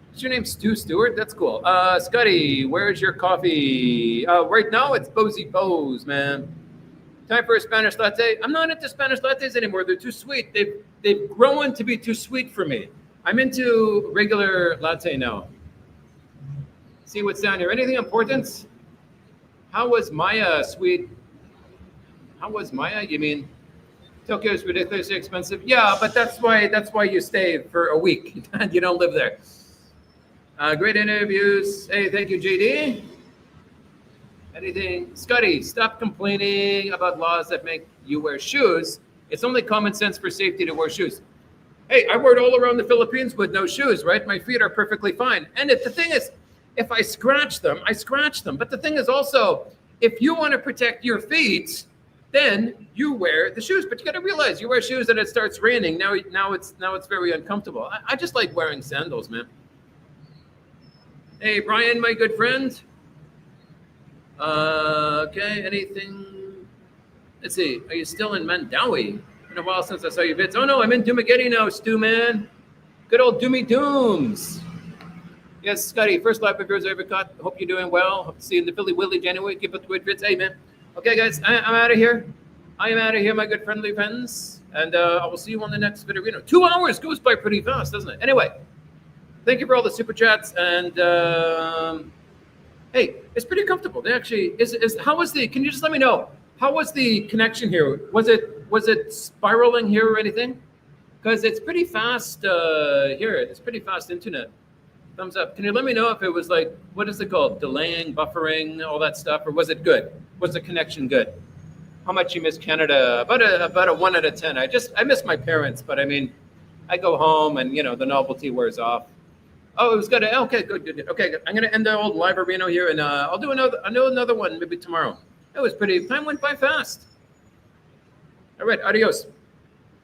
What's your name, Stu Stewart? That's cool. Scotty, where's your coffee? Right now, it's Bozy Bose, man. Time for a Spanish latte. I'm not into Spanish lattes anymore. They're too sweet. They've grown to be too sweet for me. I'm into regular latte now. See what's down here. Anything important? How was Maya, sweet? How was Maya? You mean Tokyo is ridiculously expensive? Yeah, but that's why you stay for a week. You don't live there. Great interviews. Hey, thank you, JD. Anything? Scotty, stop complaining about laws that make you wear shoes. It's only common sense for safety to wear shoes. Hey, I wear it all around the Philippines with no shoes, right? My feet are perfectly fine. And the thing is, if I scratch them, I scratch them. But the thing is also, if you want to protect your feet, then you wear the shoes. But you got to realize, you wear shoes and it starts raining. Now it's very uncomfortable. I just like wearing sandals, man. Hey, Brian, my good friend. Okay, anything? Let's see. Are you still in Mandawi? Been a while since I saw your vids. Oh no, I'm in Dumaguete now, Stu man. Good old Doomy Dooms. Yes, Scotty, first live of yours I ever caught. Hope you're doing well. Hope to see you in the Philly Willy January. Keep up the good vids. Hey man. Okay, guys, I'm out of here. I am out of here, my good friendly friends. And I will see you on the next video. 2 hours goes by pretty fast, doesn't it? Anyway, thank you for all the super chats. And hey, it's pretty comfortable. They actually how was the? Can you just let me know? How was the connection here? Was it spiraling here or anything? Because it's pretty fast here. It's pretty fast internet. Thumbs up. Can you let me know if it was like, what is it called? Delaying, buffering, all that stuff, or was it good? Was the connection good? How much you miss Canada? About a 1 out of 10. I miss my parents, but I mean, I go home and the novelty wears off. Oh, it was good. Okay, good. Okay, I'm gonna end the old live arena here, and I'll do another one maybe tomorrow. It was pretty. Time went by fast. All right, adios.